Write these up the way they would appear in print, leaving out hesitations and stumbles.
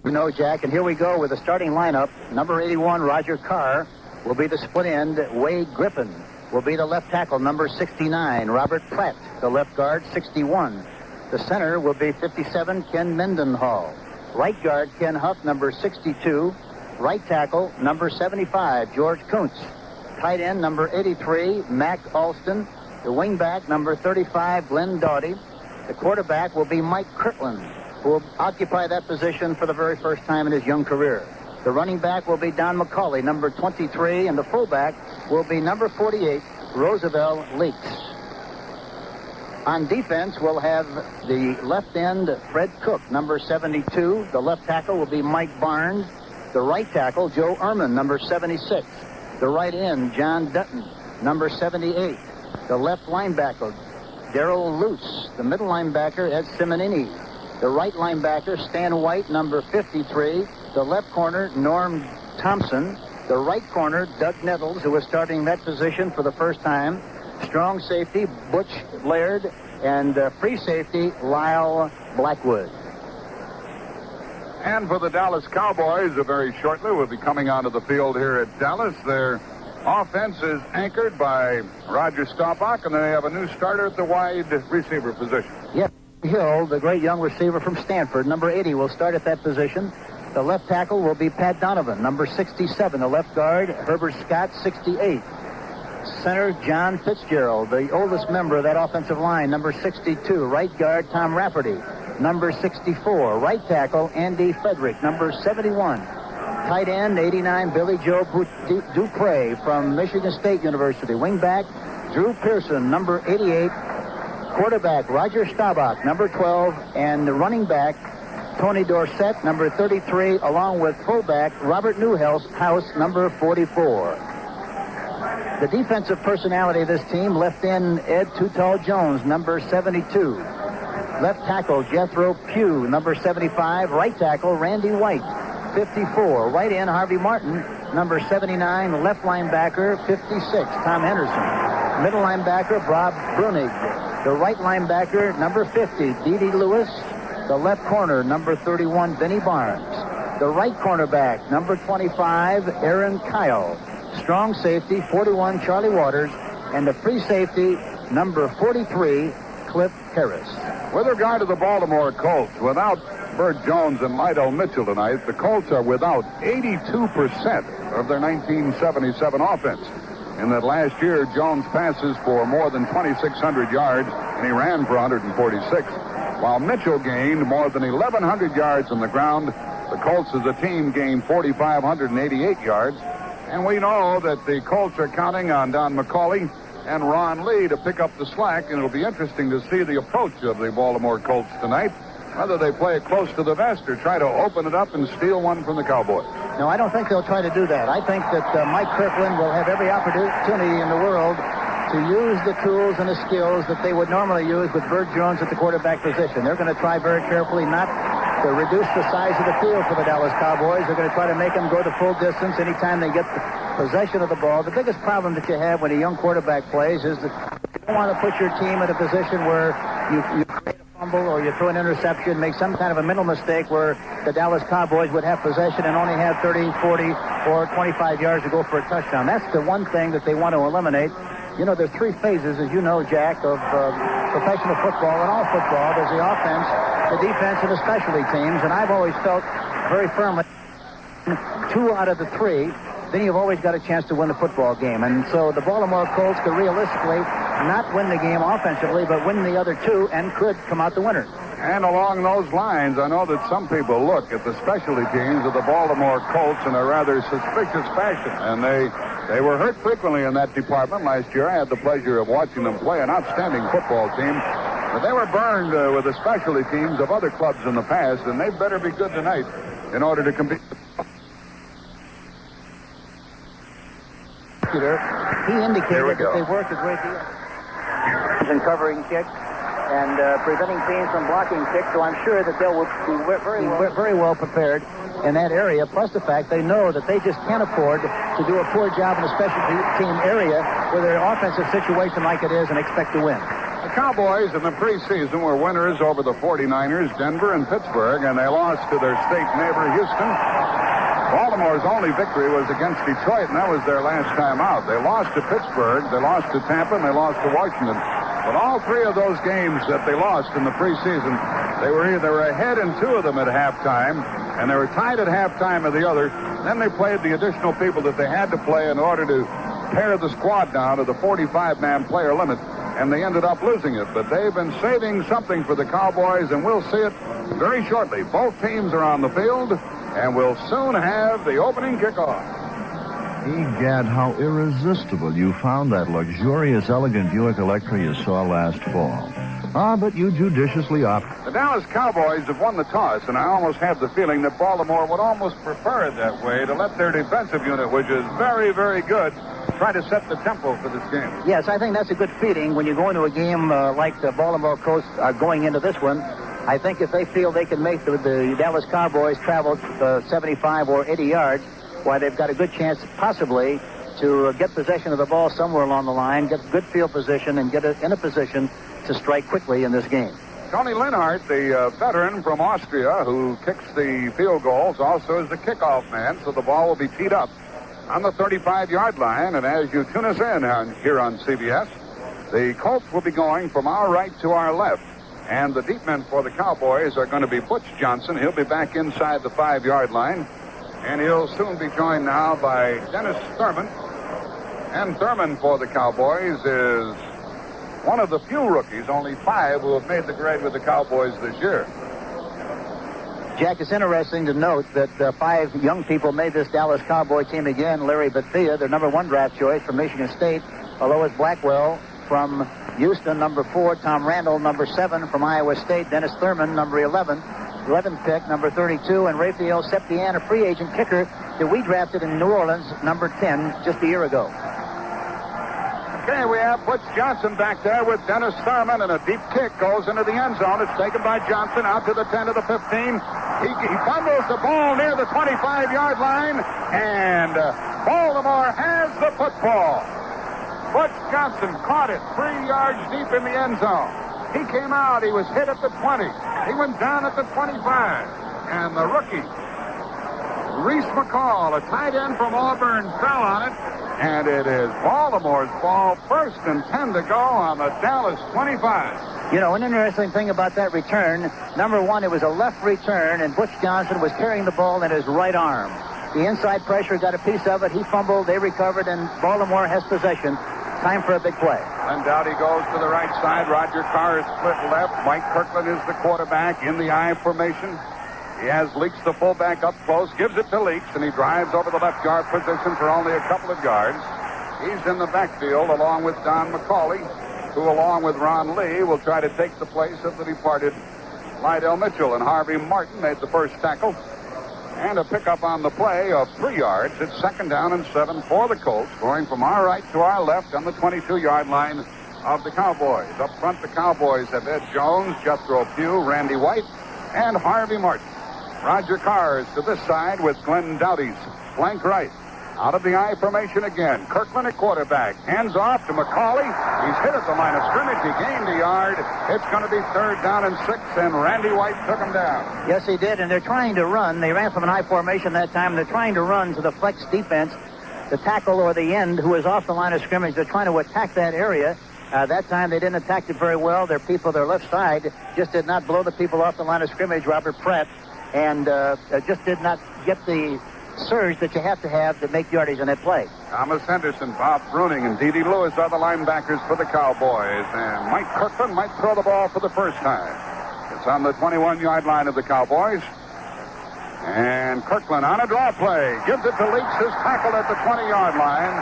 You know, Jack, and here we go with the starting lineup. Number 81, Roger Carr, will be the split end. Wade Griffin will be the left tackle. Number 69, Robert Pratt, the left guard, 61. The center will be 57, Ken Mendenhall. Right guard, Ken Huff, number 62. Right tackle, number 75, George Kuntz. Tight end, number 83, Mac Alston. The wing back, number 35, Glenn Doughty. The quarterback will be Mike Kirtland, who will occupy that position for the very first time in his young career. The running back will be Don McCauley, number 23, and the fullback will be number 48, Roosevelt Leaks. On defense, we'll have the left end, Fred Cook, number 72. The left tackle will be Mike Barnes. The right tackle, Joe Ehrman, number 76. The right end, John Dutton, number 78. The left linebacker, Darrell Luce. The middle linebacker, Ed Simonini. The right linebacker, Stan White, number 53. The left corner, Norm Thompson. The right corner, Doug Nettles, who is starting that position for the first time. Strong safety, Butch Laird. And free safety, Lyle Blackwood. And for the Dallas Cowboys, very shortly, will be coming onto the field here at Dallas. Their offense is anchored by Roger Staubach, and they have a new starter at the wide receiver position. Yes. Hill, the great young receiver from Stanford, number 80, will start at that position. The left tackle will be Pat Donovan, number 67. The left guard, Herbert Scott, 68. Center, John Fitzgerald, the oldest member of that offensive line, number 62. Right guard, Tom Rafferty, number 64. Right tackle, Andy Frederick, number 71. Tight end, 89, Billy Joe Dupre from Michigan State University. Wing back, Drew Pearson, number 88. Quarterback, Roger Staubach, number 12. And the running back, Tony Dorsett, number 33, along with fullback, Robert Newhouse, number 44. The defensive personality of this team, left end, Ed Too-Tall Jones, number 72. Left tackle, Jethro Pugh, number 75. Right tackle, Randy White, 54. Right end, Harvey Martin, number 79. Left linebacker, 56, Tom Henderson. Middle linebacker, Bob Brunig. The right linebacker, number 50, Dede Lewis. The left corner, number 31, Vinnie Barnes. The right cornerback, number 25, Aaron Kyle. Strong safety, 41, Charlie Waters. And the free safety, number 43, Cliff Harris. With regard to the Baltimore Colts, without Bert Jones and Lydell Mitchell tonight, the Colts are without 82% of their 1977 offense. In that last year, Jones passes for more than 2,600 yards, and he ran for 146. While Mitchell gained more than 1,100 yards on the ground, the Colts as a team gained 4,588 yards. And we know that the Colts are counting on Don McCauley and Ron Lee to pick up the slack, and it'll be interesting to see the approach of the Baltimore Colts tonight, whether they play it close to the vest or try to open it up and steal one from the Cowboys. No, I don't think they'll try to do that. I think that Mike Kirkland will have every opportunity in the world to use the tools and the skills that they would normally use with Bert Jones at the quarterback position. They're going to try very carefully not to reduce the size of the field for the Dallas Cowboys. They're going to try to make them go the full distance anytime they get the possession of the ball. The biggest problem that you have when a young quarterback plays is that you don't want to put your team in a position where you create a fumble or you throw an interception, make some kind of a mental mistake where the Dallas Cowboys would have possession and only have 30, 40, or 25 yards to go for a touchdown. That's the one thing that they want to eliminate. You know, there's three phases, as you know, Jack, of professional football and all football. There's the offense, the defense, and the specialty teams. And I've always felt very firmly 2 out of the 3, then you've always got a chance to win the football game. And so the Baltimore Colts could realistically not win the game offensively, but win the other 2 and could come out the winner. And along those lines, I know that some people look at the specialty teams of the Baltimore Colts in a rather suspicious fashion. And they were hurt frequently in that department last year. I had the pleasure of watching them play, an outstanding football team. But they were burned with the specialty teams of other clubs in the past, and they better be good tonight in order to compete. He indicated that they worked a great deal in covering kicks and preventing teams from blocking kicks, so I'm sure that they will be very well prepared in that area, plus the fact they know that they just can't afford to do a poor job in a special team area with their offensive situation like it is and expect to win. Cowboys in the preseason were winners over the 49ers, Denver, and Pittsburgh, and they lost to their state neighbor, Houston. Baltimore's only victory was against Detroit, and that was their last time out. They lost to Pittsburgh, they lost to Tampa, and they lost to Washington. But all three of those games that they lost in the preseason, they were ahead in two of them at halftime, and they were tied at halftime of the other. Then they played the additional people that they had to play in order to pare the squad down to the 45-man player limit, and they ended up losing it. But they've been saving something for the Cowboys, and we'll see it very shortly. Both teams are on the field, and we'll soon have the opening kickoff. Egad, how irresistible you found that luxurious, elegant Buick Electra you saw last fall. But you judiciously opted. The Dallas Cowboys have won the toss, and I almost have the feeling that Baltimore would almost prefer it that way, to let their defensive unit, which is very, very good, try to set the tempo for this game. Yes, I think that's a good feeling when you go into a game like the Baltimore Colts are going into this one. I think if they feel they can make the Dallas Cowboys travel 75 or 80 yards, why, they've got a good chance possibly to get possession of the ball somewhere along the line, get good field position, and get it in a position to strike quickly in this game. Tony Linhart, the veteran from Austria who kicks the field goals, also is the kickoff man, so the ball will be teed up on the 35-yard line. And as you tune us in here on CBS, the Colts will be going from our right to our left. And the deep men for the Cowboys are going to be Butch Johnson. He'll be back inside the 5-yard line. And he'll soon be joined now by Dennis Thurman. And Thurman for the Cowboys is one of the few rookies, only 5, who have made the grade with the Cowboys this year. Jack, it's interesting to note that 5 young people made this Dallas Cowboy team again. Larry Bethea, their number 1 draft choice from Michigan State. Lois Blackwell from Houston, number 4. Tom Randall, number 7 from Iowa State. Dennis Thurman, number 11th pick, number 32, and Raphael Septian, a free agent kicker that we drafted in New Orleans, number 10, just a year ago. Okay, we have Butch Johnson back there with Dennis Thurman, and a deep kick goes into the end zone. It's taken by Johnson out to the 10 to the 15. He fumbles the ball near the 25-yard line, and Baltimore has the football. Butch Johnson caught it 3 yards deep in the end zone. He came out. He was hit at the 20. He went down at the 25. And the rookie, Reese McCall, a tight end from Auburn, fell on it. And it is Baltimore's ball, 1st and 10 to go on the Dallas 25. You know, an interesting thing about that return, number 1, it was a left return, and Butch Johnson was carrying the ball in his right arm. The inside pressure got a piece of it. He fumbled. They recovered, and Baltimore has possession. Time for a big play. And Dowdy goes to the right side. Roger Carr is split left. Mike Kirkland is the quarterback in the I formation. He has Leaks, the fullback, up close. Gives it to Leaks, and he drives over the left guard position for only a couple of yards. He's in the backfield along with Don McCauley, who, along with Ron Lee, will try to take the place of the departed Lydell Mitchell. And Harvey Martin made the first tackle. And a pickup on the play of 3 yards. It's 2nd down and 7 for the Colts, going from our right to our left on the 22-yard line of the Cowboys. Up front, the Cowboys have Ed Jones, Jethro Pugh, Randy White, and Harvey Martin. Roger Carr is to this side with Glenn Dowdy's flank right. Out of the I formation again. Kirkland at quarterback. Hands off to McCauley. He's hit at the line of scrimmage. He gained a yard. It's going to be 3rd down and 6, and Randy White took him down. Yes, he did, and they're trying to run. They ran from an I formation that time. They're trying to run to the flex defense. The tackle or the end who is off the line of scrimmage, they're trying to attack that area. That time they didn't attack it very well. Their people, their left side, just did not blow the people off the line of scrimmage, Robert Pratt, and just did not get the surge that you have to make yardage in that play. Thomas Henderson, Bob Bruning, and D.D. Lewis are the linebackers for the Cowboys. And Mike Kirkland might throw the ball for the first time. It's on the 21-yard line of the Cowboys. And Kirkland on a draw play. Gives it to Leaks, who's tackled at the 20-yard line.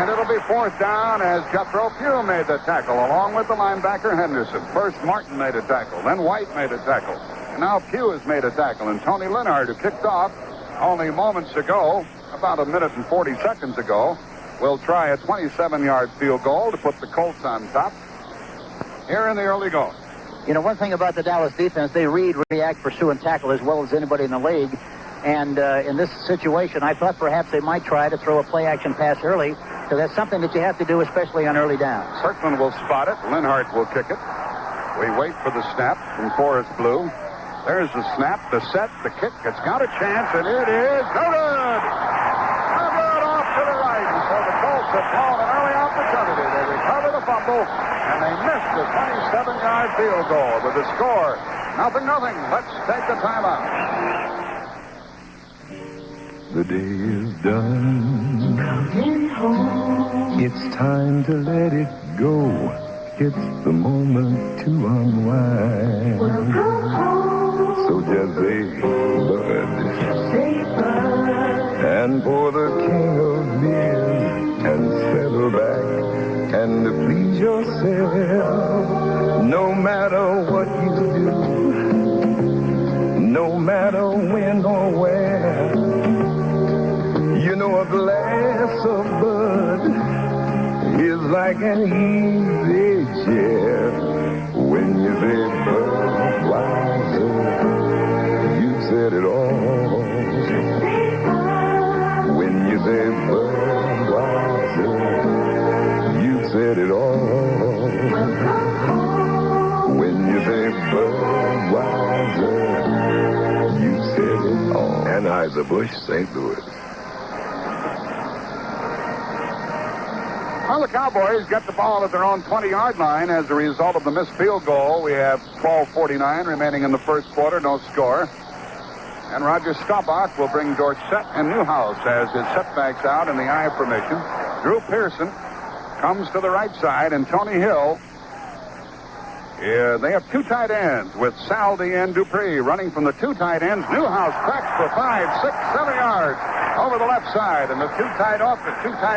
And it'll be 4th down as Jethro Pugh made the tackle, along with the linebacker Henderson. First Martin made a tackle, then White made a tackle. And now Pugh has made a tackle. And Tony Linhart, who kicked off only moments ago, about a minute and 40 seconds ago, will try a 27-yard field goal to put the Colts on top here in the early going. You know, one thing about the Dallas defense, they read, react, pursue, and tackle as well as anybody in the league. And in this situation, I thought perhaps they might try to throw a play-action pass early So that's something that you have to do, especially on early downs. Kirkland will spot it. Linhart will kick it. We wait for the snap from Forrest Blue. There's the snap, the set, the kick. It's got a chance, and it is no good. No good, off to the right. And so the Colts have blown an early opportunity. They recover the fumble, and they missed the 27-yard field goal with the score 0-0. Let's take a timeout. The day is done. It's time to let it go. It's the moment to unwind. So just say bud. And pour the king of beers and settle back and please yourself. No matter what you do, no matter when or where, you know a glass of bud is like an easy chair. When you say Budweiser, you said it all. When you say Budweiser, you said it all. When you say Budweiser, you said it all. Anheuser-Busch, St. Louis. Well, the Cowboys get the ball at their own 20-yard line as a result of the missed field goal. We have 12:49 remaining in the first quarter, no score. And Roger Staubach will bring Dorsett and Newhouse as his setbacks out in the I formation. Drew Pearson comes to the right side, and Tony Hill. They have two tight ends with Saldi and Dupree running from the two tight ends. Newhouse cracks for 5, 6, 7 yards over the left side, and the two tight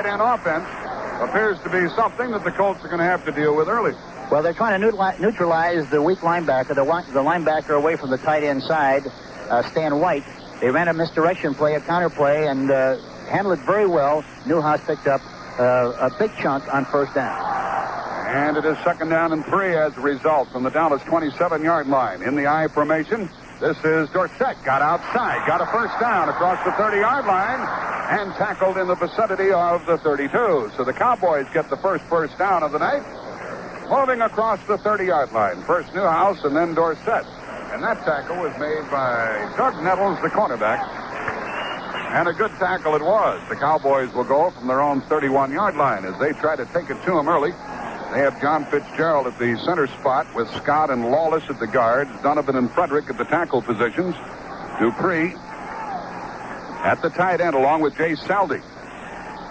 end offense appears to be something that the Colts are going to have to deal with early. Well, they're trying to neutralize the weak linebacker, the linebacker away from the tight end side, Stan White. They ran a misdirection play, a counter play, and handled it very well. Newhouse picked up a big chunk on first down. And it is 2nd down and 3 as a result from the Dallas 27-yard line. In the I formation, this is Dorsett. Got outside, got a first down across the 30-yard line, and tackled in the vicinity of the 32. So the Cowboys get the first down of the night, moving across the 30-yard line. First Newhouse and then Dorsett. And that tackle was made by Doug Nettles, the cornerback. And a good tackle it was. The Cowboys will go from their own 31-yard line as they try to take it to him early. They have John Fitzgerald at the center spot with Scott and Lawless at the guards, Donovan and Frederick at the tackle positions, Dupree at the tight end along with Jay Saldi.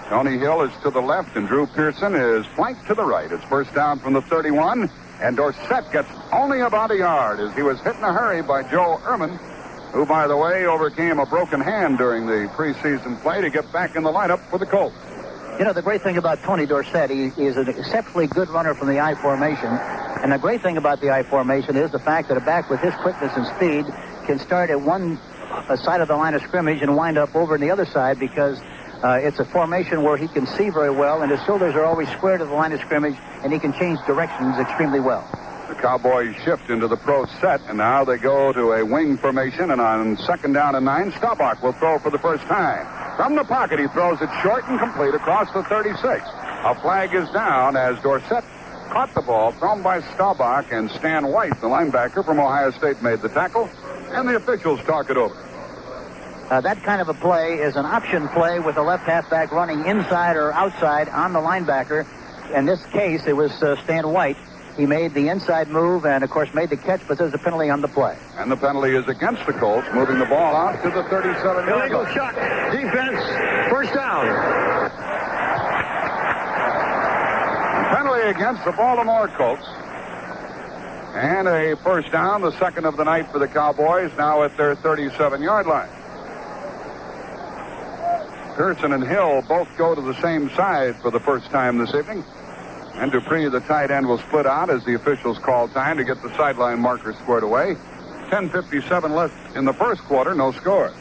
Tony Hill is to the left and Drew Pearson is flanked to the right. It's first down from the 31, and Dorsett gets only about a yard as he was hit in a hurry by Joe Ehrman, who, by the way, overcame a broken hand during the preseason play to get back in the lineup for the Colts. You know, the great thing about Tony Dorsett, he is an exceptionally good runner from the I formation. And the great thing about the I formation is the fact that a back with his quickness and speed can start at one side of the line of scrimmage and wind up over on the other side because it's a formation where he can see very well, and his shoulders are always square to the line of scrimmage, and he can change directions extremely well. The Cowboys shift into the pro set, and now they go to a wing formation, and on 2nd down and 9, Staubach will throw for the first time. From the pocket, he throws it short and complete across the 36. A flag is down as Dorsett caught the ball thrown by Staubach, and Stan White, the linebacker from Ohio State, made the tackle, and the officials talk it over. That kind of a play is an option play with a left halfback running inside or outside on the linebacker. In this case, it was Stan White. He made the inside move and, of course, made the catch, but there's a penalty on the play. And the penalty is against the Colts, moving the ball out to the 37-yard line. Illegal shot. Defense. First down. Penalty against the Baltimore Colts. And a first down, the second of the night for the Cowboys, now at their 37-yard line. Pearson and Hill both go to the same side for the first time this evening. And Dupree, the tight end, will split out as the officials call time to get the sideline marker squared away. 10:57 left in the first quarter, no score.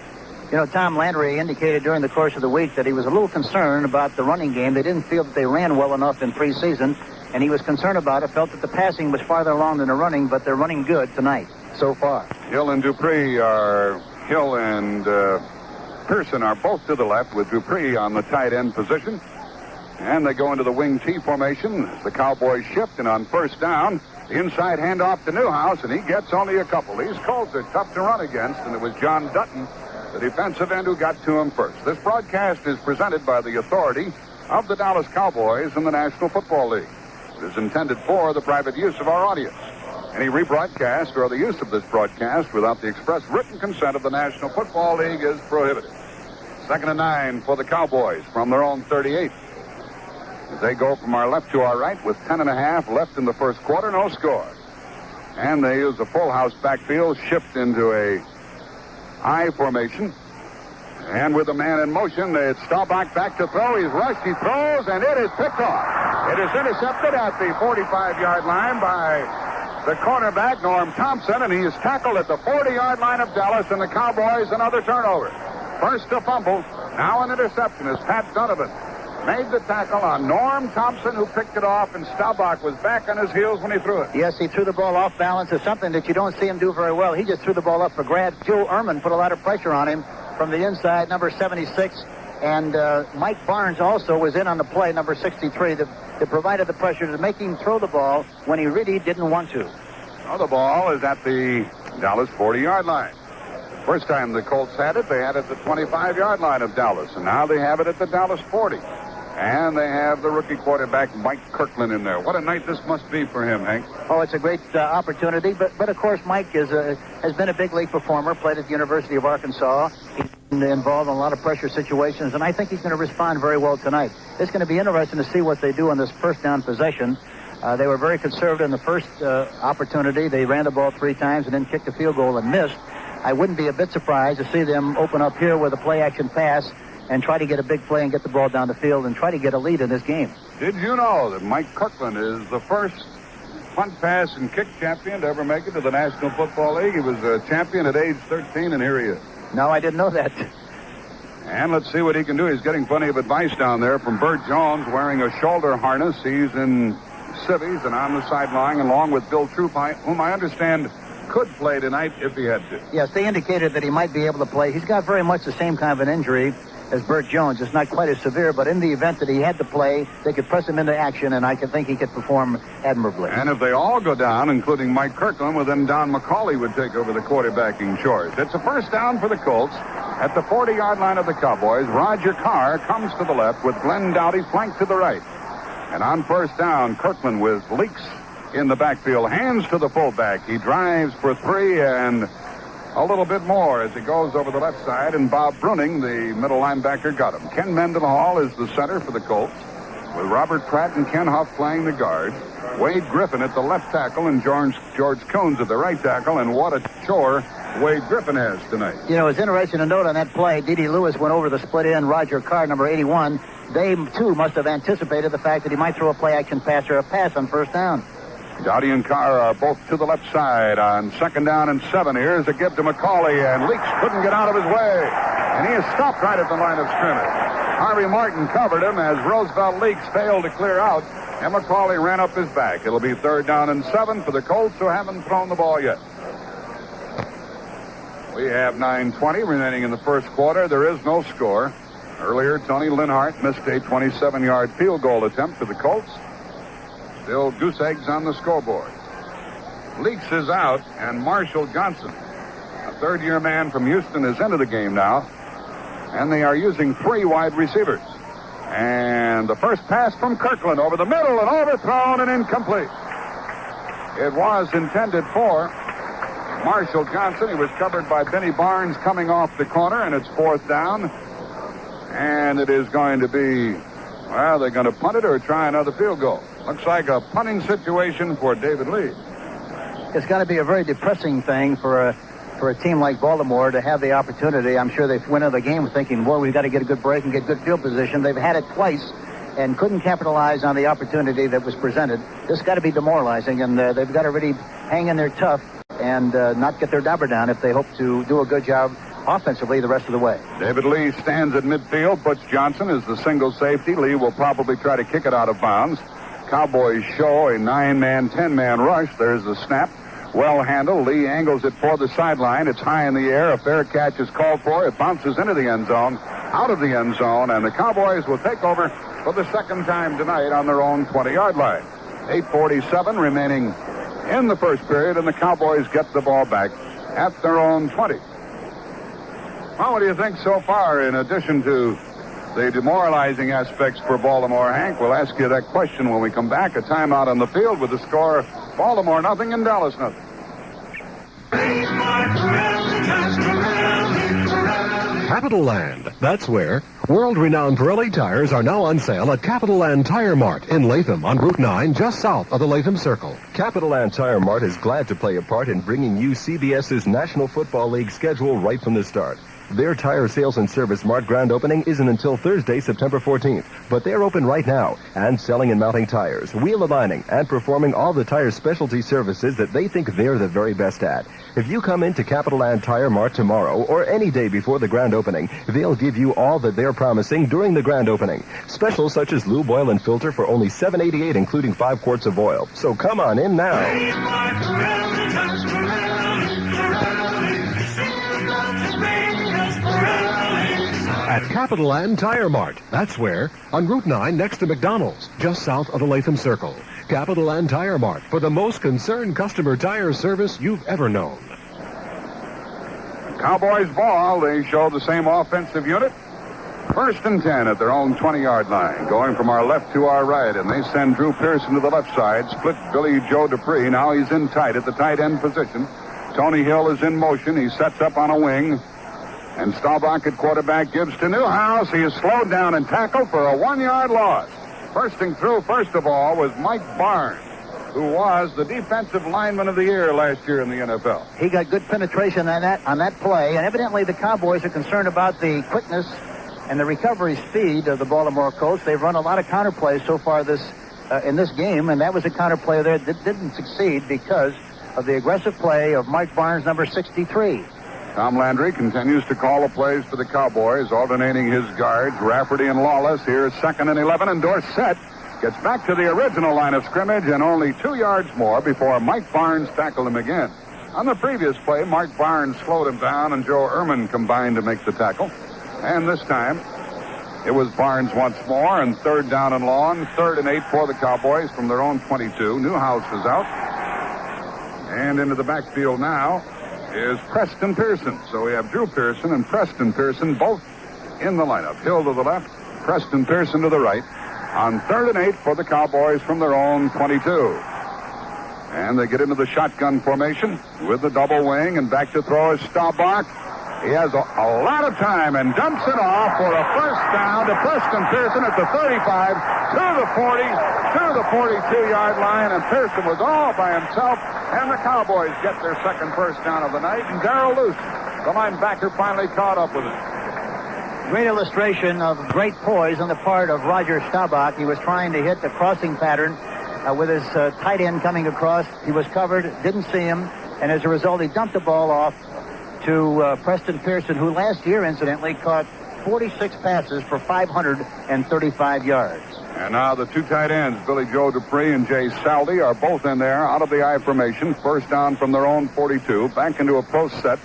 You know, Tom Landry indicated during the course of the week that he was a little concerned about the running game. They didn't feel that they ran well enough in preseason, and he was concerned about it, felt that the passing was farther along than the running, but they're running good tonight so far. Hill and Pearson are both to the left with Dupree on the tight end position. And they go into the wing T formation. The Cowboys shift, and on first down, the inside handoff to Newhouse, and he gets only a couple. These Colts are tough to run against, and it was John Dutton, the defensive end, who got to him first. This broadcast is presented by the authority of the Dallas Cowboys and the National Football League. It is intended for the private use of our audience. Any rebroadcast or the use of this broadcast without the express written consent of the National Football League is prohibited. 2nd and 9 for the Cowboys from their own 38. As they go from our left to our right with 10.5 left in the first quarter, no score. And they use a full house backfield, shift into a I formation. And with the man in motion, it's Staubach back to throw. He's rushed, he throws, and it is picked off. It is intercepted at the 45-yard line by the cornerback, Norm Thompson, and he is tackled at the 40-yard line of Dallas, and the Cowboys another turnover. First a fumble, now an interception as Pat Donovan made the tackle on Norm Thompson, who picked it off, and Staubach was back on his heels when he threw it. Yes, he threw the ball off balance. It's something that you don't see him do very well. He just threw the ball up for grabs. Joe Ehrman put a lot of pressure on him from the inside, number 76. And Mike Barnes also was in on the play, number 63, that provided the pressure to make him throw the ball when he really didn't want to. Now the ball is at the Dallas 40-yard line. First time the Colts had it, they had it at the 25-yard line of Dallas. And now they have it at the Dallas 40. And they have the rookie quarterback, Mike Kirkland, in there. What a night this must be for him, Hank. Oh, it's a great opportunity. But of course, Mike has been a big league performer, played at the University of Arkansas. He's been involved in a lot of pressure situations, and I think he's going to respond very well tonight. It's going to be interesting to see what they do on this first down possession. They were very conservative in the first opportunity. They ran the ball 3 times and then kicked a field goal and missed. I wouldn't be a bit surprised to see them open up here with a play-action pass and try to get a big play and get the ball down the field and try to get a lead in this game. Did you know that Mike Kirkland is the first punt, pass, and kick champion to ever make it to the National Football League? He was a champion at age 13, and here he is. No, I didn't know that. And let's see what he can do. He's getting plenty of advice down there from Bert Jones, wearing a shoulder harness. He's in civvies and on the sideline, along with Bill Troop, whom I understand could play tonight if he had to. Yes, they indicated that he might be able to play. He's got very much the same kind of an injury as Bert Jones. It's not quite as severe, but in the event that he had to play, they could press him into action, and I think he could perform admirably. And if they all go down, including Mike Kirkland, well, then Don McCauley would take over the quarterbacking chores. It's a first down for the Colts at the 40-yard line of the Cowboys. Roger Carr comes to the left with Glenn Dowdy flanked to the right. And on first down, Kirkland with Leaks in the backfield, hands to the fullback. He drives for 3 and a little bit more as he goes over the left side, and Bob Bruning, the middle linebacker, got him. Ken Mendenhall is the center for the Colts, with Robert Pratt and Ken Huff playing the guard. Wade Griffin at the left tackle and George Coons at the right tackle, and what a chore Wade Griffin has tonight. You know, it's interesting to note on that play, D.D. Lewis went over the split end, Roger Carr, number 81. They, too, must have anticipated the fact that he might throw a play-action pass or a pass on first down. Dowdy and Carr are both to the left side on 2nd down and 7. Here's a give to McCauley, and Leaks couldn't get out of his way. And he is stopped right at the line of scrimmage. Harvey Martin covered him as Roosevelt Leaks failed to clear out, and McCauley ran up his back. It'll be 3rd down and 7 for the Colts, who haven't thrown the ball yet. We have 9:20 remaining in the first quarter. There is no score. Earlier, Tony Linhart missed a 27-yard field goal attempt for the Colts. Still goose eggs on the scoreboard. Leaks is out, and Marshall Johnson, a third-year man from Houston, is into the game now. And they are using 3 wide receivers. And the first pass from Kirkland over the middle and overthrown and incomplete. It was intended for Marshall Johnson. He was covered by Benny Barnes coming off the corner, and it's 4th down. And it is going to be, well, they're going to punt it or try another field goal. Looks like a punting situation for David Lee. It's got to be a very depressing thing for a team like Baltimore to have the opportunity. I'm sure they went into the game thinking, boy, we've got to get a good break and get good field position. They've had it twice and couldn't capitalize on the opportunity that was presented. This has got to be demoralizing, and they've got to really hang in there tough and not get their dauber down if they hope to do a good job offensively the rest of the way. David Lee stands at midfield. Butch Johnson is the single safety. Lee will probably try to kick it out of bounds. Cowboys show a 9-man, 10-man rush. There's the snap. Well handled. Lee angles it for the sideline. It's high in the air. A fair catch is called for. It bounces into the end zone. out of the end zone, and the Cowboys will take over for the second time tonight on their own 20-yard line. 8:47 remaining in the first period, and the Cowboys get the ball back at their own 20. Well, what do you think so far, in addition to the demoralizing aspects for Baltimore, Hank? We'll ask you that question when we come back. A timeout on the field with the score, Baltimore nothing and Dallas nothing. Capital Land, that's where. World-renowned Pirelli tires are now on sale at Capital Land Tire Mart in Latham on Route 9, just south of the Latham Circle. Capital Land Tire Mart is glad to play a part in bringing you CBS's National Football League schedule right from the start. Their tire sales and service mart grand opening isn't until Thursday, September 14th, but they're open right now and selling and mounting tires, wheel aligning, and performing all the tire specialty services that they think they're the very best at. If you come into Capital Land Tire Mart tomorrow or any day before the grand opening, they'll give you all that they're promising during the grand opening. Specials such as lube, oil, and filter for only $7.88, including 5 quarts of oil. So come on in now. At Capital Land Tire Mart, that's where, on Route 9 next to McDonald's, just south of the Latham Circle. Capital Land Tire Mart, for the most concerned customer tire service you've ever known. Cowboys ball. They show the same offensive unit. 1st and 10 at their own 20-yard line, going from our left to our right, and they send Drew Pearson to the left side, split Billy Joe Dupree. Now he's in tight at the tight end position. Tony Hill is in motion. He sets up on a wing. And Staubach at quarterback gives to Newhouse. He is slowed down and tackled for a 1-yard loss. Bursting through, first of all, was Mike Barnes, who was the defensive lineman of the year last year in the NFL. He got good penetration on that play, and evidently the Cowboys are concerned about the quickness and the recovery speed of the Baltimore Colts. They've run a lot of counter plays so far in this game, and that was a counter play there that didn't succeed because of the aggressive play of Mike Barnes, number 63. Tom Landry continues to call the plays for the Cowboys, alternating his guards, Rafferty and Lawless. Here's 2nd and 11, and Dorsett gets back to the original line of scrimmage and only 2 yards more before Mike Barnes tackled him again. On the previous play, Mark Barnes slowed him down, and Joe Ehrman combined to make the tackle. And this time, it was Barnes once more, and 3rd down and long, 3rd and 8 for the Cowboys from their own 22. Newhouse is out. And into the backfield now is Preston Pearson. So we have Drew Pearson and Preston Pearson both in the lineup. Hill to the left, Preston Pearson to the right. On 3rd and 8 for the Cowboys from their own 22. And they get into the shotgun formation with the double wing, and back to throw is Staubach. He has a lot of time and dumps it off for a 1st down to Preston Pearson at the 35, to the 40, to the 42-yard line, and Pearson was all by himself, and the Cowboys get their second 1st down of the night, and Darrell Luce, the linebacker, finally caught up with it. Great illustration of great poise on the part of Roger Staubach. He was trying to hit the crossing pattern with his tight end coming across. He was covered, didn't see him, and as a result, he dumped the ball off to Preston Pearson, who last year, incidentally, caught 46 passes for 535 yards. And now the 2 tight ends, Billy Joe Dupree and Jay Saldi, are both in there out of the I formation. 1st down from their own 42, back into a post set.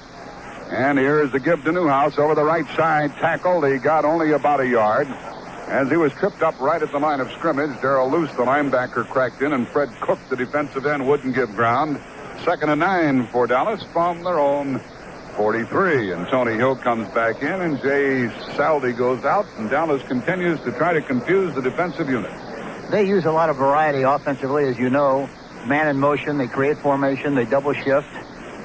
And here is the give to Newhouse over the right side. Tackled. He got only about a yard. As he was tripped up right at the line of scrimmage, Darrell Luce, the linebacker, cracked in, and Fred Cook, the defensive end, wouldn't give ground. 2nd and 9 for Dallas from their own 43, and Tony Hill comes back in, and Jay Saldi goes out, and Dallas continues to try to confuse the defensive unit. They use a lot of variety offensively, as you know. Man in motion, they create formation, they double shift,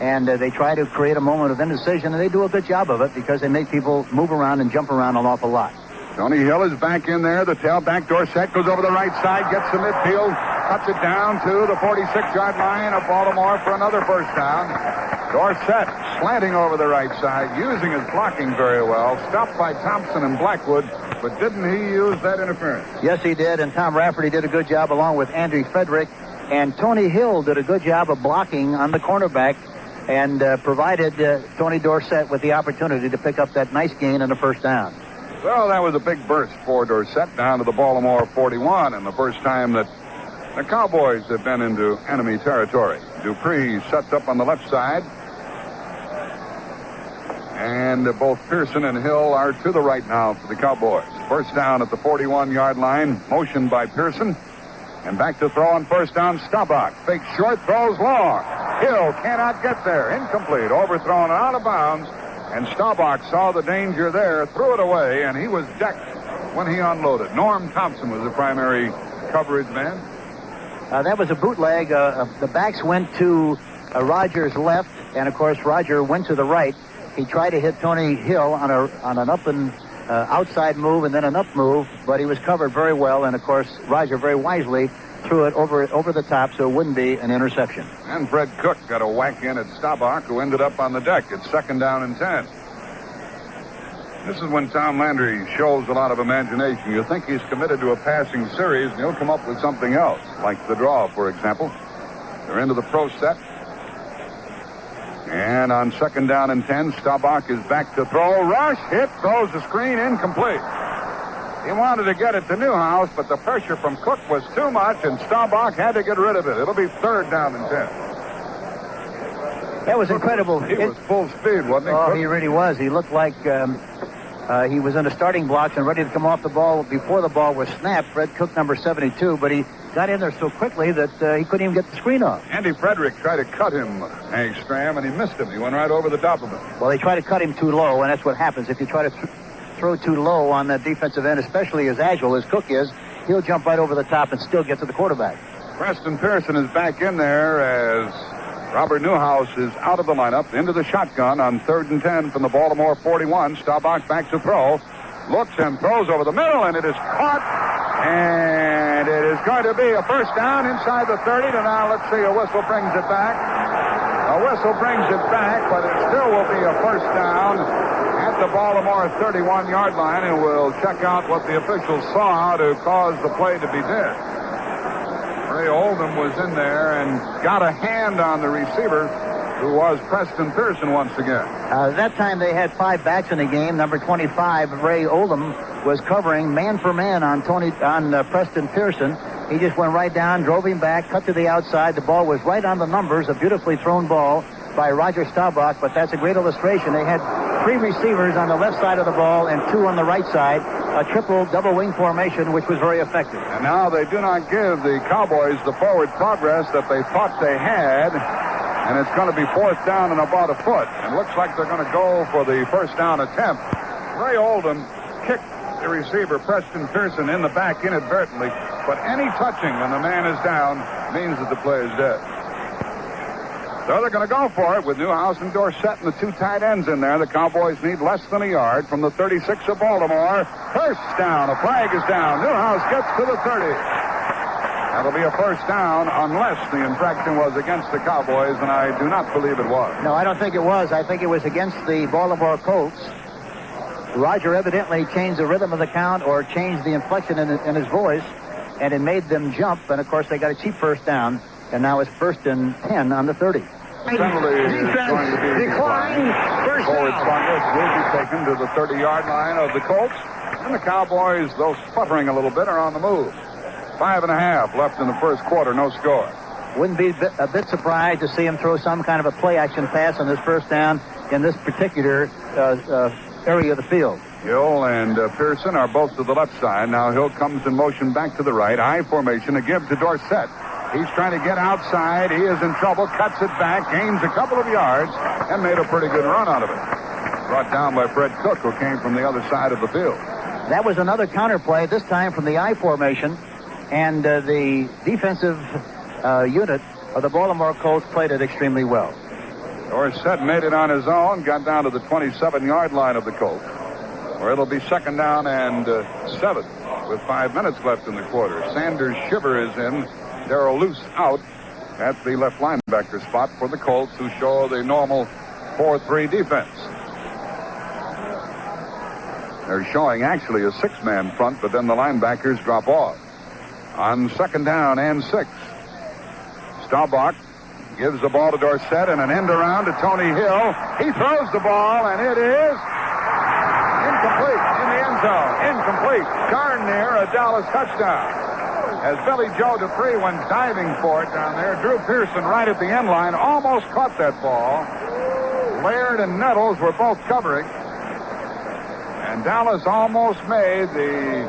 and they try to create a moment of indecision, and they do a good job of it because they make people move around and jump around an awful lot. Tony Hill is back in there. The tailback, Dorsett, goes over the right side, gets the midfield, cuts it down to the 46-yard line of Baltimore for another 1st down. Dorsett slanting over the right side, using his blocking very well. Stopped by Thompson and Blackwood, but didn't he use that interference? Yes, he did, and Tom Rafferty did a good job along with Andrew Frederick. And Tony Hill did a good job of blocking on the cornerback and provided Tony Dorsett with the opportunity to pick up that nice gain and a 1st down. Well, that was a big burst for Dorsett down to the Baltimore 41, and the first time that the Cowboys have been into enemy territory. Dupree sets up on the left side. And both Pearson and Hill are to the right now for the Cowboys. First down at the 41-yard line. Motion by Pearson. And back to throw on first down, Staubach. Fake short, throws long. Hill cannot get there. Incomplete. Overthrown and out of bounds. And Staubach saw the danger there, threw it away, and he was decked when he unloaded. Norm Thompson was the primary coverage man. That was a bootleg. The backs went to Rogers' left, and, of course, Roger went to the right. He tried to hit Tony Hill on an up and outside move and then an up move, but he was covered very well, and, of course, Roger very wisely threw it over the top so it wouldn't be an interception. And Fred Cook got a whack in at Staubach, who ended up on the deck. It's second down and 10. This is when Tom Landry shows a lot of imagination. You think he's committed to a passing series, and he'll come up with something else, like the draw, for example. They're into the pro set. And on second down and 10, Staubach is back to throw. Rush, hit, throws the screen, incomplete. He wanted to get it to Newhouse, but the pressure from Cook was too much, and Staubach had to get rid of it. It'll be third down and 10. That was incredible. He was full speed, wasn't he? Oh, he really was. He looked like he was in the starting blocks and ready to come off the ball before the ball was snapped. Fred Cook, number 72, but he got in there so quickly that he couldn't even get the screen off. Andy Frederick tried to cut him, Hank Stram, and he missed him. He went right over the top of him. Well, they try to cut him too low, and that's what happens. If you try to throw too low on that defensive end, especially as agile as Cook is, he'll jump right over the top and still get to the quarterback. Preston Pearson is back in there as Robert Newhouse is out of the lineup, into the shotgun on third and 10 from the Baltimore 41. Staubach back to throw. Looks and throws over the middle, and it is caught. And it is going to be a first down inside the 30. And now let's see, a whistle brings it back. A whistle brings it back, but it still will be a first down at the Baltimore 31-yard line, and we'll check out what the officials saw to cause the play to be dead. Ray Oldham was in there and got a hand on the receiver, who was Preston Pearson once again. That time they had 5 backs in the game. Number 25, Ray Oldham, was covering man for man on Preston Pearson. He just went right down, drove him back, cut to the outside. The ball was right on the numbers, a beautifully thrown ball by Roger Staubach, but that's a great illustration. They had 3 receivers on the left side of the ball and 2 on the right side. A triple double wing formation, which was very effective. And now they do not give the Cowboys the forward progress that they thought they had. And it's going to be fourth down and about a foot. And looks like they're going to go for the first down attempt. Ray Oldham kicked the receiver, Preston Pearson, in the back inadvertently. But any touching when the man is down means that the play is dead. So they're going to go for it with Newhouse and Dorsett and the 2 tight ends in there. The Cowboys need less than a yard from the 36 of Baltimore. First down. A flag is down. Newhouse gets to the 30. That'll be a first down unless the infraction was against the Cowboys, and I do not believe it was. No, I don't think it was. I think it was against the Baltimore Colts. Roger evidently changed the rhythm of the count or changed the inflection in his voice, and it made them jump. And, of course, they got a cheap first down, and now it's first and 10 on the 30. Penalty is going to be declined. Forward progress will be taken to the 30-yard line of the Colts. And the Cowboys, though sputtering a little bit, are on the move. 5.5 left in the first quarter, no score. Wouldn't be a bit surprised to see him throw some kind of a play-action pass on this first down in this particular area of the field. Hill and Pearson are both to the left side. Now Hill comes in motion back to the right. I formation, a give to Dorsett. He's trying to get outside. He is in trouble, cuts it back, gains a couple of yards, and made a pretty good run out of it. Brought down by Fred Cook, who came from the other side of the field. That was another counterplay, this time from the I formation, and the defensive unit of the Baltimore Colts played it extremely well. Dorsett made it on his own, got down to the 27-yard line of the Colts, where it'll be second down and 7 with 5 minutes left in the quarter. Sanders Shiver is in. Darrell Luce out at the left linebacker spot for the Colts, who show the normal 4-3 defense. They're showing actually a 6-man front, but then the linebackers drop off. On second down and 6, Staubach gives the ball to Dorsett and an end around to Tony Hill. He throws the ball, and it is incomplete in the end zone. Incomplete. Darn near a Dallas touchdown. As Billy Joe Dupree went diving for it down there, Drew Pearson right at the end line almost caught that ball. Laird and Nettles were both covering. And Dallas almost made the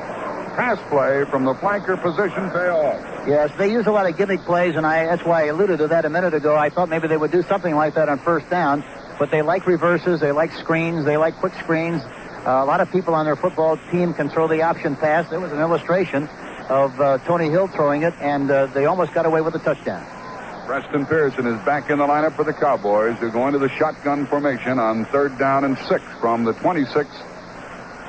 pass play from the flanker position pay off. Yes, they use a lot of gimmick plays, and that's why I alluded to that a minute ago. I thought maybe they would do something like that on first down, but they like reverses, they like screens, they like quick screens. A lot of people on their football team can throw the option pass. There was an illustration of Tony Hill throwing it, and they almost got away with a touchdown. Preston Pearson is back in the lineup for the Cowboys, who go into the shotgun formation on 3rd down and 6 from the 26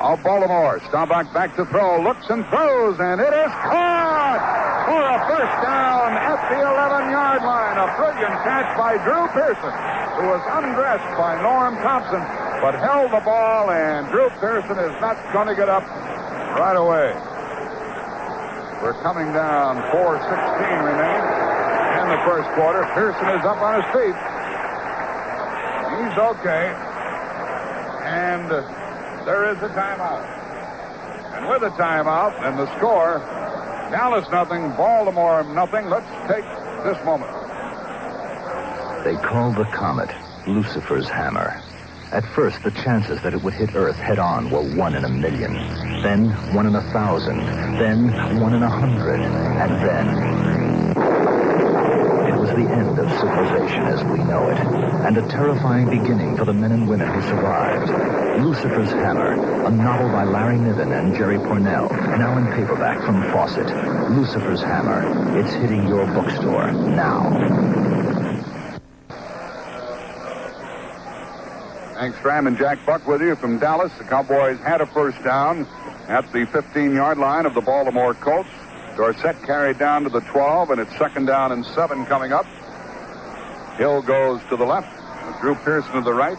of Baltimore. Staubach back to throw, looks and throws, and it is caught for a first down at the 11-yard line. A brilliant catch by Drew Pearson, who was undressed by Norm Thompson, but held the ball, and Drew Pearson is not going to get up right away. We're coming down 4:16 remaining in the first quarter. Pearson is up on his feet. He's okay. And there is a timeout. And with a timeout and the score, Dallas nothing, Baltimore nothing. Let's take this moment. They called the comet Lucifer's hammer. At first, the chances that it would hit Earth head-on were 1 in a million, then 1 in 1,000, then 1 in 100, and then it was the end of civilization as we know it, and a terrifying beginning for the men and women who survived. Lucifer's Hammer, a novel by Larry Niven and Jerry Pournelle, now in paperback from Fawcett. Lucifer's Hammer. It's hitting your bookstore now. Thanks, Stram and Jack Buck with you from Dallas. The Cowboys had a first down at the 15-yard line of the Baltimore Colts. Dorsett carried down to the 12, and it's 2nd down and 7 coming up. Hill goes to the left, Drew Pearson to the right.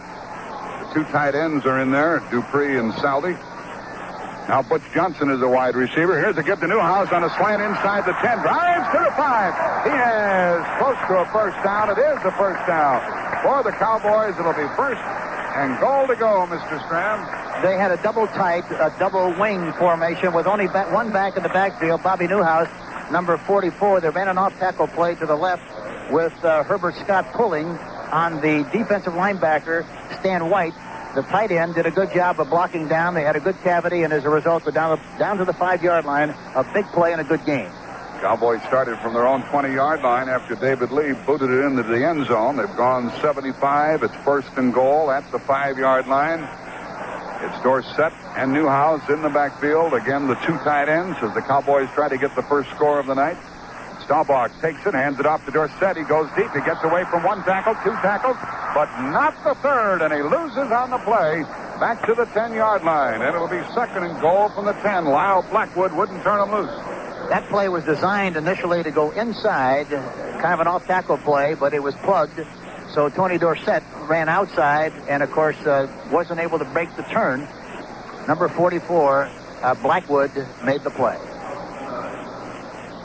The 2 tight ends are in there, Dupree and Saldi. Now Butch Johnson is a wide receiver. Here's a give to Newhouse on a slant inside the 10. Drives to the 5. He is close to a first down. It is a first down. For the Cowboys, it'll be 1st and goal to go, Mr. Stram. They had a double tight, a double wing formation with only one back in the backfield, Bobby Newhouse, number 44. They ran an off-tackle play to the left with Herbert Scott pulling on the defensive linebacker, Stan White. The tight end did a good job of blocking down. They had a good cavity, and as a result, they're down to the 5-yard line. A big play and a good game. Cowboys started from their own 20-yard line after David Lee booted it into the end zone. They've gone 75. It's 1st and goal at the 5-yard line. It's Dorsett and Newhouse in the backfield. Again, the 2 tight ends as the Cowboys try to get the first score of the night. Staubach takes it, hands it off to Dorsett. He goes deep. He gets away from 1 tackle, 2 tackles, but not the 3rd, and he loses on the play back to the 10-yard line. And it'll be 2nd and goal from the 10. Lyle Blackwood wouldn't turn him loose. That play was designed initially to go inside, kind of an off-tackle play, but it was plugged. So Tony Dorsett ran outside and, of course, wasn't able to break the turn. Number 44, Blackwood, made the play.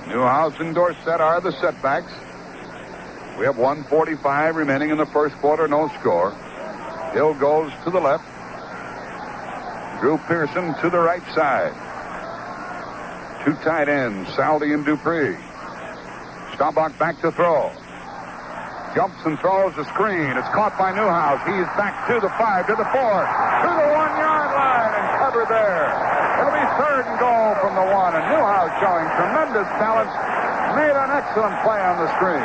Newhouse and Dorsett are the setbacks. We have 1:45 remaining in the first quarter, no score. Hill goes to the left. Drew Pearson to the right side. 2 tight ends, Saldi and Dupree. Staubach back to throw. Jumps and throws a screen. It's caught by Newhouse. He's back to the 5, to the 4, to the 1-yard line, and covered there. It'll be 3rd and goal from the 1, and Newhouse showing tremendous talent. Made an excellent play on the screen.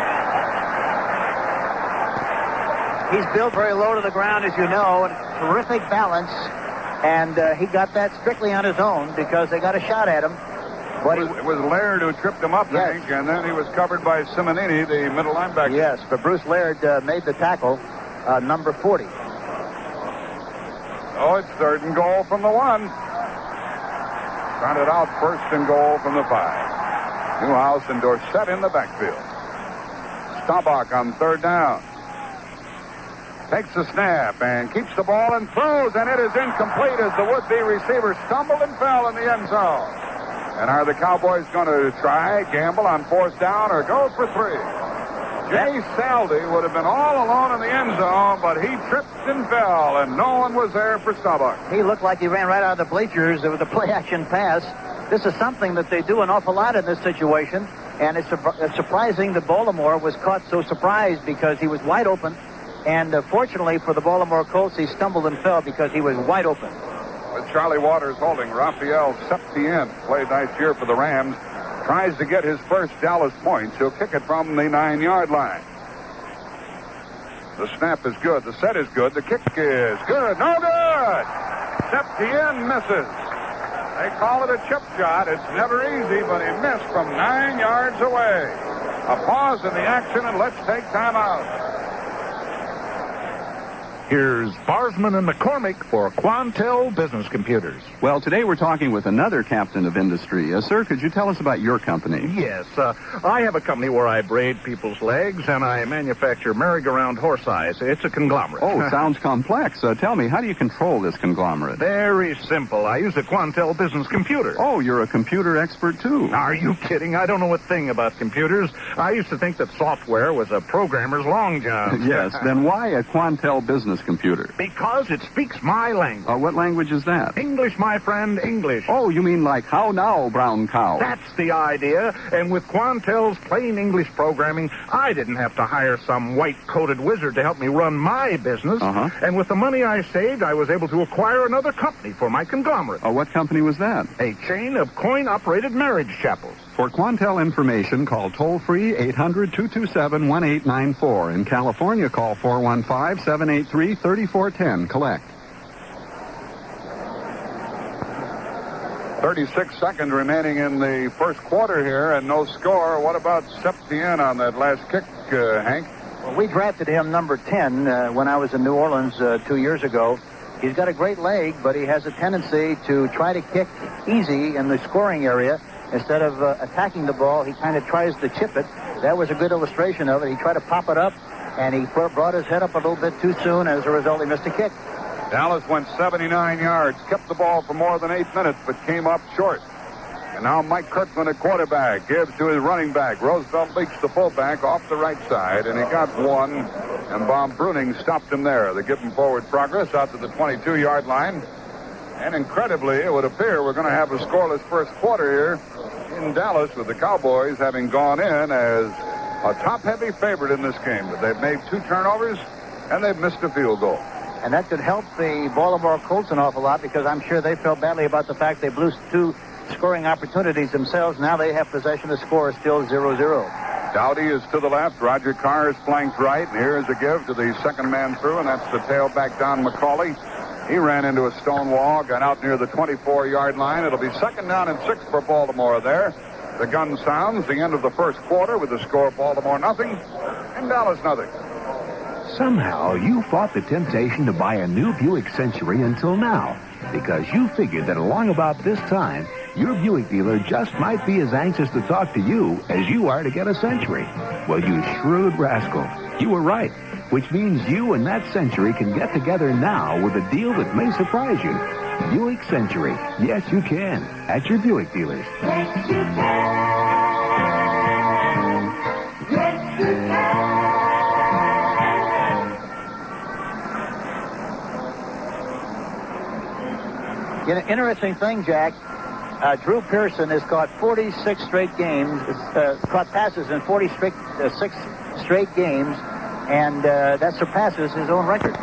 He's built very low to the ground, as you know, and terrific balance. And he got that strictly on his own because they got a shot at him. But it was Laird who tripped him up, yes. Hank, and then he was covered by Simonini, the middle linebacker. Yes, but Bruce Laird made the tackle, number 40. Oh, it's 3rd and goal from the 1. Started out 1st and goal from the 5. Newhouse and Dorsett in the backfield. Staubach on 3rd down. Takes the snap and keeps the ball and throws, and it is incomplete as the would-be receiver stumbled and fell in the end zone. And are the Cowboys going to try, gamble on 4th down, or go for 3? Jay Saldi would have been all alone in the end zone, but he tripped and fell, and no one was there for Staubach. He looked like he ran right out of the bleachers. It was a play-action pass. This is something that they do an awful lot in this situation, and it's surprising that Baltimore was caught so surprised because he was wide open. And fortunately for the Baltimore Colts, he stumbled and fell because he was wide open. With Charlie Waters holding, Raphael Septien played nice year for the Rams. Tries to get his first Dallas points. He'll kick it from the 9-yard line. The snap is good. The set is good. The kick is good. No good. Septien misses. They call it a chip shot. It's never easy, but he missed from 9 yards away. A pause in the action, and let's take time out. Here's Barsman and McCormick for Quantel Business Computers. Well, today we're talking with another captain of industry. Sir, could you tell us about your company? Yes, I have a company where I braid people's legs and I manufacture merry-go-round horse eyes. It's a conglomerate. Oh, sounds complex. Tell me, how do you control this conglomerate? Very simple. I use a Quantel Business Computer. Oh, you're a computer expert, too. Are you kidding? I don't know a thing about computers. I used to think that software was a programmer's long john. Yes, then why a Quantel Business Computer? Because it speaks my language. What language is that? English, my friend, English. Oh, you mean like how now, brown cow? That's the idea. And with Quantel's plain English programming, I didn't have to hire some white-coated wizard to help me run my business. And with the money I saved, I was able to acquire another company for my conglomerate. What company was that? A chain of coin-operated marriage chapels. For Quantel information, call toll-free 800-227-1894. In California, call 415-783-3410. Collect. 36 seconds remaining in the first quarter here, and no score. What about Septien on that last kick, Hank? Well, we drafted him number 10 when I was in New Orleans 2 years ago. He's got a great leg, but he has a tendency to try to kick easy in the scoring area. Instead of attacking the ball, he kind of tries to chip it. That was a good illustration of it. He tried to pop it up, and he brought his head up a little bit too soon. As a result, he missed a kick. Dallas went 79 yards, kept the ball for more than 8 minutes, but came up short. And now Mike Kirkland at quarterback gives to his running back. Roosevelt leaks the fullback off the right side, and he got one, and Bob Bruning stopped him there. They give him forward progress out to the 22-yard line. And incredibly, it would appear we're going to have a scoreless first quarter here in Dallas, with the Cowboys having gone in as a top-heavy favorite in this game. But they've made 2 turnovers, and they've missed a field goal. And that could help the Baltimore Colts an awful lot, because I'm sure they felt badly about the fact they blew 2 scoring opportunities themselves. Now they have possession. The score is still 0-0. Dowdy is to the left. Roger Carr is flanked right. And here's a give to the second man through, and that's the tailback, Don McCauley. He ran into a stone wall, got out near the 24-yard line. It'll be 2nd down and 6 for Baltimore there. The gun sounds, the end of the first quarter, with the score Baltimore nothing and Dallas nothing. Somehow you fought the temptation to buy a new Buick Century until now, because you figured that along about this time, your Buick dealer just might be as anxious to talk to you as you are to get a Century. Well, you shrewd rascal, you were right. Which means you and that Century can get together now with a deal that may surprise you. Buick Century. Yes, you can. At your Buick dealers. Yes, you can. Yes, you can. You know, interesting thing, Jack. Drew Pearson has caught 46 straight games, caught passes in 6 straight games. And that surpasses his own record.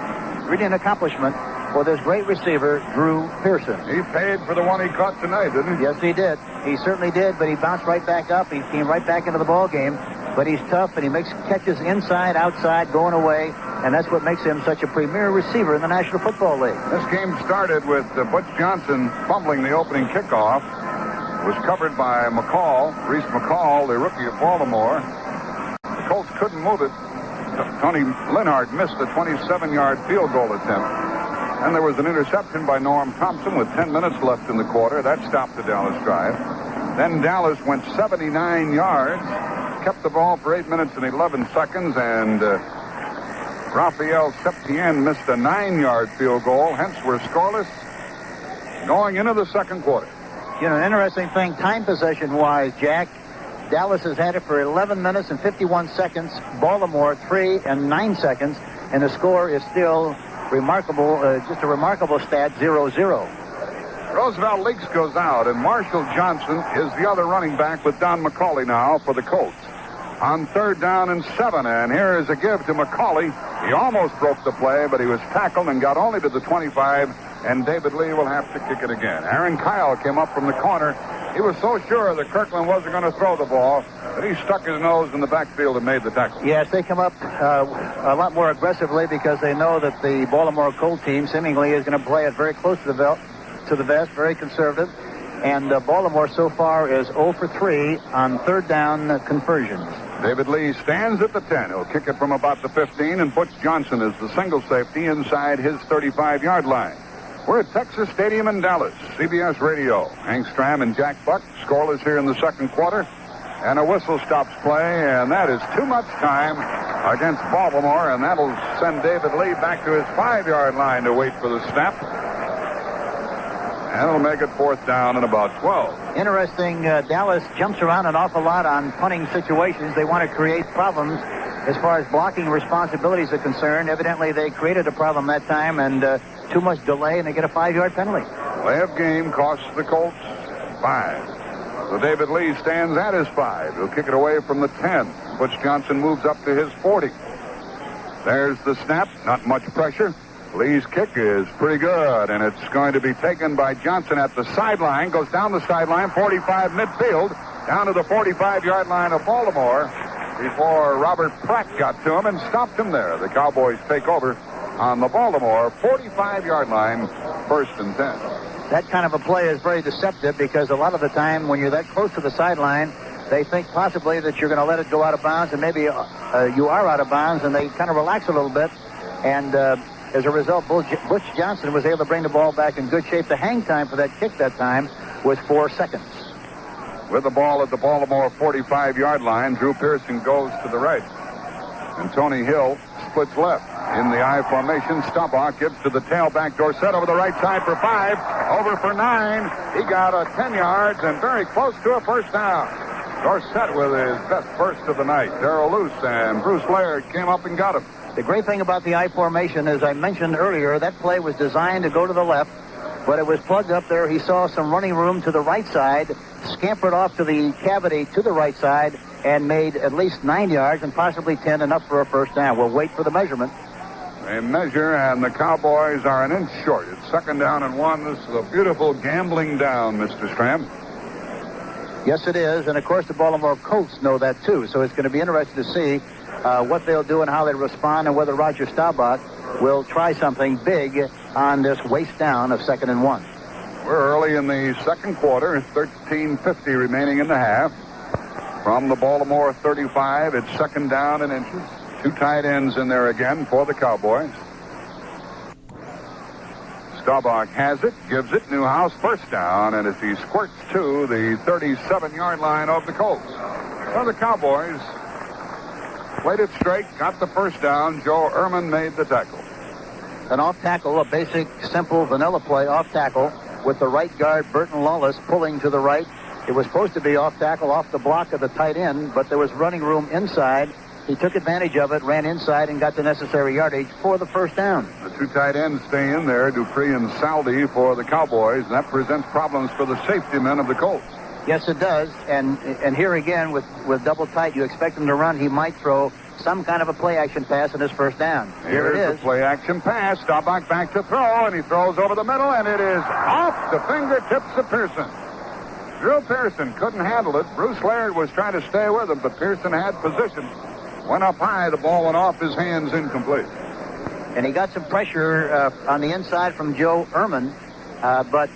Really an accomplishment for this great receiver, Drew Pearson. He paid for the one he caught tonight, didn't he? Yes, he did. He certainly did, but he bounced right back up. He came right back into the ball game. But he's tough, and he makes catches inside, outside, going away. And that's what makes him such a premier receiver in the National Football League. This game started with Butch Johnson fumbling the opening kickoff. It was covered by Reese McCall, the rookie of Baltimore. The Colts couldn't move it. Tony Linhart missed the 27-yard field goal attempt. And there was an interception by Norm Thompson with 10 minutes left in the quarter. That stopped the Dallas drive. Then Dallas went 79 yards, kept the ball for 8 minutes and 11 seconds, and Raphael Septien missed a 9-yard field goal. Hence, we're scoreless going into the second quarter. You know, an interesting thing, time possession-wise, Jack, Dallas has had it for 11 minutes and 51 seconds. Baltimore 3 and 9 seconds. And the score is still remarkable, just a remarkable stat, 0-0. Roosevelt Leaks goes out, and Marshall Johnson is the other running back with Don McCauley now for the Colts. On 3rd down and 7, and here is a give to McCauley. He almost broke the play, but he was tackled and got only to the 25, and David Lee will have to kick it again. Aaron Kyle came up from the corner. He was so sure that Kirkland wasn't going to throw the ball that he stuck his nose in the backfield and made the tackle. Yes, they come up a lot more aggressively because they know that the Baltimore Colts team seemingly is going to play it very close to the vest, very conservative. And Baltimore so far is 0 for 3 on third down conversions. David Lee stands at the 10. He'll kick it from about the 15, and Butch Johnson is the single safety inside his 35-yard line. We're at Texas Stadium in Dallas. CBS Radio. Hank Stram and Jack Buck. Scoreless here in the second quarter. And a whistle stops play, and that is too much time against Baltimore, and that'll send David Lee back to his 5-yard line to wait for the snap. And it'll make it fourth down and about 12. Interesting, Dallas jumps around an awful lot on punting situations. They want to create problems as far as blocking responsibilities are concerned. Evidently, they created a problem that time, and too much delay, and they get a 5-yard penalty. Play of game costs the Colts 5. So David Lee stands at his 5. He'll kick it away from the 10. Butch Johnson moves up to his 40. There's the snap. Not much pressure. Lee's kick is pretty good, and it's going to be taken by Johnson at the sideline. Goes down the sideline, 45 midfield, down to the 45-yard line of Baltimore before Robert Pratt got to him and stopped him there. The Cowboys take over on the Baltimore 45-yard line, first and 10. That kind of a play is very deceptive because a lot of the time when you're that close to the sideline, they think possibly that you're going to let it go out of bounds, and maybe you are out of bounds, and they kind of relax a little bit. And as a result, Butch Johnson was able to bring the ball back in good shape. The hang time for that kick that time was 4 seconds. With the ball at the Baltimore 45-yard line, Drew Pearson goes to the right. And Tony Hill splits left. In the I formation, Staubach gives to the tailback Dorsett over the right side for 5. Over for 9. He got a 10 yards and very close to a first down. Dorsett with his best burst of the night. Darrell Luce and Bruce Laird came up and got him. The great thing about the I formation, as I mentioned earlier, that play was designed to go to the left, but it was plugged up there. He saw some running room to the right side, scampered off to the cavity to the right side, and made at least 9 yards and possibly 10, enough for a first down. We'll wait for the measurement. They measure, and the Cowboys are an inch short. It's second down and 1. This is a beautiful gambling down, Mr. Stram. Yes, it is, and of course the Baltimore Colts know that too, so it's going to be interesting to see what they'll do and how they respond, and whether Roger Staubach will try something big on this waste down of second and 1. We're early in the second quarter, 13:50 remaining in the half. From the Baltimore 35, it's second down and inches. 2 tight ends in there again for the Cowboys. Staubach has it, gives it. Newhouse first down, and as he squirts to the 37-yard line of the Colts. So the Cowboys played it straight, got the first down. Joe Ehrman made the tackle. An off tackle, a basic, simple, vanilla play off tackle with the right guard, Burton Lawless, pulling to the right. It was supposed to be off tackle, off the block of the tight end, but there was running room inside. He took advantage of it, ran inside, and got the necessary yardage for the first down. The 2 tight ends stay in there, Dupree and Saldi for the Cowboys, and that presents problems for the safety men of the Colts. Yes, it does. And here again, with double tight, you expect him to run. He might throw some kind of a play-action pass in his first down. Here it is. The play-action pass. Staubach back to throw, and he throws over the middle, and it is off the fingertips of Pearson. Drew Pearson couldn't handle it. Bruce Laird was trying to stay with him, but Pearson had position. Went up high. The ball went off his hands, incomplete. And he got some pressure on the inside from Joe Ehrman, but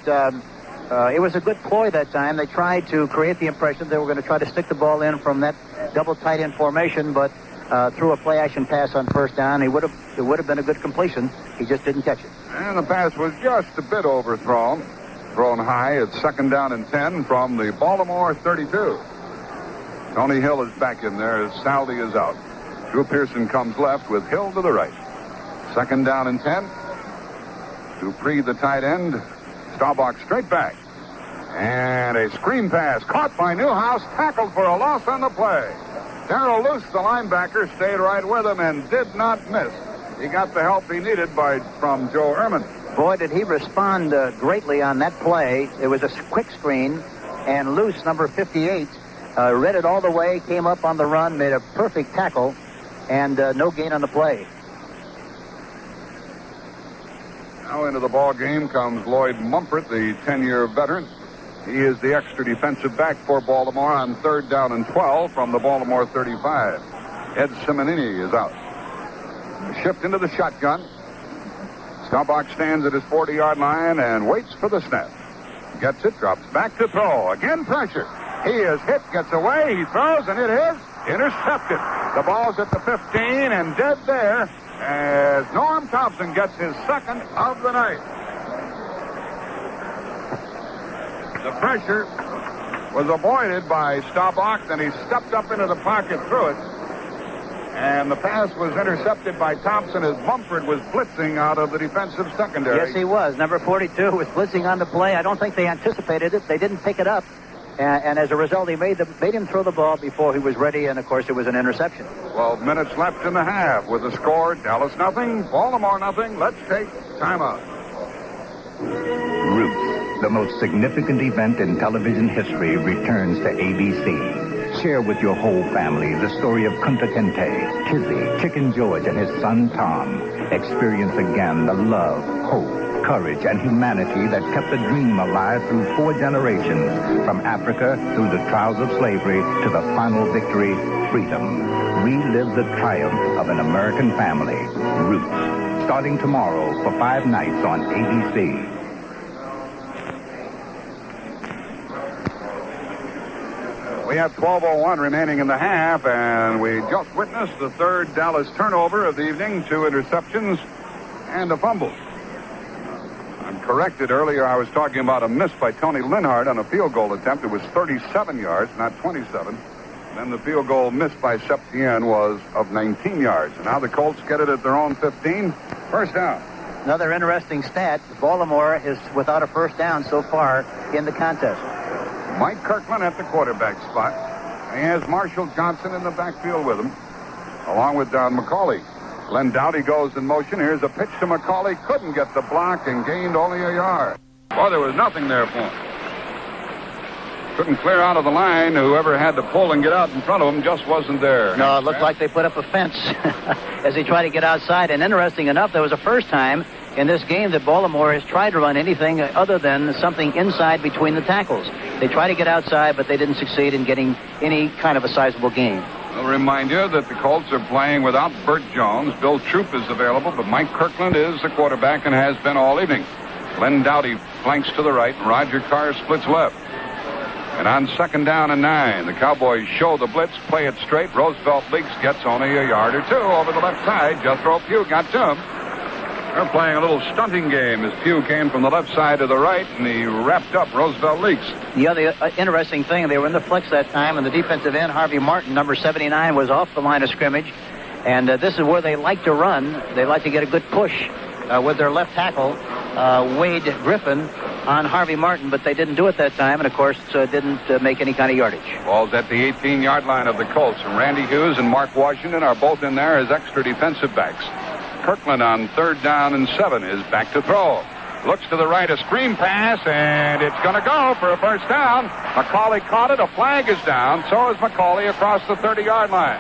it was a good ploy that time. They tried to create the impression they were going to try to stick the ball in from that double tight end formation, but threw a play-action pass on first down. It would have been a good completion. He just didn't catch it. And the pass was just a bit overthrown. Thrown high. It's second down and 10 from the Baltimore 32. Tony Hill is back in there as Saldi is out. Drew Pearson comes left with Hill to the right. Second down and 10. Dupree, the tight end. Staubach straight back. And a screen pass caught by Newhouse, tackled for a loss on the play. Darrell Luce, the linebacker, stayed right with him and did not miss. He got the help he needed from Joe Ehrman. Boy, did he respond greatly on that play. It was a quick screen, and Luce, number 58, read it all the way, came up on the run, made a perfect tackle, and no gain on the play. Now into the ball game comes Lloyd Mumford, the 10-year veteran. He is the extra defensive back for Baltimore on 3rd down and 12 from the Baltimore 35. Ed Simonini is out. Shift into the shotgun. Staubach stands at his 40-yard line and waits for the snap. Gets it, drops back to throw. Again pressure. He is hit, gets away, he throws, and it is intercepted. The ball's at the 15 and dead there as Norm Thompson gets his second of the night. The pressure was avoided by Staubach, then he stepped up into the pocket through it. And the pass was intercepted by Thompson as Mumford was blitzing out of the defensive secondary. Yes, he was. Number 42 was blitzing on the play. I don't think they anticipated it. They didn't pick it up. And as a result, he made him throw the ball before he was ready, and, of course, it was an interception. 12 minutes left in the half with the score, Dallas nothing, Baltimore nothing. Let's take timeout. Roots, the most significant event in television history, returns to ABC. Share with your whole family the story of Kunta Kinte, Kizzy, Chicken George, and his son Tom. Experience again the love, hope, courage, and humanity that kept the dream alive through 4 generations, from Africa through the trials of slavery to the final victory, freedom. Relive the triumph of an American family. Roots, starting tomorrow for 5 nights on ABC. We have 12:01 remaining in the half, and we just witnessed the 3rd Dallas turnover of the evening, 2 interceptions and a fumble. I'm corrected. Earlier I was talking about a miss by Tony Linhart on a field goal attempt. It was 37 yards, not 27. Then the field goal missed by Septien was of 19 yards. And now the Colts get it at their own 15. First down. Another interesting stat. Baltimore is without a first down so far in the contest. Mike Kirkland at the quarterback spot. He has Marshall Johnson in the backfield with him, along with Don McCauley. Glenn Doughty goes in motion. Here's a pitch to McCauley. Couldn't get the block and gained only a yard. Well, there was nothing there for him. Couldn't clear out of the line. Whoever had to pull and get out in front of him just wasn't there. No, it looked like they put up a fence as he tried to get outside. And interesting enough, there was a first time in this game that Baltimore has tried to run anything other than something inside between the tackles. They tried to get outside, but they didn't succeed in getting any kind of a sizable gain. I'll remind you that the Colts are playing without Burt Jones. Bill Troop is available, but Mike Kirkland is the quarterback and has been all evening. Glenn Doughty flanks to the right. Roger Carr splits left. And on 2nd down and 9, the Cowboys show the blitz, play it straight. Roosevelt Leaks gets only a yard or 2 over the left side. Jethro Pugh got to him. They're playing a little stunting game as Pugh came from the left side to the right, and he wrapped up Roosevelt Leaks. The other interesting thing, they were in the flex that time, and the defensive end, Harvey Martin, number 79, was off the line of scrimmage. And this is where they like to run. They like to get a good push with their left tackle, Wade Griffin, on Harvey Martin, but they didn't do it that time, and, of course, didn't make any kind of yardage. Ball's at the 18-yard line of the Colts, and Randy Hughes and Mark Washington are both in there as extra defensive backs. Kirkland on 3rd down and 7 is back to throw. Looks to the right, a screen pass, and it's going to go for a first down. McCauley caught it. A flag is down. So is McCauley across the 30-yard line.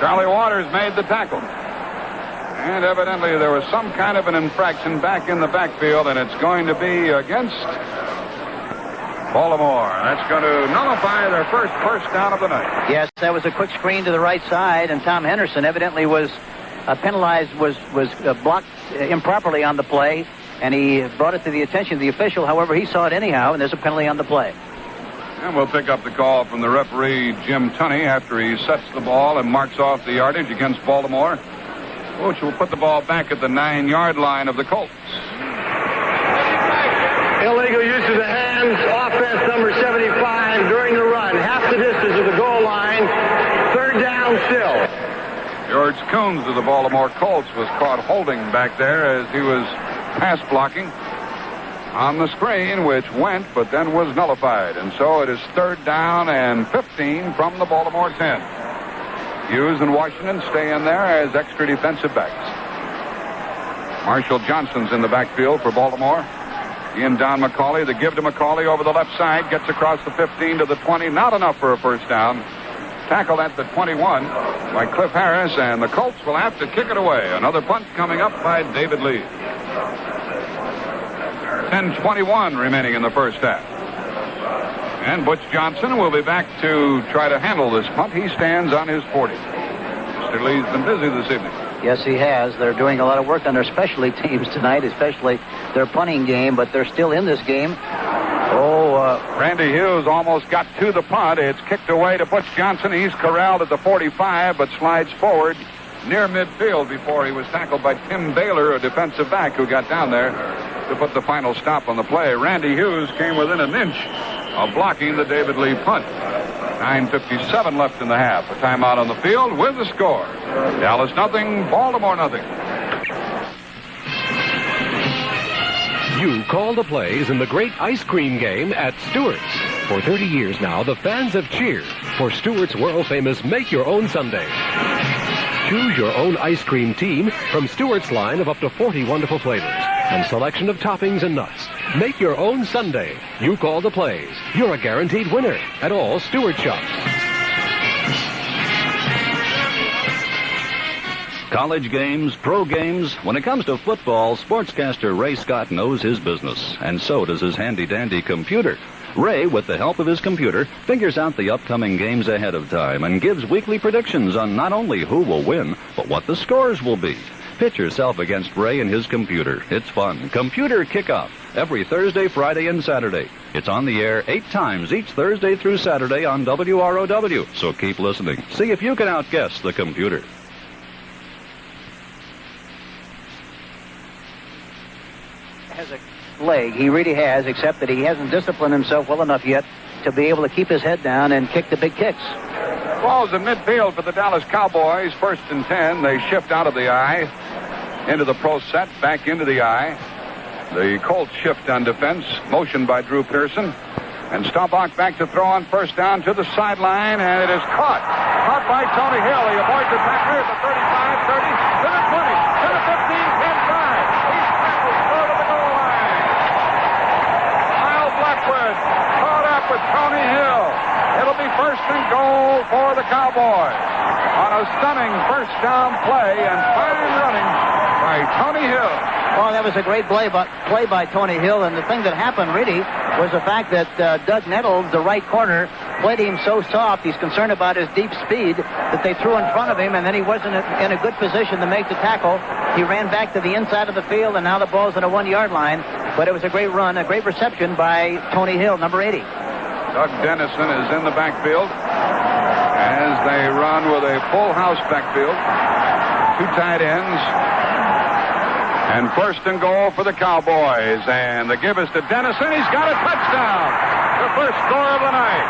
Charlie Waters made the tackle. And evidently there was some kind of an infraction back in the backfield, and it's going to be against Baltimore. That's going to nullify their first down of the night. Yes, that was a quick screen to the right side, and Tom Henderson evidently was penalized, was blocked improperly on the play, and he brought it to the attention of the official. However, he saw it anyhow, and there's a penalty on the play. And we'll pick up the call from the referee, Jim Tunney, after he sets the ball and marks off the yardage against Baltimore, which will put the ball back at the 9-yard line of the Colts. Illegal use of the hands, offense number 75 during the run. Half the distance of the goal line, 3rd down still. George Coons of the Baltimore Colts was caught holding back there as he was pass blocking on the screen, which went but then was nullified. And so it is 3rd down and 15 from the Baltimore 10. Hughes and Washington stay in there as extra defensive backs. Marshall Johnson's in the backfield for Baltimore. He and Don McCauley. The give to McCauley over the left side. Gets across the 15 to the 20. Not enough for a first down. Tackled at the 21 by Cliff Harris, and the Colts will have to kick it away. Another punt coming up by David Lee. 10:21 remaining in the first half. And Butch Johnson will be back to try to handle this punt. He stands on his 40. Mr. Lee's been busy this evening. Yes, he has. They're doing a lot of work on their specialty teams tonight, especially their punting game, but they're still in this game. Randy Hughes almost got to the punt. It's kicked away to Butch Johnson. He's corralled at the 45, but slides forward near midfield before he was tackled by Tim Baylor, a defensive back who got down there to put the final stop on the play. Randy Hughes came within an inch of blocking the David Lee punt. 9:57 left in the half. A timeout on the field with the score. Dallas nothing, Baltimore nothing. You call the plays in the great ice cream game at Stewart's. For 30 years now, the fans have cheered for Stewart's world-famous Make Your Own Sundae. Choose your own ice cream team from Stewart's line of up to 40 wonderful flavors and selection of toppings and nuts. Make your own sundae. You call the plays. You're a guaranteed winner at all Stewart shops. College games, pro games. When it comes to football, sportscaster Ray Scott knows his business, and so does his handy-dandy computer. Ray, with the help of his computer, figures out the upcoming games ahead of time and gives weekly predictions on not only who will win, but what the scores will be. Pitch yourself against Ray and his computer. It's fun. Computer Kickoff, every Thursday, Friday, and Saturday. It's on the air 8 times each Thursday through Saturday on WROW, so keep listening. See if you can outguess the computer. Has a leg, he really has, except that he hasn't disciplined himself well enough yet to be able to keep his head down and kick the big kicks. Ball's in midfield for the Dallas Cowboys. 1st and 10. They shift out of the I into the pro set, back into the I. The Colts shift on defense, motioned by Drew Pearson. And Staubach back to throw on 1st down to the sideline, and it is caught. Caught by Tony Hill. He avoids the tackler at the 35, 30, to the 20, to the 15, 10-5. He's tackled short of the goal line. Kyle Blackwood caught up with Tony Hill. It'll be 1st and goal for the Cowboys on a stunning 1st down play and fine running by Tony Hill. Well, that was a great play by Tony Hill, and the thing that happened really was the fact that Doug Nettles, the right corner, played him so soft. He's concerned about his deep speed that they threw in front of him, and then he wasn't in a good position to make the tackle. He ran back to the inside of the field, and now the ball's on a 1-yard line. But it was a great run, a great reception by Tony Hill, number 80. Doug Dennison is in the backfield as they run with a full house backfield. 2 tight ends. And 1st and goal for the Cowboys. And the give is to Dennison. He's got a touchdown. The first score of the night.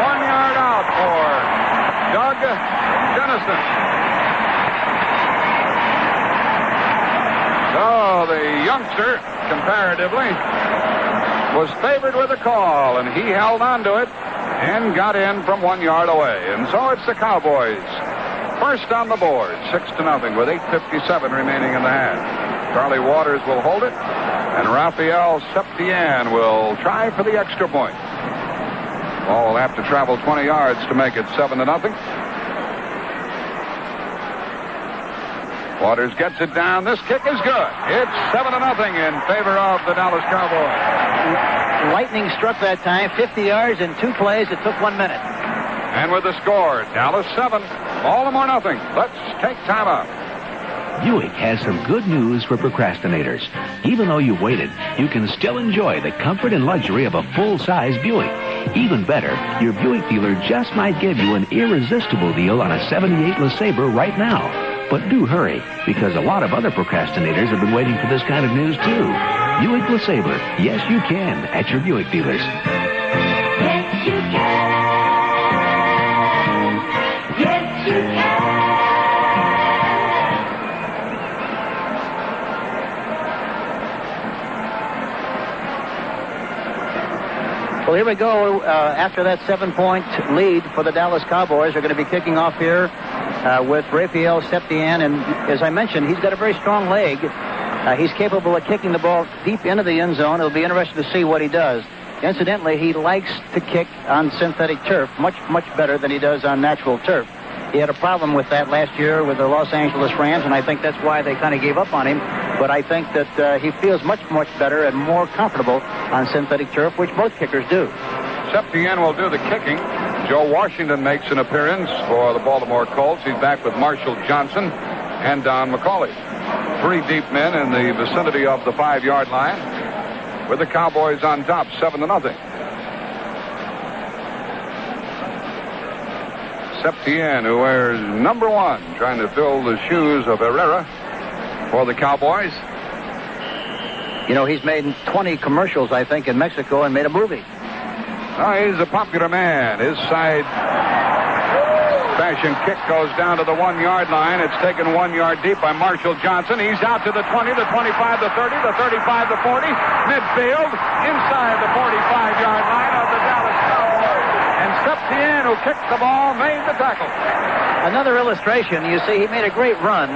1 yard out for Doug Dennison. So the youngster, comparatively, was favored with a call, and he held on to it and got in from 1 yard away. And so it's the Cowboys. 1st on the board, 6-0, with 8:57 remaining in the half. Charlie Waters will hold it, and Raphael Septien will try for the extra point. Ball will have to travel 20 yards to make it 7-0. Waters gets it down. This kick is good. It's 7-0 in favor of the Dallas Cowboys. Lightning struck that time, 50 yards in 2 plays. It took 1 minute. And with the score, Dallas 7, Baltimore nothing. Let's take time out. Buick has some good news for procrastinators. Even though you waited, you can still enjoy the comfort and luxury of a full-size Buick. Even better, your Buick dealer just might give you an irresistible deal on a 78 LeSabre right now. But do hurry, because a lot of other procrastinators have been waiting for this kind of news, too. Buick LeSabre. Yes, you can at your Buick dealers. Yes, you can. Yes, you can. Well, here we go. After that 7-point lead for the Dallas Cowboys, they're going to be kicking off here with Raphael Septien. And as I mentioned, he's got a very strong leg. He's capable of kicking the ball deep into the end zone. It'll be interesting to see what he does. Incidentally, he likes to kick on synthetic turf much, much better than he does on natural turf. He had a problem with that last year with the Los Angeles Rams, and I think that's why they kind of gave up on him. but I think that he feels much, much better and more comfortable on synthetic turf, which most kickers do. Septien will do the kicking. Joe Washington makes an appearance for the Baltimore Colts. He's back with Marshall Johnson and Don McCauley. 3 deep men in the vicinity of the 5-yard line, with the Cowboys on top, 7-0. Septien, who wears number 1, trying to fill the shoes of Herrera for the Cowboys. You know, he's made 20 commercials, I think, in Mexico and made a movie. Oh, he's a popular man. His side fashion kick goes down to the 1-yard line. It's taken 1 yard deep by Marshall Johnson. He's out to the 20, the 25, the 30, the 35, the 40. Midfield, inside the 45-yard line of the Dallas Cowboys. And Septien, who kicked the ball, made the tackle. Another illustration, you see, he made a great run,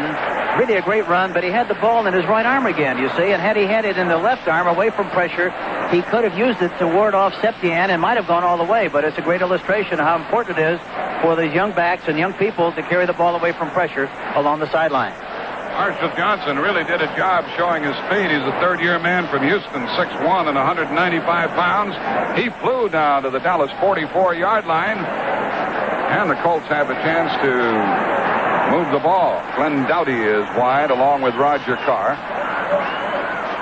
really a great run, but he had the ball in his right arm again, you see, and had he had it in the left arm away from pressure, he could have used it to ward off Septien and might have gone all the way, but it's a great illustration of how important it is for these young backs and young people to carry the ball away from pressure along the sideline. Marshall Johnson really did a job showing his speed. He's a 3rd-year man from Houston, 6'1" and 195 pounds. He flew down to the Dallas 44-yard line, and the Colts have a chance to move the ball. Glenn Doughty is wide along with Roger Carr.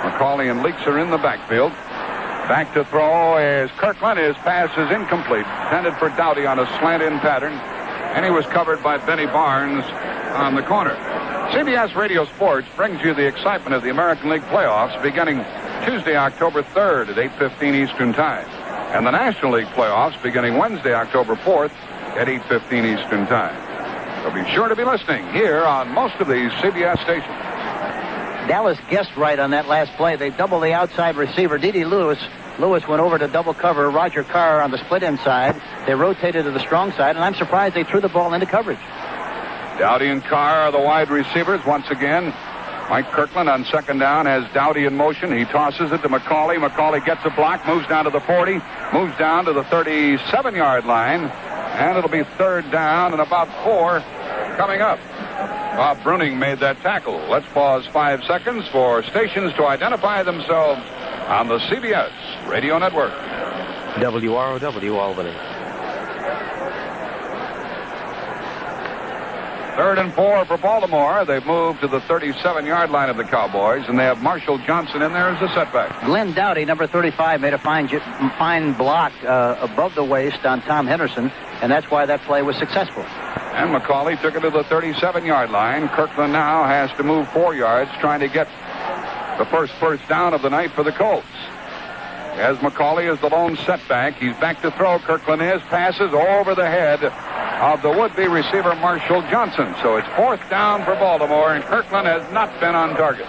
McCauley and Leaks are in the backfield. Back to throw is Kirkland. His pass is incomplete. Intended for Doughty on a slant-in pattern, and he was covered by Benny Barnes on the corner. CBS Radio Sports brings you the excitement of the American League playoffs beginning Tuesday, October 3rd at 8:15 Eastern Time, and the National League playoffs beginning Wednesday, October 4th at 8:15 Eastern Time. So be sure to be listening here on most of these CBS stations. Dallas guessed right on that last play. They doubled the outside receiver, D.D. Lewis. Lewis went over to double cover Roger Carr on the split inside. They rotated to the strong side, and I'm surprised they threw the ball into coverage. Doughty and Carr are the wide receivers once again. Mike Kirkland on 2nd down has Doughty in motion. He tosses it to McCauley. McCauley gets a block, moves down to the 40, moves down to the 37-yard line, and it'll be 3rd down and about 4 coming up. Bob Bruning made that tackle. Let's pause 5 seconds for stations to identify themselves on the CBS Radio Network. WROW Albany. 3rd and 4 for Baltimore. They've moved to the 37-yard line of the Cowboys, and they have Marshall Johnson in there as a setback. Glenn Doughty, number 35, made a fine block above the waist on Tom Henderson, and that's why that play was successful. And McCauley took it to the 37-yard line. Kirkland now has to move 4 yards, trying to get the first down of the night for the Colts. As McCauley is the lone setback, he's back to throw. Kirkland passes over the head of the would-be receiver Marshall Johnson. So it's 4th down for Baltimore, and Kirkland has not been on target.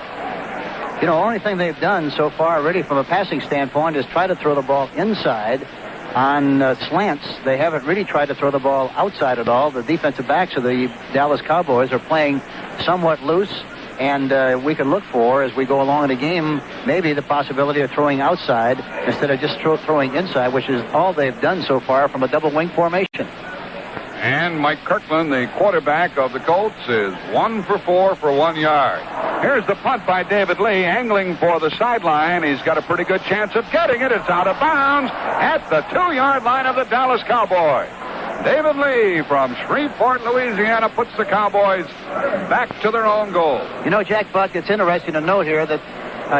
You know, the only thing they've done so far, really, from a passing standpoint, is try to throw the ball inside on slants. They haven't really tried to throw the ball outside at all. The defensive backs of the Dallas Cowboys are playing somewhat loose, and we can look for, as we go along in the game, maybe the possibility of throwing outside instead of just throwing inside, which is all they've done so far from a double wing formation. And Mike Kirkland, the quarterback of the Colts, is 1 for 4 for 1 yard. Here's the punt by David Lee, angling for the sideline. He's got a pretty good chance of getting it. It's out of bounds at the 2-yard line of the Dallas Cowboys. David Lee from Shreveport, Louisiana, puts the Cowboys back to their own goal. You know, Jack Buck, it's interesting to note here that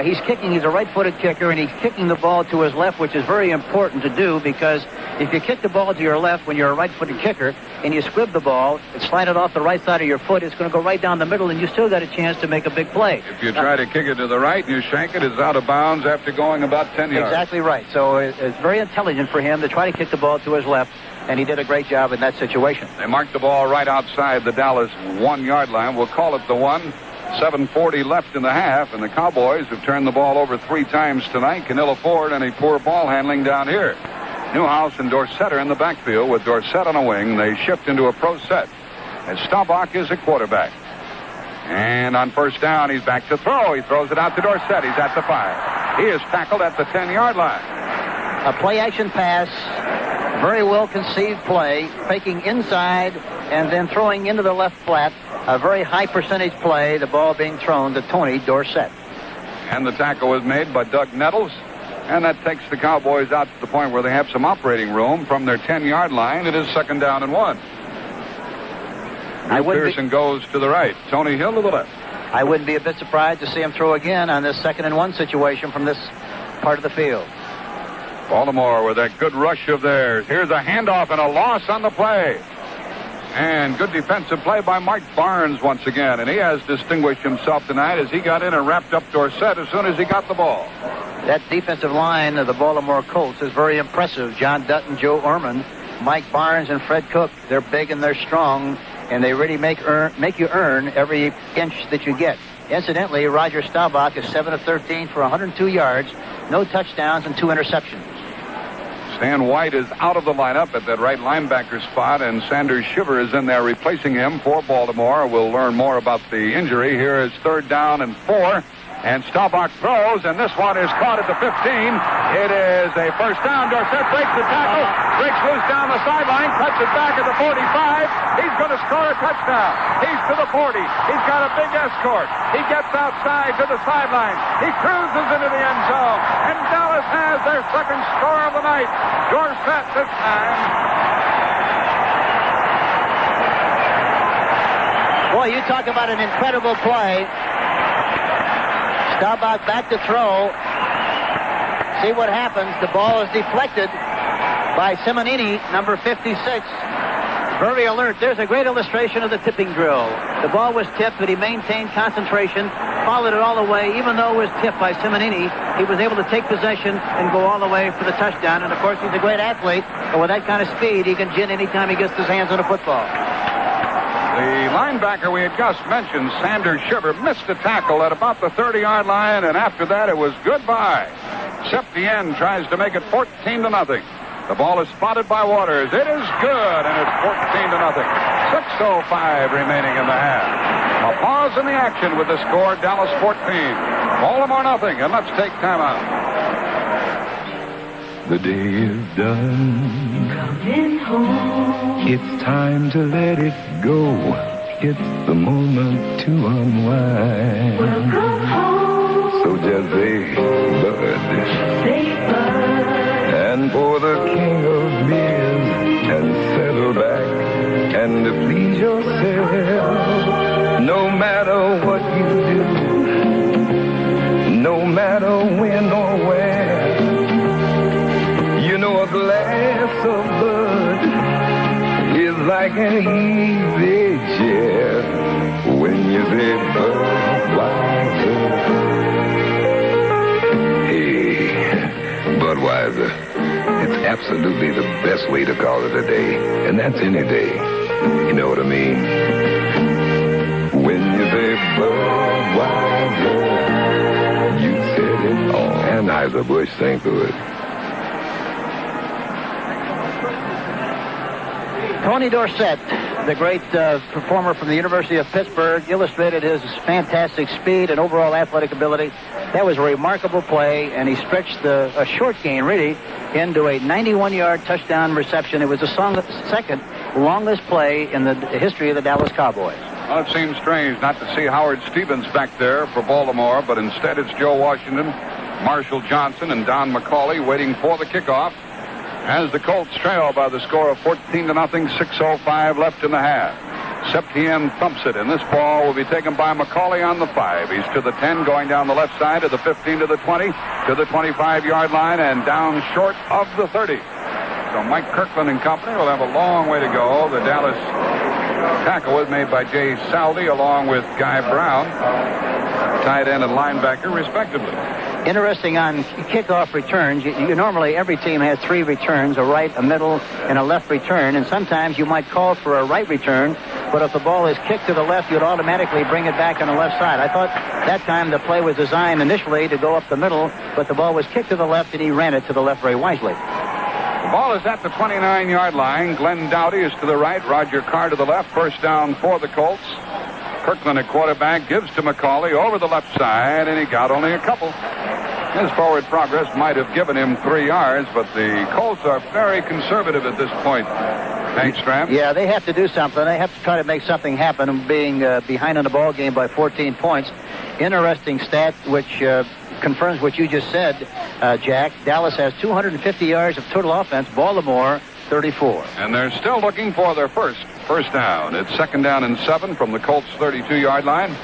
he's a right-footed kicker, and he's kicking the ball to his left, which is very important to do, because if you kick the ball to your left when you're a right-footed kicker and you squib the ball, it's slanted off the right side of your foot, it's going to go right down the middle, and you still got a chance to make a big play. If you try to kick it to the right and you shank it, it's out of bounds after going about 10 yards. Exactly right. So it's very intelligent for him to try to kick the ball to his left, and he did a great job in that situation. They marked the ball right outside the Dallas 1-yard line. We'll call it the 1. 7:40 left in the half, and the Cowboys have turned the ball over 3 times tonight. Canilla Ford and a poor ball handling down here. Newhouse and Dorsett are in the backfield with Dorsett on a wing. They shift into a pro set as Staubach is a quarterback. And on 1st down, he's back to throw. He throws it out to Dorsett. He's at the 5. He is tackled at the 10-yard line. A play-action pass, very well conceived play, faking inside and then throwing into the left flat. A very high percentage play, the ball being thrown to Tony Dorsett. And the tackle was made by Doug Nettles. And that takes the Cowboys out to the point where they have some operating room from their 10-yard line. It is 2nd down and 1. Pearson goes to the right. Tony Hill to the left. I wouldn't be a bit surprised to see him throw again on this 2nd and 1 situation from this part of the field. Baltimore with that good rush of theirs. Here's a handoff and a loss on the play. And good defensive play by Mike Barnes once again. And he has distinguished himself tonight as he got in and wrapped up Dorsett as soon as he got the ball. That defensive line of the Baltimore Colts is very impressive. John Dutton, Joe Orman, Mike Barnes, and Fred Cook. They're big and they're strong, and they really make you earn every inch that you get. Incidentally, Roger Staubach is 7 of 13 for 102 yards, no touchdowns, and 2 interceptions. Stan White is out of the lineup at that right linebacker spot, and Sanders Shiver is in there replacing him for Baltimore. We'll learn more about the injury. Here is 3rd down and 4. And Staubach throws, and this one is caught at the 15. It is a first down. Dorsett breaks the tackle, breaks loose down the sideline, cuts it back at the 45. He's going to score a touchdown. He's to the 40. He's got a big escort. He gets outside to the sideline. He cruises into the end zone. And Dallas has their 2nd score of the night. Dorsett this time. Boy, you talk about an incredible play. Staubach back to throw. See what happens. The ball is deflected by Simonini, number 56. Very alert. There's a great illustration of the tipping drill. The ball was tipped, but he maintained concentration, followed it all the way. Even though it was tipped by Simonini, he was able to take possession and go all the way for the touchdown. And, of course, he's a great athlete, but with that kind of speed, he can gin anytime he gets his hands on a football. The linebacker we had just mentioned, Sanders Shiver, missed a tackle at about the 30-yard line, and after that it was goodbye. Septien tries to make it 14-0. The ball is spotted by Waters. It is good, and it's 14-0. 6:05 remaining in the half. A pause in the action with the score, Dallas 14, Baltimore nothing, and let's take time out. The day is done. Coming home. It's time to let it go. It's the moment to unwind. We'll go home. So just say bud. Say bud. And pour the king of beers and settle back and please yourself. No matter what you do, no matter when or where. You know a glass of bud is like an easy chair when you say Budweiser. Hey, Budweiser, it's absolutely the best way to call it a day, and that's any day. You know what I mean? When you say Budweiser, you said it all. Anheuser-Busch St. Louis. Tony Dorsett, the great performer from the University of Pittsburgh, illustrated his fantastic speed and overall athletic ability. That was a remarkable play, and he stretched a short gain, really, into a 91-yard touchdown reception. It was the second longest play in the history of the Dallas Cowboys. Well, it seems strange not to see Howard Stevens back there for Baltimore, but instead it's Joe Washington, Marshall Johnson, and Don McCauley waiting for the kickoff. As the Colts trail by the score of 14-0, 6:05 left in the half. Septien thumps it, and this ball will be taken by McCauley on the 5. He's to the 10, going down the left side, to the 15, to the 20, to the 25-yard line, and down short of the 30. So Mike Kirkland and company will have a long way to go. The Dallas tackle was made by Jay Saldi along with Guy Brown, tight end and linebacker, respectively. Interesting on kickoff returns, you normally, every team has 3 returns, a right, a middle, and a left return, and sometimes you might call for a right return, but if the ball is kicked to the left, you'd automatically bring it back on the left side. I thought that time the play was designed initially to go up the middle, but the ball was kicked to the left, and he ran it to the left very wisely. The ball is at the 29-yard line. Glenn Dowdy is to the right, Roger Carr to the left. First down for the Colts. Kirkland at quarterback gives to McCauley over the left side, and he got only a couple. His forward progress might have given him 3 yards, but the Colts are very conservative at this point. Thanks, Stram. Yeah, they have to do something. They have to try to make something happen, being behind in the ball game by 14 points. interesting stat which confirms what you just said, Jack. Dallas has 250 yards of total offense. Baltimore, 34. And they're still looking for their first down. It's 2nd down and 7 from the Colts' 32-yard line.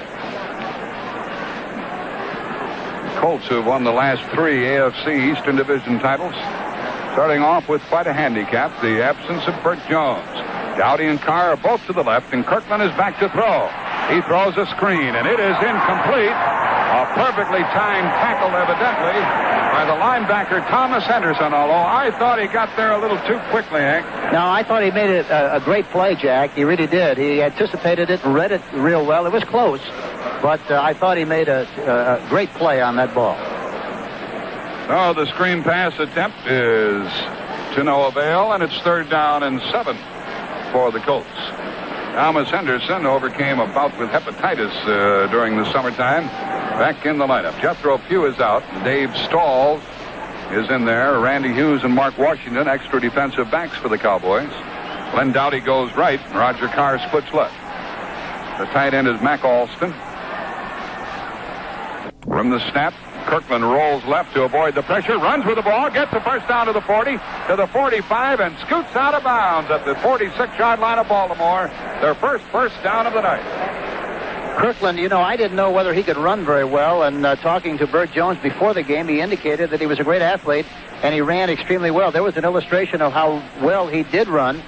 Colts have won the last 3 AFC Eastern Division titles. Starting off with quite a handicap, the absence of Burt Jones. Dowdy and Carr are both to the left, and Kirkland is back to throw. He throws a screen, and it is incomplete. A perfectly timed tackle, evidently, by the linebacker Thomas Henderson, although I thought he got there a little too quickly, Hank. No, I thought he made it a great play, Jack. He really did. He anticipated it and read it real well. It was close, but I thought he made a great play on that ball. Oh, the screen pass attempt is to no avail, and it's 3rd down and 7 for the Colts. Thomas Henderson overcame a bout with hepatitis during the summertime. Back in the lineup. Jethro Pugh is out. Dave Stalls is in there. Randy Hughes and Mark Washington, extra defensive backs for the Cowboys. Glenn Dowdy goes right. Roger Carr splits left. The tight end is Mac Alston. From the snap, Kirkland rolls left to avoid the pressure, runs with the ball, gets the first down to the 40, to the 45, and scoots out of bounds at the 46-yard line of Baltimore. Their first down of the night. Kirkland, I didn't know whether he could run very well, and talking to Burt Jones before the game, he indicated that he was a great athlete, and he ran extremely well. There was an illustration of how well he did run.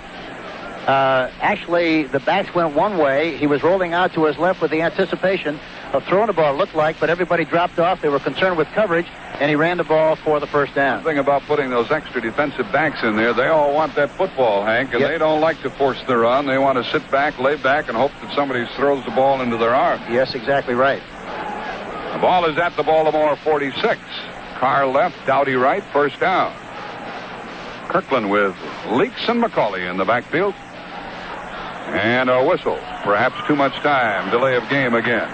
Actually, the backs went one way. He was rolling out to his left with the anticipation of throwing the ball, it looked like, but everybody dropped off. They were concerned with coverage, and he ran the ball for the first down. The thing about putting those extra defensive backs in there, they all want that football, Hank, and they don't like to force the run. They want to sit back, lay back, and hope that somebody throws the ball into their arms. Yes, exactly right. The ball is at the Baltimore 46. Carr left, Dowdy right, first down. Kirkland with Leaks and McCauley in the backfield. And a whistle. Perhaps too much time. Delay of game again.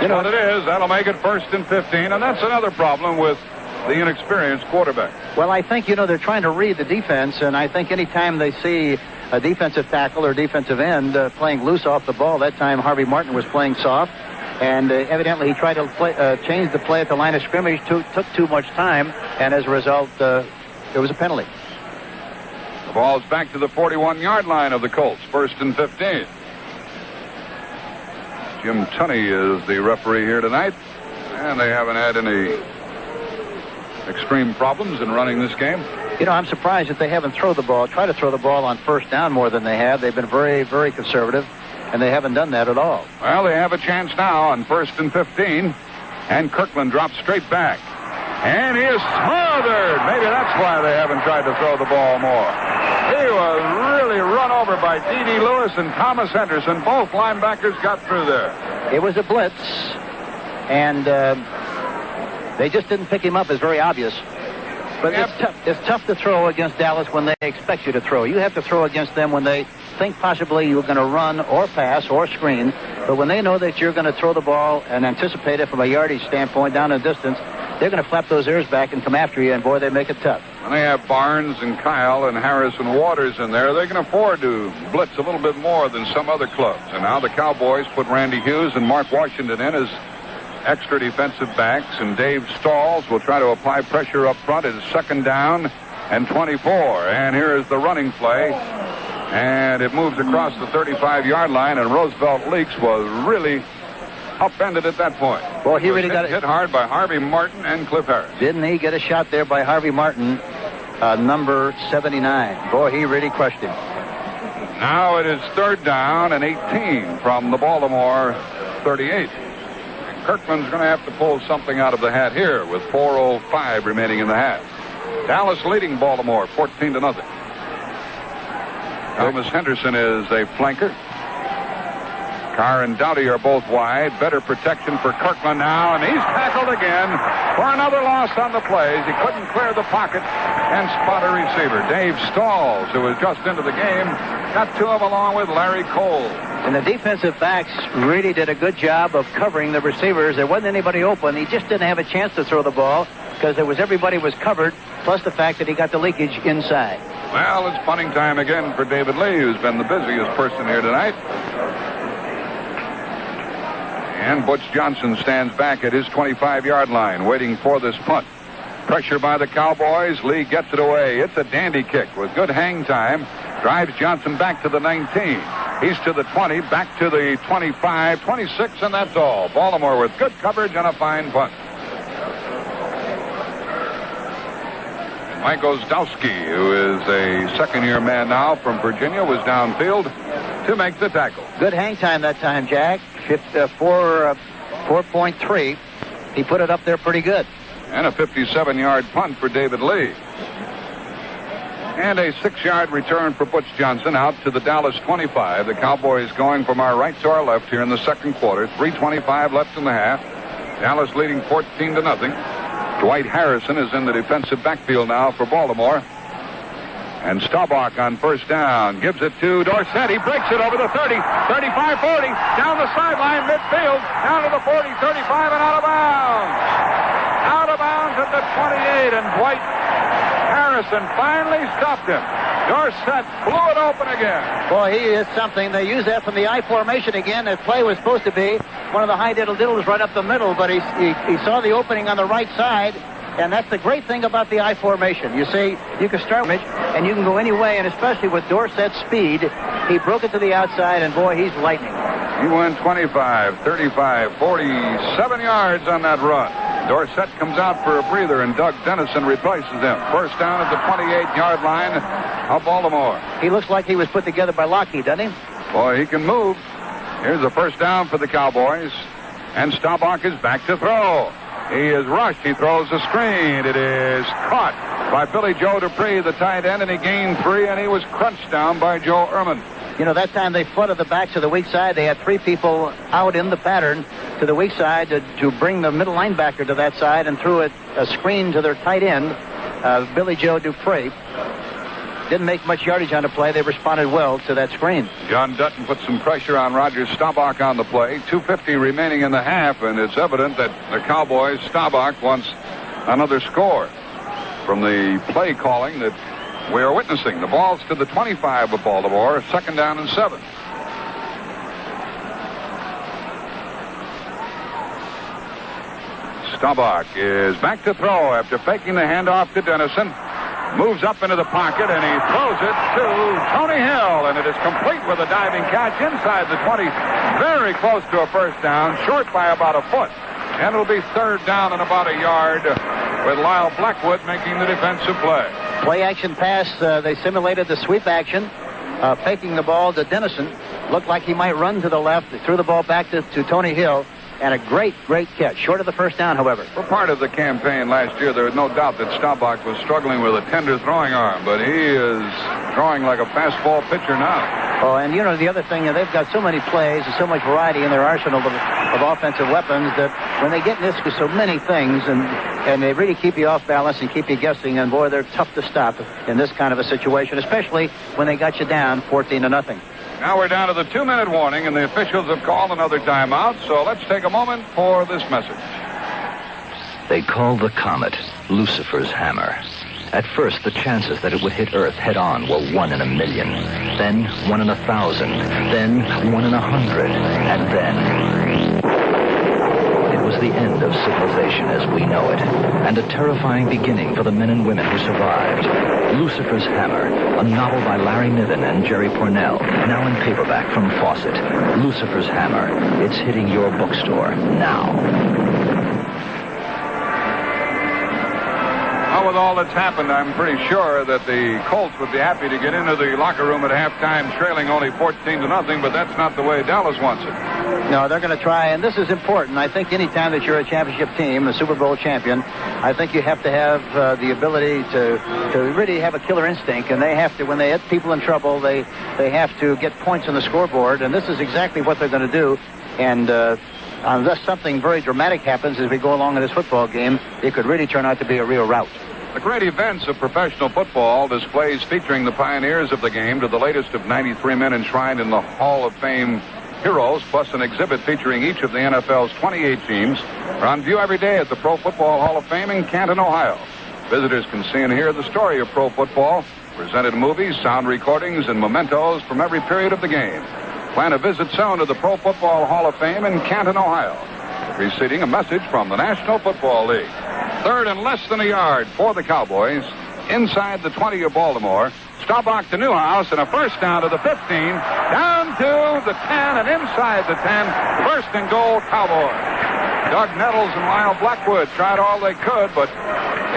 You know what it is. That'll make it 1st and 15, and that's another problem with the inexperienced quarterback. Well, I think, they're trying to read the defense, and I think anytime they see a defensive tackle or defensive end playing loose off the ball, that time Harvey Martin was playing soft, and evidently he tried to change the play at the line of scrimmage, took too much time, and as a result, there was a penalty. The ball's back to the 41-yard line of the Colts, 1st and 15. Jim Tunney is the referee here tonight, and they haven't had any extreme problems in running this game. I'm surprised that they haven't tried to throw the ball on 1st down more than they have. They've been very, very conservative, and they haven't done that at all. Well, they have a chance now on 1st and 15, and Kirkland drops straight back. And he is smothered. Maybe that's why they haven't tried to throw the ball more. He was really run over by D.D. Lewis and Thomas Henderson. Both linebackers got through there. It was a blitz, and they just didn't pick him up. It's very obvious. But it's tough to throw against Dallas when they expect you to throw. You have to throw against them when they think possibly you're going to run or pass or screen. But when they know that you're going to throw the ball and anticipate it from a yardage standpoint down a distance, they're going to flap those ears back and come after you, and boy, they make it tough. When they have Barnes and Kyle and Harris and Waters in there, they can afford to blitz a little bit more than some other clubs. And now the Cowboys put Randy Hughes and Mark Washington in as extra defensive backs, and Dave Stalls will try to apply pressure up front. It is 2nd down and 24. And here is the running play. And it moves across the 35-yard line, and Roosevelt Leaks was really upended at that point. Well, he really got hit hard by Harvey Martin and Cliff Harris. Didn't he get a shot there by Harvey Martin, number 79? Boy, he really crushed him. Now it is 3rd down and 18 from the Baltimore 38. And Kirkland's going to have to pull something out of the hat here with 4:05 remaining in the half. Dallas leading Baltimore 14-0. Thomas Henderson is a flanker. Carr and Dowdy are both wide. Better protection for Kirkland now, and he's tackled again for another loss on the plays. He couldn't clear the pocket and spot a receiver. Dave Stalls, who was just into the game, got to him along with Larry Cole. And the defensive backs really did a good job of covering the receivers. There wasn't anybody open. He just didn't have a chance to throw the ball because everybody was covered, plus the fact that he got the leakage inside. Well, it's punting time again for David Lee, who's been the busiest person here tonight. And Butch Johnson stands back at his 25-yard line, waiting for this punt. Pressure by the Cowboys. Lee gets it away. It's a dandy kick with good hang time. Drives Johnson back to the 19. He's to the 20, back to the 25, 26, and that's all. Baltimore with good coverage and a fine punt. Mike Ozdowski, who is a second-year man now from Virginia, was downfield to make the tackle. Good hang time that time, Jack. 4.3. He put it up there pretty good. And a 57-yard punt for David Lee. And a 6-yard return for Butch Johnson out to the Dallas 25. The Cowboys going from our right to our left here in the second quarter. 3:25 left in the half. Dallas leading 14-0. Dwight Harrison is in the defensive backfield now for Baltimore. And Staubach on first down gives it to Dorsett. He breaks it over the 30, 35, 40, down the sideline, midfield, down to the 40, 35, and out of bounds. Out of bounds at the 28, and Dwight Harrison finally stopped him. Dorsett blew it open again. Boy, he is something. They use that from the I formation again. That play was supposed to be one of the high diddle-diddles right up the middle, but he saw the opening on the right side. And that's the great thing about the I formation. You see, you can start with and you can go any way, and especially with Dorsett's speed, he broke it to the outside, and boy, he's lightning. He went 25, 35, 47 yards on that run. Dorsett comes out for a breather, and Doug Dennison replaces him. First down at the 28-yard line of Baltimore. He looks like he was put together by Lockheed, doesn't he? Boy, he can move. Here's the first down for the Cowboys, and Staubach is back to throw. He is rushed. He throws a screen. It is caught by Billy Joe Dupree, the tight end, and he gained 3, and he was crunched down by Joe Ehrman. You know, that time they flooded the backs to the weak side. They had 3 people out in the pattern to the weak side to bring the middle linebacker to that side, and threw a screen to their tight end, Billy Joe Dupree. Didn't make much yardage on the play. They responded well to that screen. John Dutton put some pressure on Roger Staubach on the play. 2:50 remaining in the half, and it's evident that the Cowboys, Staubach, wants another score from the play calling that we are witnessing. The ball's to the 25 of Baltimore, second down and 7. Staubach is back to throw after faking the handoff to Dennison. Moves up into the pocket, and he throws it to Tony Hill, and it is complete with a diving catch inside the 20. Very close to a first down, short by about a foot. And it'll be third down and about a yard with Lyle Blackwood making the defensive play. Play action pass. They simulated the sweep action, faking the ball to Dennison. Looked like he might run to the left. They threw the ball back to Tony Hill. And a great catch. Short of the first down, however. For part of the campaign last year, there was no doubt that Staubach was struggling with a tender throwing arm, but he is throwing like a fastball pitcher now. Oh, and you know, the other thing, they've got so many plays and so much variety in their arsenal of offensive weapons that when they get this with so many things, and they really keep you off balance and keep you guessing, and boy, they're tough to stop in this kind of a situation, especially when they got you down 14-0. Now we're down to the 2-minute warning, and the officials have called another timeout, so let's take a moment for this message. They call the comet Lucifer's hammer. At first, the chances that it would hit Earth head-on were 1 in a million, then 1 in 1,000, then 1 in 100, and then it was the end of civilization as we know it, and a terrifying beginning for the men and women who survived. Lucifer's Hammer, a novel by Larry Niven and Jerry Pournelle, now in paperback from Fawcett. Lucifer's Hammer. It's hitting your bookstore now. Well, with all that's happened, I'm pretty sure that the Colts would be happy to get into the locker room at halftime trailing only 14-0, but that's not the way Dallas wants it. No, they're going to try, and this is important. I think any time that you're a championship team, a Super Bowl champion, I think you have to have the ability to really have a killer instinct, and they have to, when they hit people in trouble, they have to get points on the scoreboard, and this is exactly what they're going to do. And unless something very dramatic happens as we go along in this football game, it could really turn out to be a real rout. The great events of professional football, displays featuring the pioneers of the game to the latest of 93 men enshrined in the Hall of Fame heroes, plus an exhibit featuring each of the NFL's 28 teams, are on view every day at the Pro Football Hall of Fame in Canton, Ohio. Visitors can see and hear the story of pro football, presented movies, sound recordings, and mementos from every period of the game. Plan a visit soon to the Pro Football Hall of Fame in Canton, Ohio. Preceding a message from the National Football League. Third and less than a yard for the Cowboys. Inside the 20 of Baltimore. Staubach to Newhouse and a first down to the 15. Down to the 10 and inside the 10. First and goal, Cowboys. Doug Nettles and Lyle Blackwood tried all they could, but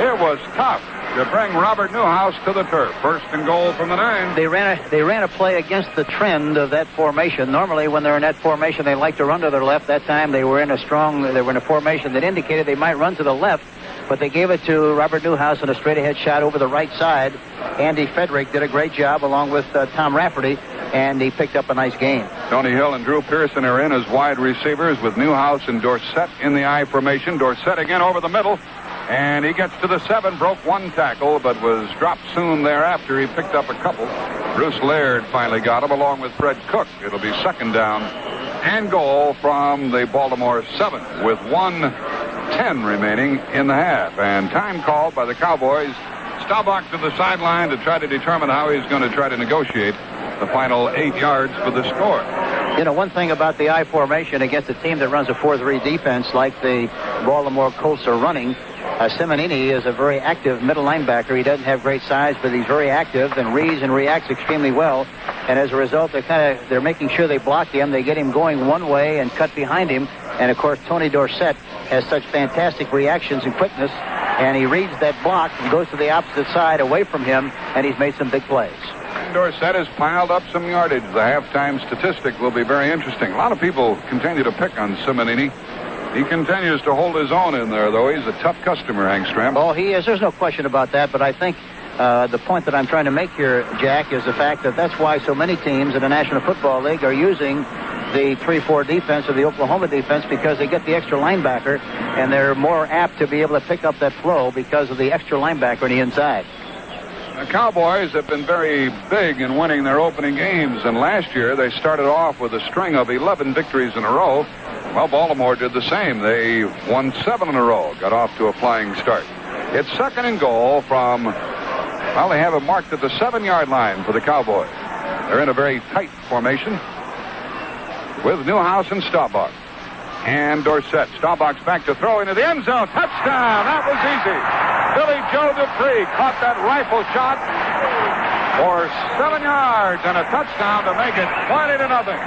it was tough to bring Robert Newhouse to the turf. First and goal from the 9. They ran a play against the trend of that formation. Normally, when they're in that formation, they like to run to their left. That time, they were in a formation that indicated they might run to the left, but they gave it to Robert Newhouse in a straight-ahead shot over the right side. Andy Frederick did a great job along with Tom Rafferty, and he picked up a nice gain. Tony Hill and Drew Pearson are in as wide receivers with Newhouse and Dorsett in the I formation. Dorsett again over the middle. And he gets to the 7, broke one tackle, but was dropped soon thereafter. He picked up a couple. Bruce Laird finally got him, along with Fred Cook. It'll be second down and goal from the Baltimore 7, with 1:10 remaining in the half. And time called by the Cowboys. Staubach to the sideline to try to determine how he's going to try to negotiate the final 8 yards for the score. You know, one thing about the I formation against a team that runs a 4-3 defense like the Baltimore Colts are running, Simonini is a very active middle linebacker. He doesn't have great size, but he's very active and reads and reacts extremely well. And as a result, they're making sure they block him. They get him going one way and cut behind him. And, of course, Tony Dorsett has such fantastic reactions and quickness. And he reads that block and goes to the opposite side away from him, and he's made some big plays. Dorsett has piled up some yardage. The halftime statistic will be very interesting. A lot of people continue to pick on Simonini. He continues to hold his own in there, though. He's a tough customer, Hank Stram. Oh, he is. There's no question about that. But I think the point that I'm trying to make here, Jack, is the fact that that's why so many teams in the National Football League are using the 3-4 defense of the Oklahoma defense, because they get the extra linebacker, and they're more apt to be able to pick up that flow because of the extra linebacker on the inside. The Cowboys have been very big in winning their opening games, and last year they started off with a string of 11 victories in a row. Well, Baltimore did the same. They won 7 in a row, got off to a flying start. It's second and goal from, well, they have it marked at the 7-yard line for the Cowboys. They're in a very tight formation with Newhouse and Staubach. And Dorsett. Staubach's back to throw into the end zone. Touchdown! That was easy. Billy Joe Dupree caught that rifle shot for 7 yards and a touchdown to make it 20-0.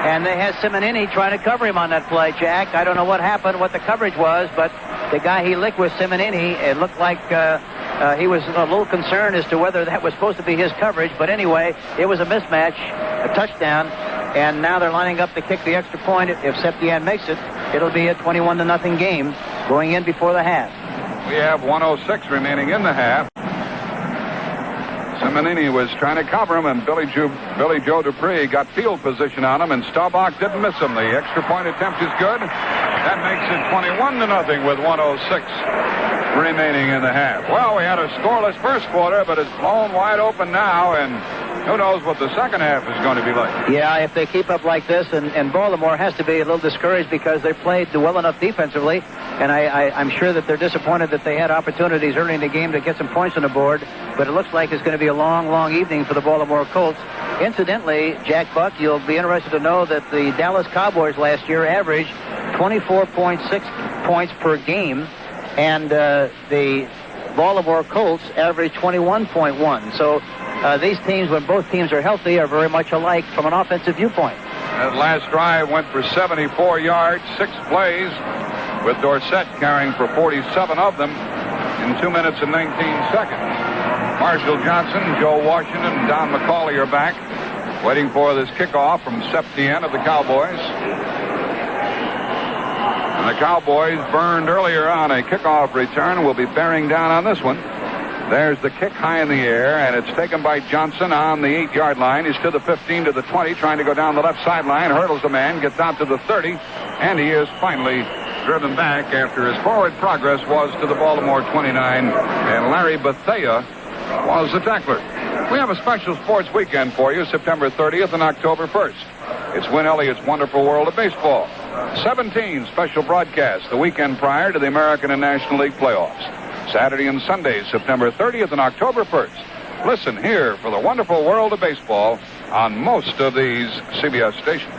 And they had Simonini trying to cover him on that play, Jack. I don't know what happened, what the coverage was, but the guy he licked was Simonini. It looked like he was a little concerned as to whether that was supposed to be his coverage. But anyway, it was a mismatch, a touchdown. And now they're lining up to kick the extra point. If Septien makes it, it'll be a 21-0 game going in before the half. We have 1:06 remaining in the half. Simonini was trying to cover him, and Billy Joe Dupree got field position on him, and Staubach didn't miss him. The extra point attempt is good. That makes it 21-0 with 1:06 remaining in the half. Well, we had a scoreless first quarter, but it's blown wide open now, and who knows what the second half is going to be like. Yeah, if they keep up like this, and Baltimore has to be a little discouraged because they played well enough defensively, and I'm sure that they're disappointed that they had opportunities early in the game to get some points on the board, but it looks like it's going to be a long, long evening for the Baltimore Colts. Incidentally, Jack Buck, you'll be interested to know that the Dallas Cowboys last year averaged 24.6 points per game, and the Baltimore Colts averaged 21.1. So these teams, when both teams are healthy, are very much alike from an offensive viewpoint. That last drive went for 74 yards, 6 plays, with Dorsett carrying for 47 of them in 2 minutes and 19 seconds. Marshall Johnson, Joe Washington, and Don McCauley are back, waiting for this kickoff from Septien of the Cowboys. And the Cowboys burned earlier on a kickoff return and will be bearing down on this one. There's the kick high in the air, and it's taken by Johnson on the 8-yard line. He's to the 15, to the 20, trying to go down the left sideline, hurdles the man, gets out to the 30, and he is finally driven back after his forward progress was to the Baltimore 29, and Larry Bethea was the tackler. We have a special sports weekend for you, September 30th and October 1st. It's Win Elliott's Wonderful World of Baseball. 17 special broadcasts the weekend prior to the American and National League playoffs. Saturday and Sunday, September 30th and October 1st. Listen here for the Wonderful World of Baseball on most of these CBS stations.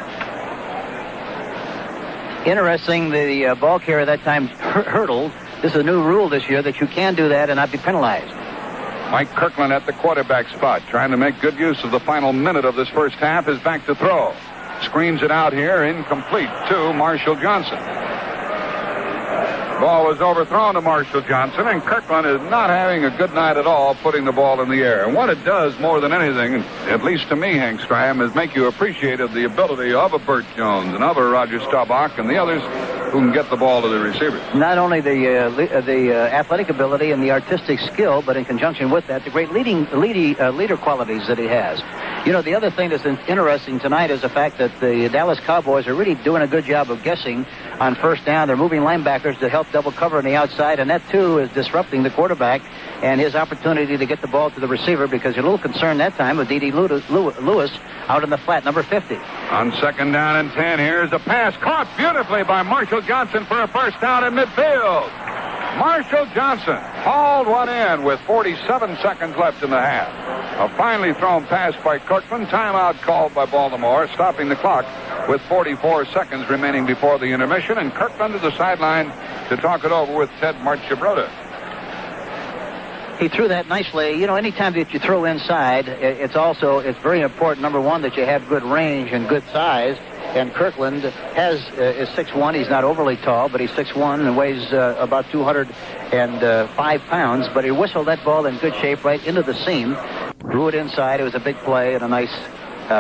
Interesting, the ball carrier that time hurdled. This is a new rule this year that you can do that and not be penalized. Mike Kirkland at the quarterback spot, trying to make good use of the final minute of this first half, is back to throw. Screens it out here, incomplete to Marshall Johnson. Ball was overthrown to Marshall Johnson, and Kirkland is not having a good night at all putting the ball in the air. And what it does more than anything, at least to me, Hank Stram, is make you appreciate the ability of a Burt Jones and of a Roger Staubach and the others who can get the ball to the receivers. Not only the athletic ability and the artistic skill, but in conjunction with that, the great leader qualities that he has. You know, the other thing that's interesting tonight is the fact that the Dallas Cowboys are really doing a good job of guessing on first down. They're moving linebackers to help double cover on the outside, and that, too, is disrupting the quarterback and his opportunity to get the ball to the receiver, because you're a little concerned that time with D.D. Lewis out in the flat, number 50. On second down and 10, here's a pass caught beautifully by Marshall Johnson for a first down in midfield. Marshall Johnson hauled one in with 47 seconds left in the half. A finely thrown pass by Kirkland. Timeout called by Baltimore, stopping the clock with 44 seconds remaining before the intermission, and Kirkland to the sideline to talk it over with Ted Marchibroda. He threw that nicely. You know, anytime that you throw inside, it's very important, number one, that you have good range and good size. And Kirkland is 6'1". He's not overly tall, but he's 6'1" and weighs about 205 pounds. But he whistled that ball in good shape right into the seam. Threw it inside. It was a big play and a nice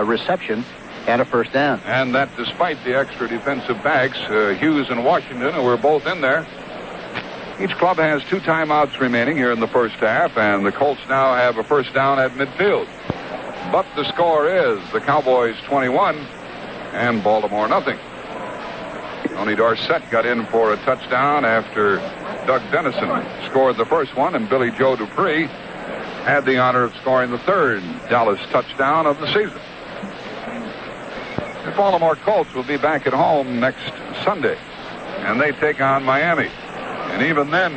reception and a first down. And that despite the extra defensive backs, Hughes and Washington, who were both in there. Each club has 2 timeouts remaining here in the first half, and the Colts now have a first down at midfield. But the score is the Cowboys 21 and Baltimore nothing. Tony Dorsett got in for a touchdown after Doug Dennison scored the first one, and Billy Joe Dupree had the honor of scoring the third Dallas touchdown of the season. The Baltimore Colts will be back at home next Sunday, and they take on Miami. And even then,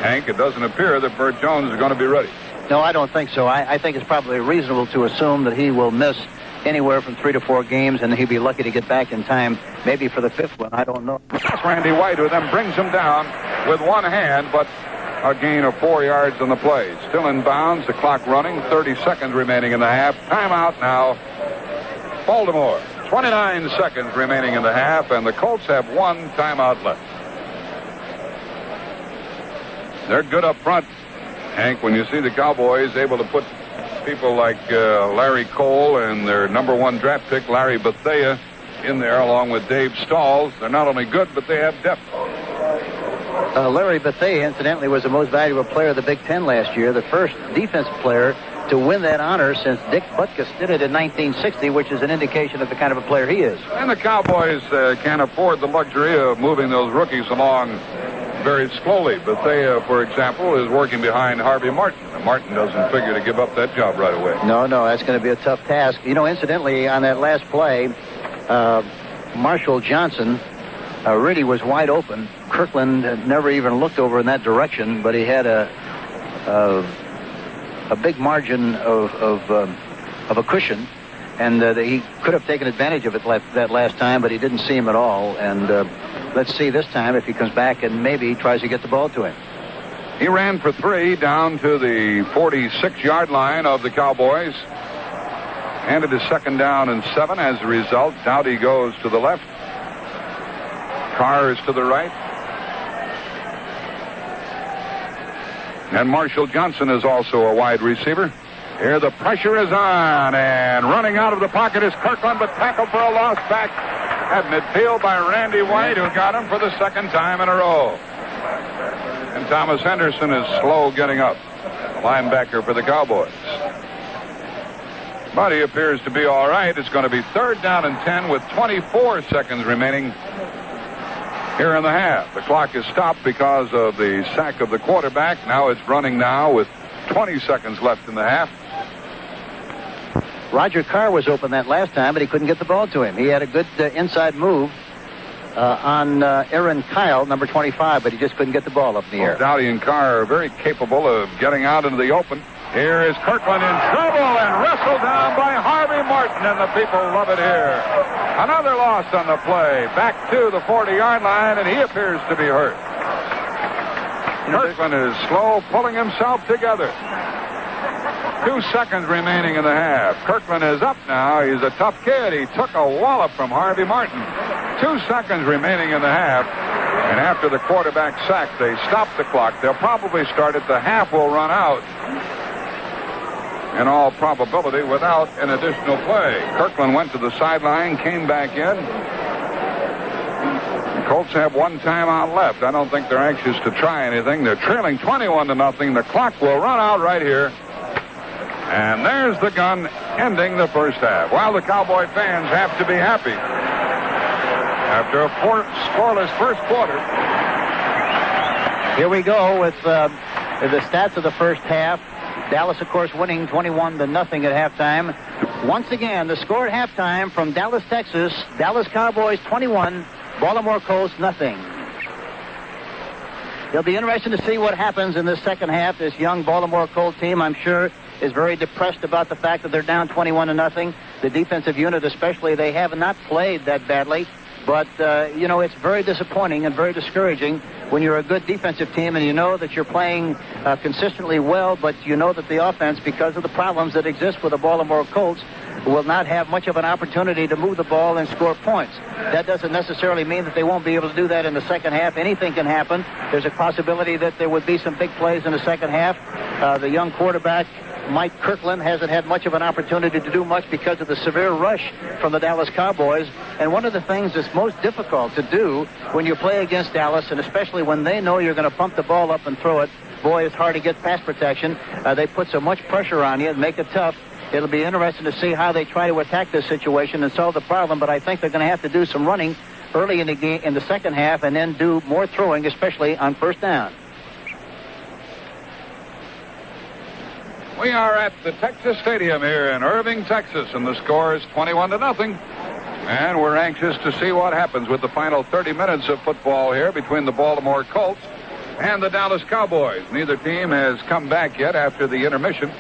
Hank, it doesn't appear that Burt Jones is going to be ready. No, I don't think so. I think it's probably reasonable to assume that he will miss anywhere from 3 to 4 games, and he'll be lucky to get back in time, maybe for the 5th one. I don't know. Randy White, who then brings him down with one hand, but a gain of 4 yards on the play. Still in bounds, the clock running, 30 seconds remaining in the half. Timeout now. Baltimore, 29 seconds remaining in the half, and the Colts have 1 timeout left. They're good up front, Hank, when you see the Cowboys able to put people like Larry Cole and their number 1 draft pick, Larry Bethea, in there along with Dave Stalls. They're not only good, but they have depth. Larry Bethea, incidentally, was the most valuable player of the Big Ten last year, the first defensive player to win that honor since Dick Butkus did it in 1960, which is an indication of the kind of a player he is. And the Cowboys can't afford the luxury of moving those rookies along very slowly. Bethea, for example, is working behind Harvey Martin. And Martin doesn't figure to give up that job right away. No, that's going to be a tough task. You know, incidentally, on that last play, Marshall Johnson really was wide open. Kirkland never even looked over in that direction, but he had a big margin of a cushion, and he could have taken advantage of it that last time, but he didn't see him at all. And let's see this time if he comes back and maybe tries to get the ball to him. He ran for 3 down to the 46-yard line of the Cowboys. And it is second down and 7 as a result. Dowdy goes to the left. Carr is to the right. And Marshall Johnson is also a wide receiver. Here the pressure is on, and running out of the pocket is Kirkland, but tackled for a loss back at midfield by Randy White, who got him for the second time in a row. And Thomas Henderson is slow getting up, the linebacker for the Cowboys. But he appears to be all right. It's going to be third down and 10 with 24 seconds remaining here in the half. The clock is stopped because of the sack of the quarterback. Now it's running now with 20 seconds left in the half. Roger Carr was open that last time, but he couldn't get the ball to him. He had a good inside move on Aaron Kyle, number 25, but he just couldn't get the ball up in the air. Dowdy and Carr are very capable of getting out into the open. Here is Kirkland in trouble, and wrestled down by Harvey Martin, and the people love it here. Another loss on the play. Back to the 40-yard line, and he appears to be hurt. Kirkland is slow, pulling himself together. 2 seconds remaining in the half. Kirkland is up now. He's a tough kid. He took a wallop from Harvey Martin. 2 seconds remaining in the half. And after the quarterback sack, they stop the clock. They'll probably start it. The half will run out, in all probability, without an additional play. Kirkland went to the sideline, came back in. The Colts have 1 timeout left. I don't think they're anxious to try anything. They're trailing 21-0. The clock will run out right here. And there's the gun ending the first half. While the Cowboy fans have to be happy. After a scoreless first quarter. Here we go with the stats of the first half. Dallas, of course, winning 21-0 at halftime. Once again, the score at halftime from Dallas, Texas. Dallas Cowboys 21, Baltimore Colts nothing. It'll be interesting to see what happens in this second half. This young Baltimore Colts team, I'm sure, is very depressed about the fact that they're down 21-0. The defensive unit especially, they have not played that badly. But, it's very disappointing and very discouraging when you're a good defensive team and you know that you're playing consistently well, but you know that the offense, because of the problems that exist with the Baltimore Colts, will not have much of an opportunity to move the ball and score points. That doesn't necessarily mean that they won't be able to do that in the second half. Anything can happen. There's a possibility that there would be some big plays in the second half. The young quarterback, Mike Kirkland, hasn't had much of an opportunity to do much because of the severe rush from the Dallas Cowboys. And one of the things that's most difficult to do when you play against Dallas, and especially when they know you're going to pump the ball up and throw it, boy, it's hard to get pass protection. They put so much pressure on you and make it tough. It'll be interesting to see how they try to attack this situation and solve the problem, but I think they're going to have to do some running early in the game, in the second half, and then do more throwing, especially on first down. We are at the Texas Stadium here in Irving, Texas, and the score is 21-0. And we're anxious to see what happens with the final 30 minutes of football here between the Baltimore Colts and the Dallas Cowboys. Neither team has come back yet after the intermission.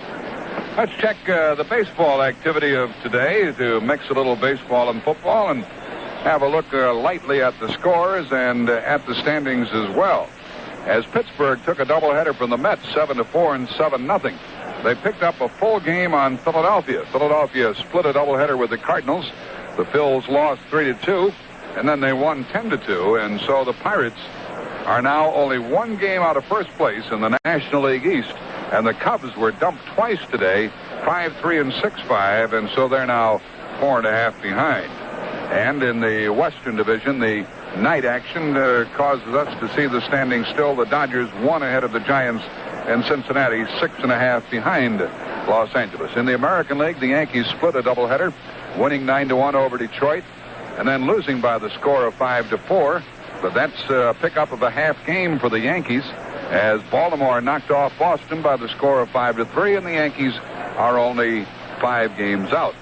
Let's check the baseball activity of today to mix a little baseball and football and have a look lightly at the scores and at the standings as well. As Pittsburgh took a doubleheader from the Mets, 7-4 and 7-0. They picked up a full game on Philadelphia. Philadelphia split a doubleheader with the Cardinals. The Phils lost 3-2, and then they won 10-2, and so the Pirates are now only 1 game out of first place in the National League East, and the Cubs were dumped twice today, 5-3 and 6-5, and so they're now 4.5 behind. And in the Western Division, the night action causes us to see the standings still. The Dodgers 1 ahead of the Giants, and Cincinnati 6.5 behind Los Angeles. In the American League, the Yankees split a doubleheader, winning 9-1 over Detroit, and then losing by the score of 5-4. But that's a pickup of a half game for the Yankees, as Baltimore knocked off Boston by the score of 5-3, and the Yankees are only 5 games out.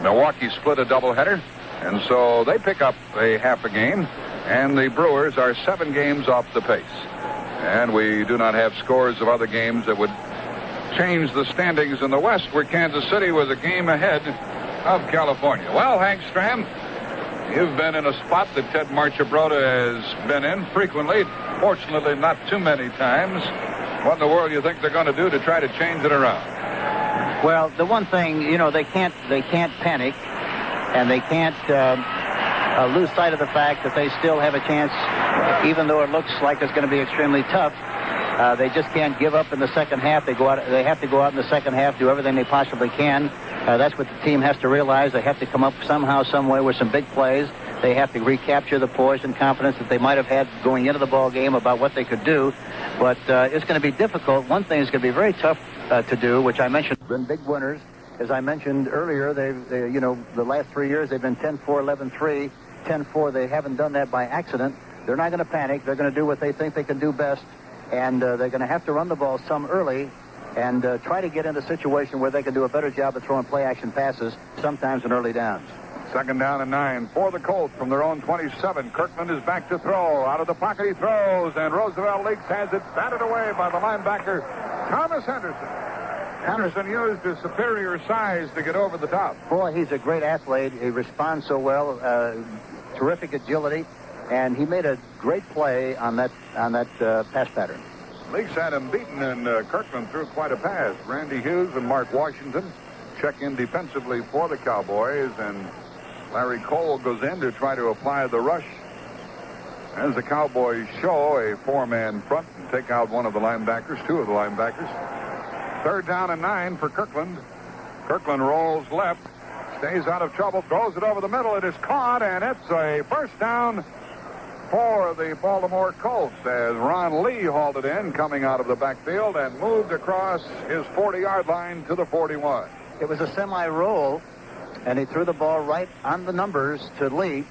Milwaukee split a doubleheader, and so they pick up a half a game, and the Brewers are 7 games off the pace. And we do not have scores of other games that would change the standings in the West, where Kansas City was a game ahead of California. Well, Hank Stram, you've been in a spot that Ted Marchibroda has been in frequently, fortunately not too many times. What in the world do you think they're going to do to try to change it around? Well, the one thing, they can't panic, and they can't lose sight of the fact that they still have a chance, even though it looks like it's going to be extremely tough. They just can't give up in the second half. They have to go out in the second half, do everything they possibly can. That's what the team has to realize. They have to come up somehow, some way with some big plays. They have to recapture the poise and confidence that they might have had going into the ball game about what they could do. But it's going to be difficult. One thing is going to be very tough to do, which I mentioned, been big winners. As I mentioned earlier, they the last 3 years they've been 10-4, 11-3, 10-4. They haven't done that by accident. They're not going to panic. They're going to do what they think they can do best, and they're going to have to run the ball some early and try to get in a situation where they can do a better job of throwing play-action passes, sometimes in early downs. 2nd down and 9 for the Colts from their own 27. Kirkland is back to throw. Out of the pocket he throws, and Roosevelt Leaks has it batted away by the linebacker, Thomas Henderson. Henderson used his superior size to get over the top. Boy, he's a great athlete. He responds so well. Terrific agility, and he made a great play on that pass pattern. Leaks had him beaten, and Kirkland threw quite a pass. Randy Hughes and Mark Washington check in defensively for the Cowboys, and Larry Cole goes in to try to apply the rush. As the Cowboys show a 4-man front and take out one of the linebackers, 2 of the linebackers. 3rd down and 9 for Kirkland. Kirkland rolls left, stays out of trouble, throws it over the middle. It is caught, and it's a first down for the Baltimore Colts as Ron Lee hauled it in, coming out of the backfield, and moved across his 40-yard line to the 41. It was a semi-roll, and he threw the ball right on the numbers to Lee,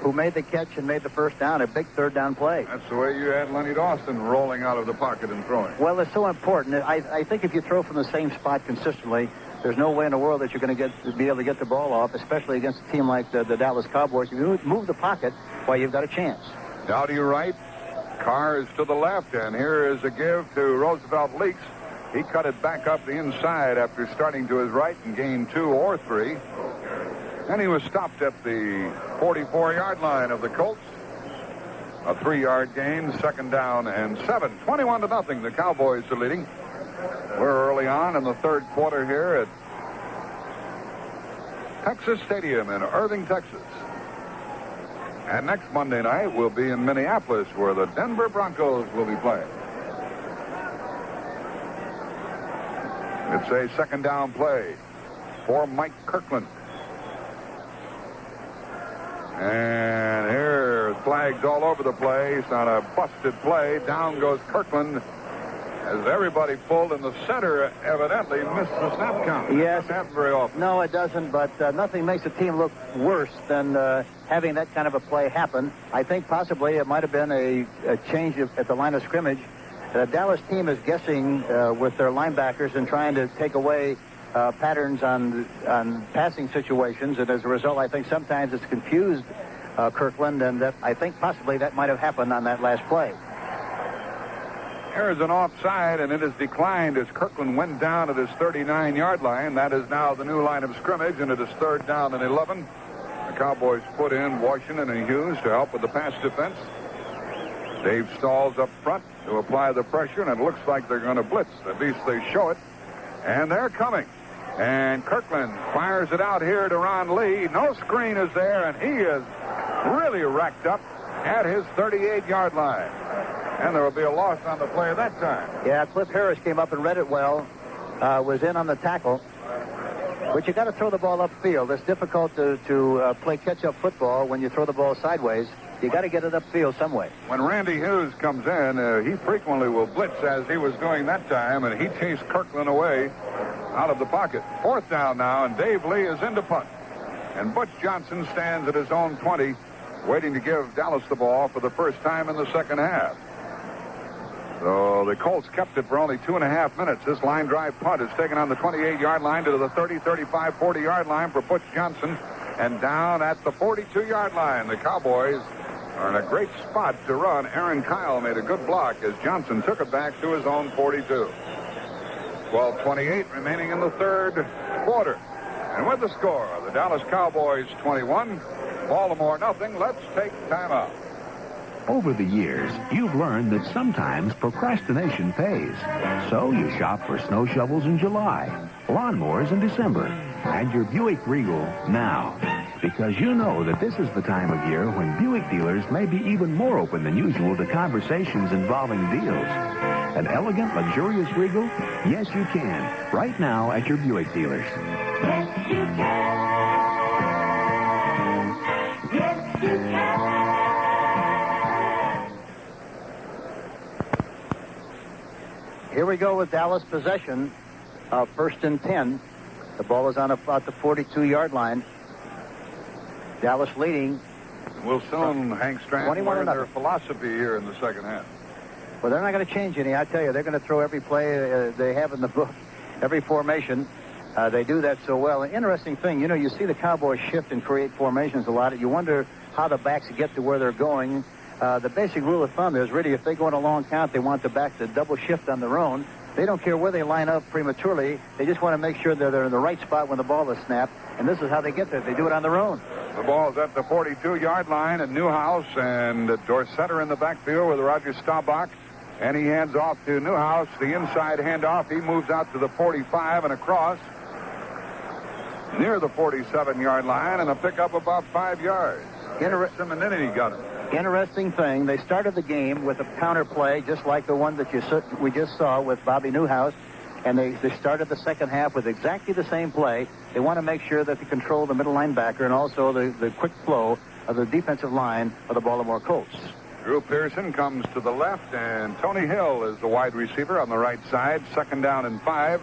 who made the catch and made the first down, a big 3rd down play. That's the way you had Lenny Dawson rolling out of the pocket and throwing. Well, it's so important. I think if you throw from the same spot consistently, there's no way in the world that you're going to be able to get the ball off, especially against a team like the Dallas Cowboys. If you move the pocket, well, you've got a chance. Dowdy right, Carr is to the left, and here is a give to Roosevelt Leaks. He cut it back up the inside after starting to his right and gained 2 or 3. And he was stopped at the 44-yard line of the Colts. A 3-yard gain, 2nd down and 7. 21-0, the Cowboys are leading. We're early on in the 3rd quarter here at Texas Stadium in Irving, Texas. And next Monday night, we'll be in Minneapolis, where the Denver Broncos will be playing. It's a 2nd down play for Mike Kirkland. And here, flags all over the place on a busted play. Down goes Kirkland as everybody pulled, in the center evidently missed the snap count. Yes. It doesn't happen very often. No, it doesn't, but nothing makes a team look worse than having that kind of a play happen. I think possibly it might have been a change at the line of scrimmage. The Dallas team is guessing with their linebackers and trying to take away patterns on passing situations, and as a result, I think sometimes it's confused Kirkland, and that I think possibly that might have happened on that last play. Here's an offside, and it is declined as Kirkland went down at his 39-yard line. That is now the new line of scrimmage, and it is 3rd down and 11. The Cowboys put in Washington and Hughes to help with the pass defense. Dave Stahls up front to apply the pressure, and it looks like they're going to blitz. At least they show it. And they're coming. And Kirkland fires it out here to Ron Lee. No screen is there, and he is really racked up at his 38-yard line. And there will be a loss on the play that time. Yeah, Cliff Harris came up and read it well. Was in on the tackle. But you got to throw the ball upfield. It's difficult to play catch-up football when you throw the ball sideways. You got to get it upfield some way. When Randy Hughes comes in, he frequently will blitz, as he was doing that time, and he chased Kirkland away out of the pocket. 4th down now, and Dave Lee is into punt. And Butch Johnson stands at his own 20, waiting to give Dallas the ball for the first time in the 2nd half. So the Colts kept it for only 2.5 minutes. This line drive punt is taken on the 28-yard line to the 30, 35, 40-yard line for Butch Johnson. And down at the 42-yard line, the Cowboys are in a great spot to run. Aaron Kyle made a good block as Johnson took it back to his own 42. 12:28 remaining in the 3rd quarter. And with the score, the Dallas Cowboys 21, Baltimore nothing. Let's take time out. Over the years, you've learned that sometimes procrastination pays. So you shop for snow shovels in July, lawnmowers in December, and your Buick Regal now. Because you know that this is the time of year when Buick dealers may be even more open than usual to conversations involving deals. An elegant, luxurious Regal? Yes, you can. Right now at your Buick dealers. Yes, you can. Yes, you can. Here we go with Dallas possession. 1st and 10. The ball is on about the 42-yard line. Dallas leading. We'll soon, Hank Stram, 21 learn to their nothing. philosophy here in the 2nd half. Well, they're not going to change any. I tell you, they're going to throw every play they have in the book, every formation. They do that so well. An interesting thing, you see the Cowboys shift and create formations a lot. You wonder how the backs get to where they're going. The basic rule of thumb is really if they go in a long count, they want the back to double shift on their own. They don't care where they line up prematurely. They just want to make sure that they're in the right spot when the ball is snapped. And this is how they get there. They do it on their own. The ball's at the 42-yard line at Newhouse, and Dorsett in the backfield with Roger Staubach. And he hands off to Newhouse, the inside handoff. He moves out to the 45 and across near the 47-yard line, and a pickup about 5 yards. Simonini got him. Interesting thing, they started the game with a counter play just like the one that we just saw with Bobby Newhouse, and they started the second half with exactly the same play. They want to make sure that they control the middle linebacker and also the quick flow of the defensive line of the Baltimore Colts. Drew Pearson comes to the left, and Tony Hill is the wide receiver on the right side. 2nd down and 5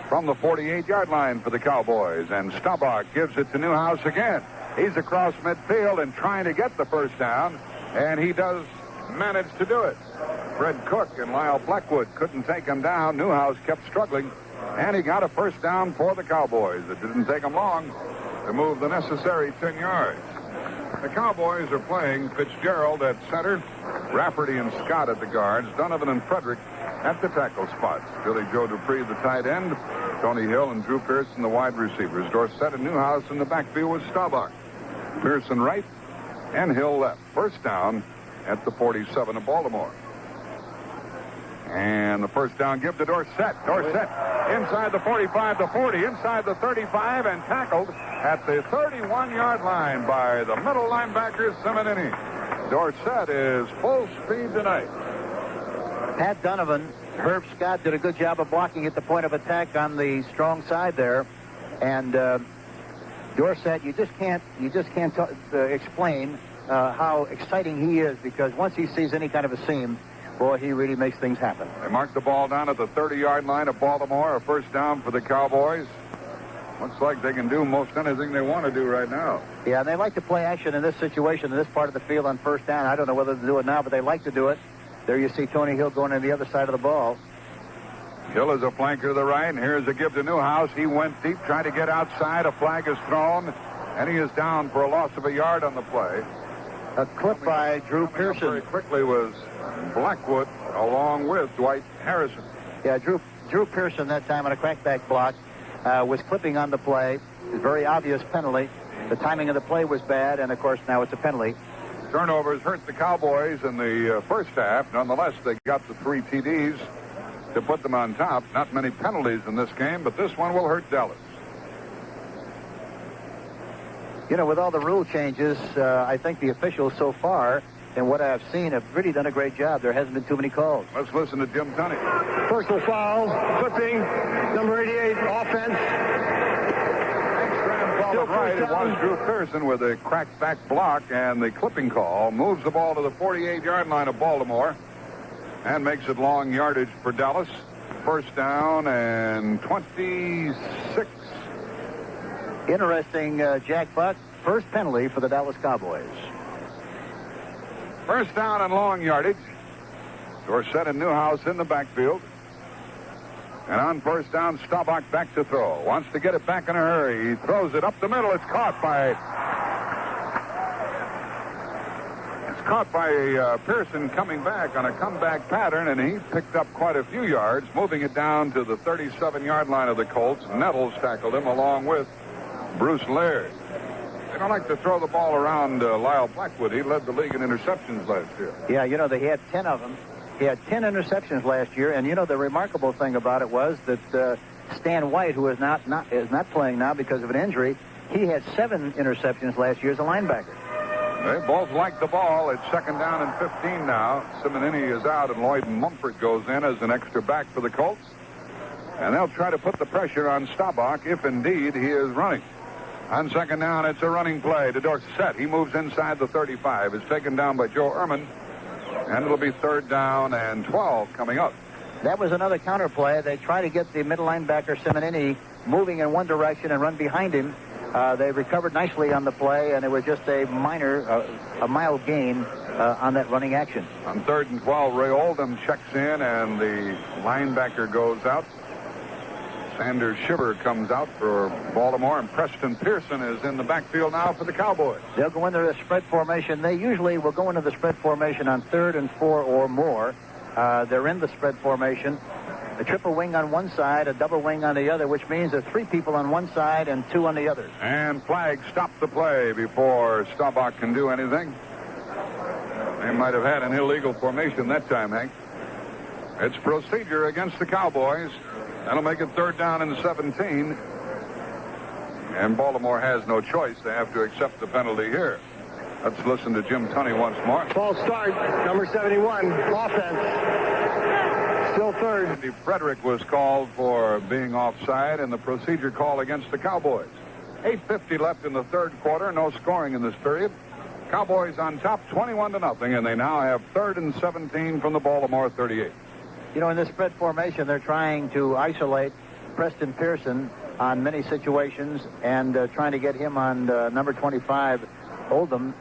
from the 48-yard line for the Cowboys, and Staubach gives it to Newhouse again. He's across midfield and trying to get the first down, and he does manage to do it. Fred Cook and Lyle Blackwood couldn't take him down. Newhouse kept struggling, and he got a first down for the Cowboys. It didn't take him long to move the necessary 10 yards. The Cowboys are playing Fitzgerald at center, Rafferty and Scott at the guards, Donovan and Frederick at the tackle spots. Billy Joe Dupree, the tight end, Tony Hill and Drew Pearson, the wide receivers. Dorsett and Newhouse in the backfield with Staubach. Pearson right and Hill left. First down at the 47 of Baltimore. And the first down give to Dorsett. Dorsett inside the 45, the 40, inside the 35, and tackled at the 31-yard line by the middle linebacker, Simonini. Dorsett is full speed tonight. Pat Donovan, Herb Scott did a good job of blocking at the point of attack on the strong side there. And Dorsett, you just can't explain how exciting he is, because once he sees any kind of a seam, boy, he really makes things happen. They mark the ball down at the 30-yard line of Baltimore. A first down for the Cowboys. Looks like they can do most anything they want to do right now. Yeah, and they like to play action in this situation, in this part of the field on first down. I don't know whether to do it now, but they like to do it. There you see Tony Hill going to the other side of the ball. Hill is a flanker to the right, and here's a give to Newhouse. He went deep, trying to get outside. A flag is thrown, and he is down for a loss of a yard on the play. A clip by Drew Pearson. Very quickly was Blackwood, along with Dwight Harrison. Yeah, Drew Pearson that time on a crackback block was clipping on the play. It was a very obvious penalty. The timing of the play was bad, and of course now it's a penalty. Turnovers hurt the Cowboys in the first half. Nonetheless, they got the 3 TDs to put them on top. Not many penalties in this game, but this one will hurt Dallas. You know, with all the rule changes, I think the officials so far, and what I've seen, have really done a great job. There hasn't been too many calls. Let's listen to Jim Tunney. Personal foul, clipping, number 88, offense. Stram followed right. It was Drew Pearson with a crackback block, and the clipping call moves the ball to the 48-yard line of Baltimore and makes it long yardage for Dallas. First down and 26. Interesting, Jack Buck. First penalty for the Dallas Cowboys. First down and long yardage. Dorsett and Newhouse in the backfield. And on first down, Staubach back to throw. Wants to get it back in a hurry. He throws it up the middle. It's caught by Pearson coming back on a comeback pattern, and he picked up quite a few yards, moving it down to the 37-yard line of the Colts. Nettles tackled him along with Bruce Laird. They don't like to throw the ball around Lyle Blackwood. He led the league in interceptions last year. Yeah, you know, he had 10 of them. He had 10 interceptions last year, and you know the remarkable thing about it was that Stan White, who is not playing now because of an injury, he had 7 interceptions last year as a linebacker. They both like the ball. It's second down and 15 now. Simonini is out, and Lloyd Mumford goes in as an extra back for the Colts. And they'll try to put the pressure on Staubach if indeed he is running. On second down, it's a running play to Dorsett. He moves inside the 35. It's taken down by Joe Ehrman. And it'll be third down and 12 coming up. That was another counter play. They try to get the middle linebacker, Simonini, moving in one direction and run behind him. They recovered nicely on the play, and it was just a mild gain on that running action. On third and 12, Ray Oldham checks in, and the linebacker goes out. Sanders Shiver comes out for Baltimore, and Preston Pearson is in the backfield now for the Cowboys. They'll go into the spread formation. They usually will go into the spread formation on 3rd and 4 or more. They're in the spread formation. A triple wing on one side, a double wing on the other, which means there are 3 people on one side and 2 on the other. And flag stopped the play before Staubach can do anything. They might have had an illegal formation that time, Hank. It's procedure against the Cowboys. That'll make it 3rd down and 17. And Baltimore has no choice. They have to accept the penalty here. Let's listen to Jim Tunney once more. False start, number 71, offense. Still 3rd. Andy Frederick was called for being offside in the procedure call against the Cowboys. 8:50 left in the 3rd quarter. No scoring in this period. Cowboys on top 21-0, and they now have 3rd and 17 from the Baltimore 38. You know, in this spread formation, they're trying to isolate Preston Pearson on many situations and trying to get him on number 25, Oldham.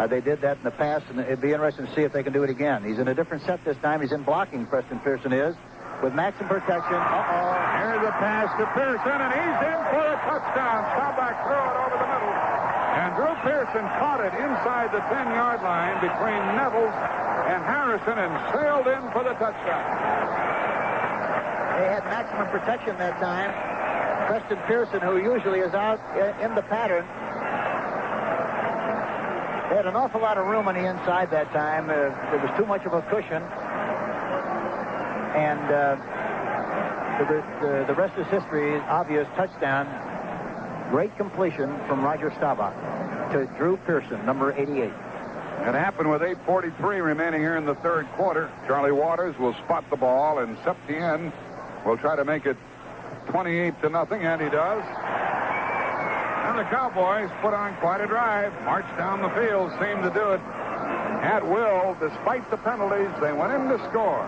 They did that in the past, and it'd be interesting to see if they can do it again. He's in a different set this time. He's in blocking, Preston Pearson is, with maximum protection. Here's a pass to Pearson, and he's in for a touchdown. Staubach threw it over the middle. And Drew Pearson caught it inside the 10-yard line between Nettles and Harrison and sailed in for the touchdown. They had maximum protection that time. Preston Pearson, who usually is out in the pattern, they had an awful lot of room on the inside that time. There was too much of a cushion. And the rest is history. Obvious touchdown. Great completion from Roger Staubach to Drew Pearson, number 88. It happened with 8:43 remaining here in the 3rd quarter. Charlie Waters will spot the ball, and Septien will try to make it 28-0, and he does. And the Cowboys put on quite a drive. March down the field, seemed to do it at will. Despite the penalties, they went in to score.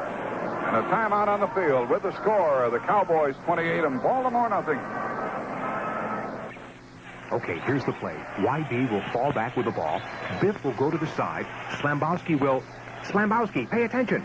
And a timeout on the field with the score. The Cowboys 28 and Baltimore 0. Okay, here's the play. YB will fall back with the ball. Biff will go to the side. Slambowski, pay attention.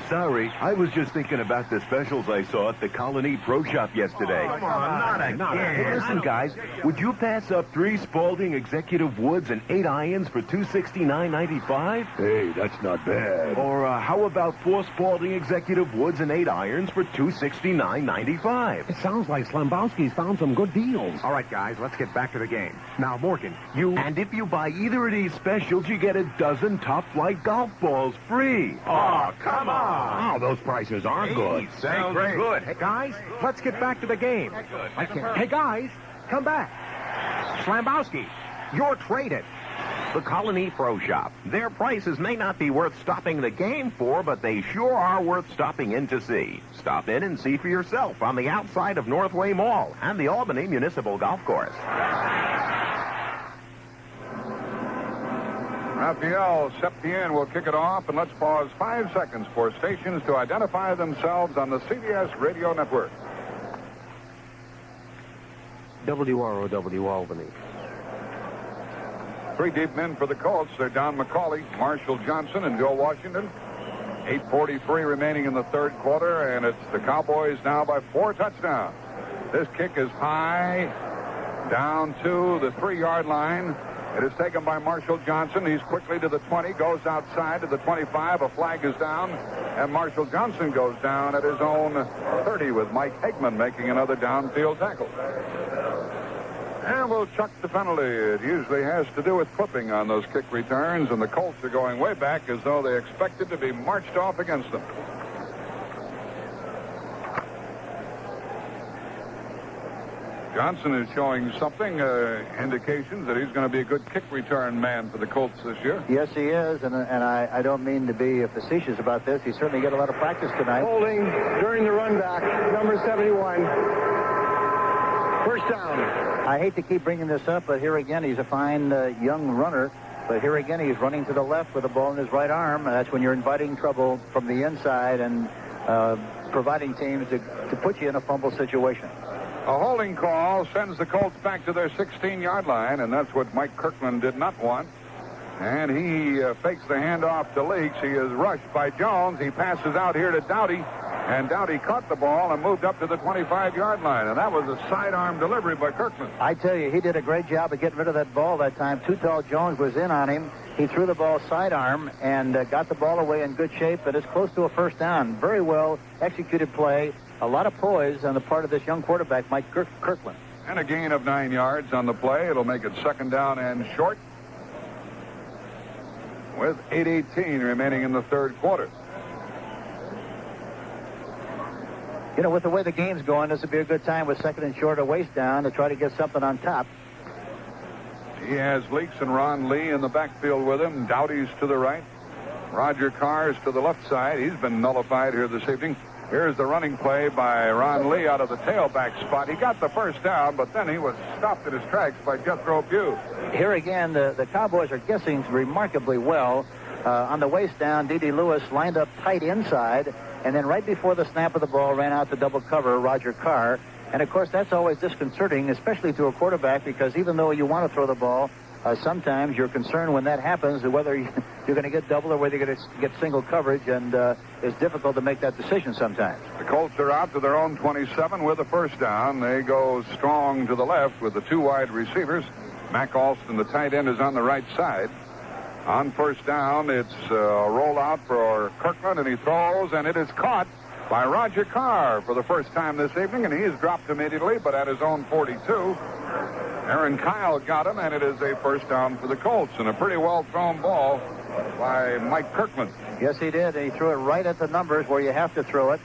Sorry. I was just thinking about the specials I saw at the Colony Pro Shop yesterday. Come on, not again. Hey, listen, guys. Would you pass up 3 Spalding Executive Woods and 8 irons for $269.95? Hey, that's not bad. Or how about 4 Spalding Executive Woods and 8 irons for $269.95? It sounds like Slambowski's found some good deals. All right, guys, let's get back to the game. Now, Morgan, you... And if you buy either of these specials, you get a dozen Top Flight golf balls free. Oh, come on. Oh, those prices aren't good. Sounds good. Hey, guys, let's get back to the game. Hey, guys, come back. Slambowski, you're traded. The Colony Pro Shop. Their prices may not be worth stopping the game for, but they sure are worth stopping in to see. Stop in and see for yourself on the outside of Northway Mall and the Albany Municipal Golf Course. Raphael Septien will kick it off, and let's pause 5 seconds for stations to identify themselves on the CBS Radio Network. WROW Albany. 3 deep men for the Colts. They're Don McCauley, Marshall Johnson, and Joe Washington. 8:43 remaining in the 3rd quarter, and it's the Cowboys now by 4 touchdowns. This kick is high, down to the 3-yard line. It is taken by Marshall Johnson. He's quickly to the 20, goes outside to the 25. A flag is down, and Marshall Johnson goes down at his own 30 with Mike Hegman making another downfield tackle. And we'll chuck the penalty. It usually has to do with clipping on those kick returns, and the Colts are going way back as though they expected to be marched off against them. Johnson is showing something, indications that he's going to be a good kick return man for the Colts this year. Yes, he is, and I don't mean to be facetious about this. He certainly got a lot of practice tonight. Holding during the run back, number 71. First down. I hate to keep bringing this up, but here again, he's a fine young runner. But here again, he's running to the left with the ball in his right arm. And that's when you're inviting trouble from the inside and providing teams to put you in a fumble situation. A holding call sends the Colts back to their 16-yard line, and that's what Mike Kirkland did not want. And he fakes the handoff to Leaks. He is rushed by Jones. He passes out here to Doughty, and Doughty caught the ball and moved up to the 25-yard line, and that was a sidearm delivery by Kirkland. I tell you, he did a great job of getting rid of that ball that time. Too Tall Jones was in on him. He threw the ball sidearm and got the ball away in good shape, but it's close to a first down. Very well executed play a lot of poise on the part of this young quarterback, Mike Kirkland. And a gain of 9 yards on the play. It'll make it second down and short with 8:18 remaining in the third quarter. You know, with the way the game's going, this would be a good time with second and short, a waist down to try to get something on top. He has Leaks and Ron Lee in the backfield with him. Dowdy's to the right. Roger Carr's to the left side. He's been nullified here this evening. Here's the running play by Ron Lee out of the tailback spot. He got the first down, but then he was stopped in his tracks by Jethro Pugh. Here again, the Cowboys are guessing remarkably well. On the waist down, D.D. Lewis lined up tight inside, and then right before the snap of the ball ran out to double cover Roger Carr. And, of course, that's always disconcerting, especially to a quarterback, because even though you want to throw the ball, sometimes you're concerned when that happens whether you're going to get double or whether you're going to get single coverage, and it's difficult to make that decision sometimes. The Colts are out to their own 27 with a first down. They go strong to the left with the two wide receivers. Mac Alston, the tight end, is on the right side. On first down, it's a rollout for Kirkland, and he throws, and it is caught by Roger Carr for the first time this evening, and he is dropped immediately, but at his own 42. Aaron Kyle got him, and it is a first down for the Colts, and a pretty well-thrown ball by Mike Kirkland. Yes, he did. He threw it right at the numbers where you have to throw it.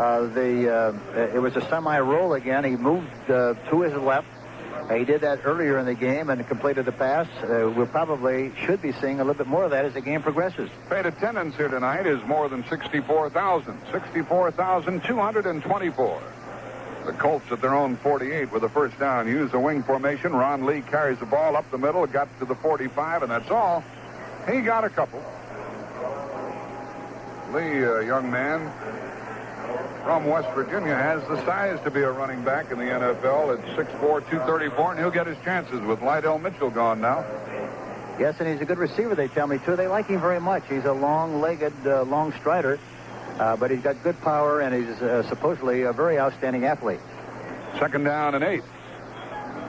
It was a semi-roll again. He moved to his left. He did that earlier in the game and completed the pass. We probably should be seeing a little bit more of that as the game progresses. Paid attendance here tonight is more than 64,000. 64,224. The Colts at their own 48 with a first down. Use the wing formation. Ron Lee carries the ball up the middle, got to the 45, and that's all. He got a couple. Lee, a young man from West Virginia, has the size to be a running back in the NFL at 6'4", 234, and he'll get his chances with Lydell Mitchell gone now. Yes, and he's a good receiver, they tell me, too. They like him very much. He's a long-legged, long strider, but he's got good power, and he's supposedly a very outstanding athlete. Second down and 8.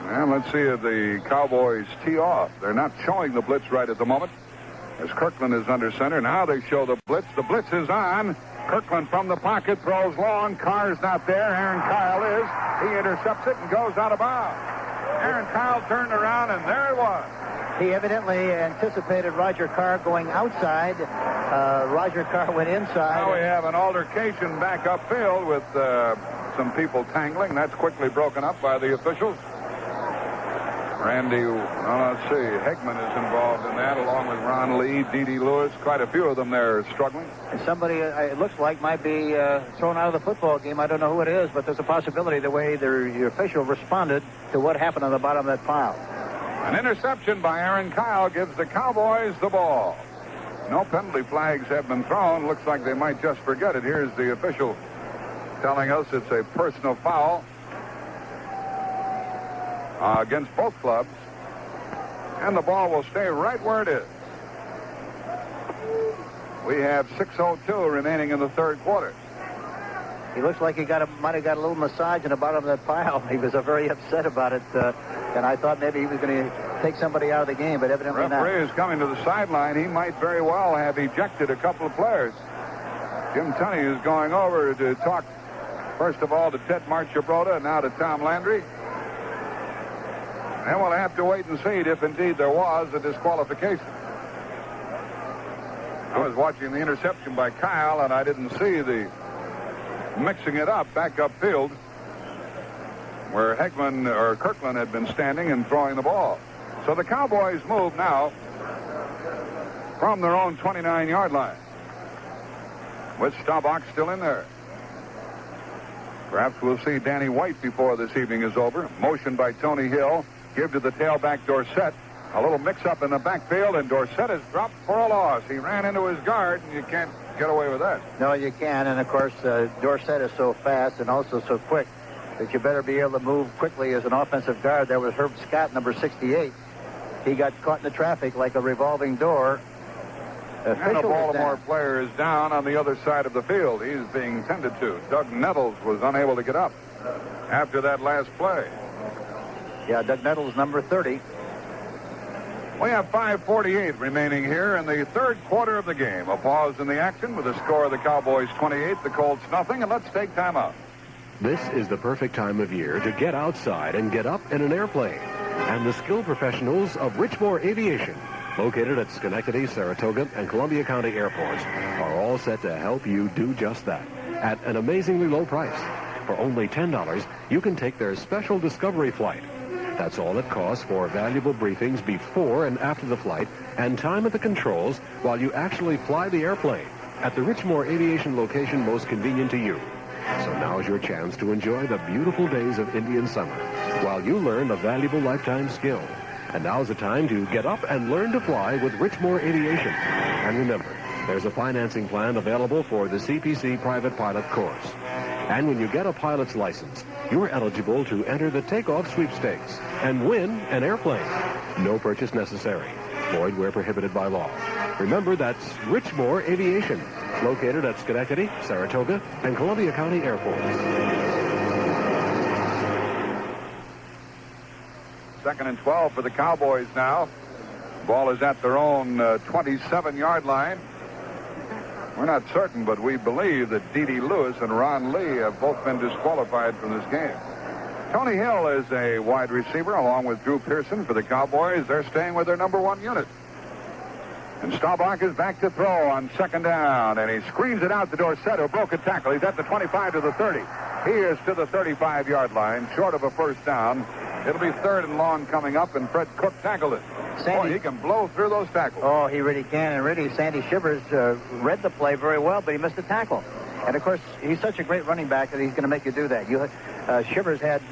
And let's see if the Cowboys tee off. They're not showing the blitz right at the moment, as Kirkland is under center. Now they show the blitz. The blitz is on. Kirkland from the pocket throws long. Carr's not there. Aaron Kyle is. He intercepts it and goes out of bounds. Aaron Kyle turned around, and there it was. He evidently anticipated Roger Carr going outside. Roger Carr went inside. Now we have an altercation back upfield with some people tangling. That's quickly broken up by the officials. Randy, let's see, Hegman is involved in that, along with Ron Lee, D.D. Lewis. Quite a few of them there struggling. And somebody, it looks like, might be thrown out of the football game. I don't know who it is, but there's a possibility the way the official responded to what happened on the bottom of that pile. An interception by Aaron Kyle gives the Cowboys the ball. No penalty flags have been thrown. Looks like they might just forget it. Here's the official telling us it's a personal foul against both clubs, and the ball will stay right where it is. We have 6:02 remaining in the third quarter. He looks like he might have got a little massage in the bottom of that pile. He was very upset about it, and I thought maybe he was going to take somebody out of the game, but evidently not. Referee is coming to the sideline. He might very well have ejected a couple of players. Jim Tunney is going over to talk, first of all, to Ted Marchibroda and now to Tom Landry. And we'll have to wait and see if indeed there was a disqualification. I was watching the interception by Kyle, and I didn't see the mixing it up back upfield where Hegman or Kirkland had been standing and throwing the ball. So the Cowboys move now from their own 29-yard line with Staubach still in there. Perhaps we'll see Danny White before this evening is over. Motion by Tony Hill. Give to the tailback, Dorsett. A little mix-up in the backfield, and Dorsett is dropped for a loss. He ran into his guard, and you can't get away with that. No, you can, and of course, Dorsett is so fast and also so quick that you better be able to move quickly as an offensive guard. There was Herb Scott, number 68. He got caught in the traffic like a revolving door. And the Baltimore player is down on the other side of the field. He's being tended to. Doug Nettles was unable to get up after that last play. Yeah, Doug Nettles, number 30. We have 5:48 remaining here in the third quarter of the game. A pause in the action with the score of the Cowboys 28, the Colts nothing, and let's take time out. This is the perfect time of year to get outside and get up in an airplane. And the skilled professionals of Richmore Aviation, located at Schenectady, Saratoga, and Columbia County airports, are all set to help you do just that at an amazingly low price. For only $10, you can take their special discovery flight. That's all it costs for valuable briefings before and after the flight and time at the controls while you actually fly the airplane at the Richmore Aviation location most convenient to you. So now's your chance to enjoy the beautiful days of Indian summer while you learn a valuable lifetime skill. And now's the time to get up and learn to fly with Richmore Aviation. And remember, there's a financing plan available for the CPC private pilot course. And when you get a pilot's license, you're eligible to enter the takeoff sweepstakes and win an airplane. No purchase necessary. Void where prohibited by law. Remember, that's Richmore Aviation, located at Schenectady, Saratoga, and Columbia County airports. 2nd and 12 for the Cowboys now. Ball is at their own 27-yard line. We're not certain, but we believe that D.D. Lewis and Ron Lee have both been disqualified from this game. Tony Hill is a wide receiver along with Drew Pearson for the Cowboys. They're staying with their number one unit. And Staubach is back to throw on 2nd down, and he screens it out to Dorsett, who broke a tackle. He's at the 25 to the 30. He is to the 35-yard line, short of a first down. It'll be 3rd and long coming up, and Fred Cook tackled it. Boy, he can blow through those tackles. Oh, he really can. And really, Sandy Shivers read the play very well, but he missed a tackle. And, of course, he's such a great running back that he's going to make you do that. Shivers had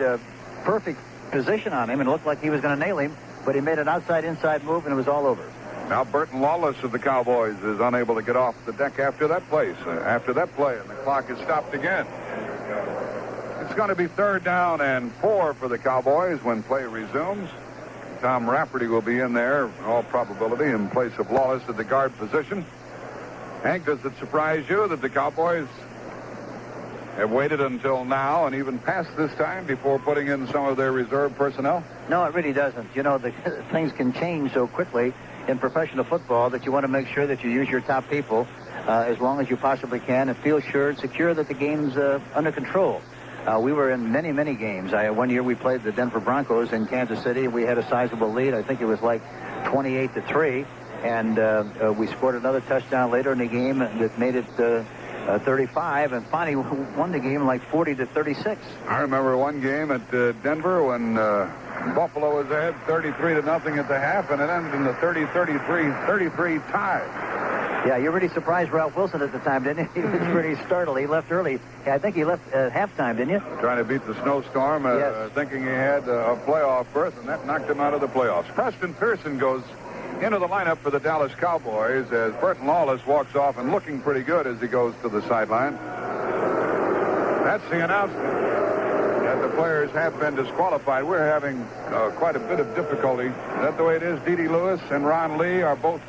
perfect position on him, and it looked like he was going to nail him, but he made an outside-inside move, and it was all over. Now Burton Lawless of the Cowboys is unable to get off the deck after that play, and the clock is stopped again. It's going to be 3rd down and 4 for the Cowboys when play resumes. Tom Rafferty will be in there, in all probability, in place of Lawless at the guard position. Hank, does it surprise you that the Cowboys have waited until now and even past this time before putting in some of their reserve personnel? No, it really doesn't. You know, things can change so quickly in professional football that you want to make sure that you use your top people as long as you possibly can and feel sure and secure that the game's under control. We were in many, many games. One year we played the Denver Broncos in Kansas City. We had a sizable lead. I think it was like 28-3. And we scored another touchdown later in the game that made it 35. And finally won the game like 40-36. I remember one game at Denver when Buffalo was ahead 33-0 at the half, and it ended in the 33 tie. Yeah, you really surprised Ralph Wilson at the time, didn't you? He was pretty startled. He left early. I think he left at halftime, didn't you? Trying to beat the snowstorm, yes. Thinking he had a playoff berth, and that knocked him out of the playoffs. Preston Pearson goes into the lineup for the Dallas Cowboys as Burton Lawless walks off and looking pretty good as he goes to the sideline. That's the announcement that the players have been disqualified. We're having quite a bit of difficulty. Is that the way it is? D.D. Lewis and Ron Lee are both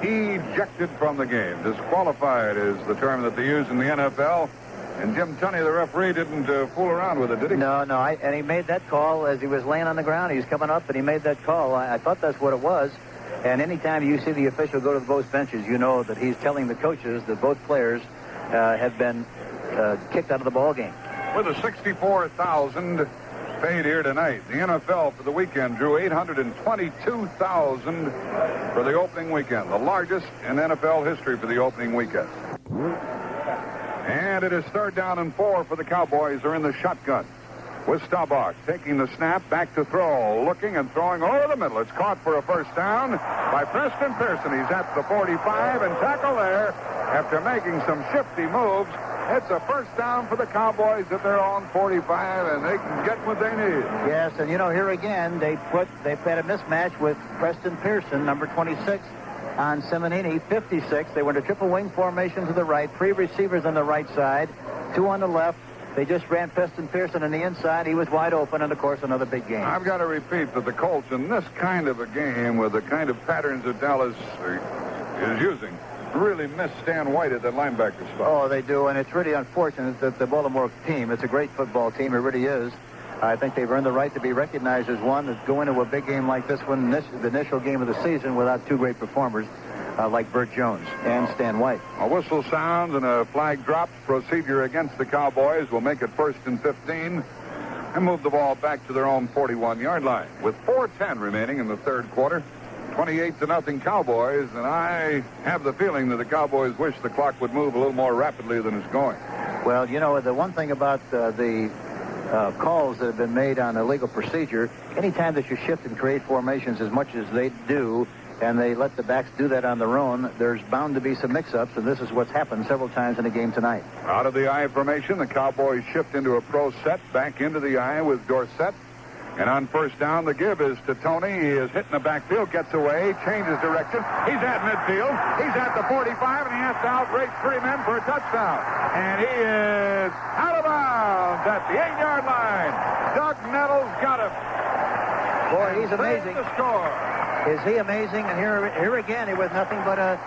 ejected from the game. Disqualified is the term that they use in the NFL. And Jim Tunney, the referee, didn't fool around with it, did he? No. And he made that call as he was laying on the ground. He was coming up, and he made that call. I thought that's what it was. And anytime you see the official go to both benches, you know that he's telling the coaches that both players have been kicked out of the ball game. With a 64,000 paid here tonight, the NFL for the weekend drew 822,000 for the opening weekend, the largest in NFL history for the opening weekend. And it is 3rd down and 4 for the Cowboys. They're in the shotgun with Staubach taking the snap, back to throw, looking and throwing over the middle. It's caught for a first down by Preston Pearson. He's at the 45 and tackle there after making some shifty moves. It's a first down for the Cowboys at their own 45, and they can get what they need. Yes, and here again, they had a mismatch with Preston Pearson, number 26, on Semenini, 56. They went a triple wing formation to the right, 3 receivers on the right side, 2 on the left. They just ran Preston Pearson on the inside. He was wide open, and, of course, another big game. I've got to repeat that the Colts, in this kind of a game with the kind of patterns that Dallas is using, really miss Stan White at the linebacker spot. Oh, they do, and it's really unfortunate that the Baltimore team, it's a great football team, it really is. I think they've earned the right to be recognized as one that go into a big game like this one, the initial game of the season, without 2 great performers. like Burt Jones and Stan White. A whistle sounds and a flag drops. Procedure against the Cowboys will make it 1st and 15 and move the ball back to their own 41-yard line. With 4:10 remaining in the third quarter, 28-0 Cowboys, and I have the feeling that the Cowboys wish the clock would move a little more rapidly than it's going. Well, you know, the one thing about the calls that have been made on illegal procedure, anytime that you shift and create formations as much as they do, and they let the backs do that on their own, there's bound to be some mix-ups, and this is what's happened several times in the game tonight. Out of the I formation, the Cowboys shift into a pro set, back into the I with Dorsett. And on first down, the give is to Tony. He is hitting the backfield, gets away, changes direction. He's at midfield. He's at the 45, and he has to outrace 3 men for a touchdown. And he is out of bounds at the 8-yard line. Doug Nettles got him. Boy, he's amazing. The score. Is he amazing? And here again, it was nothing but a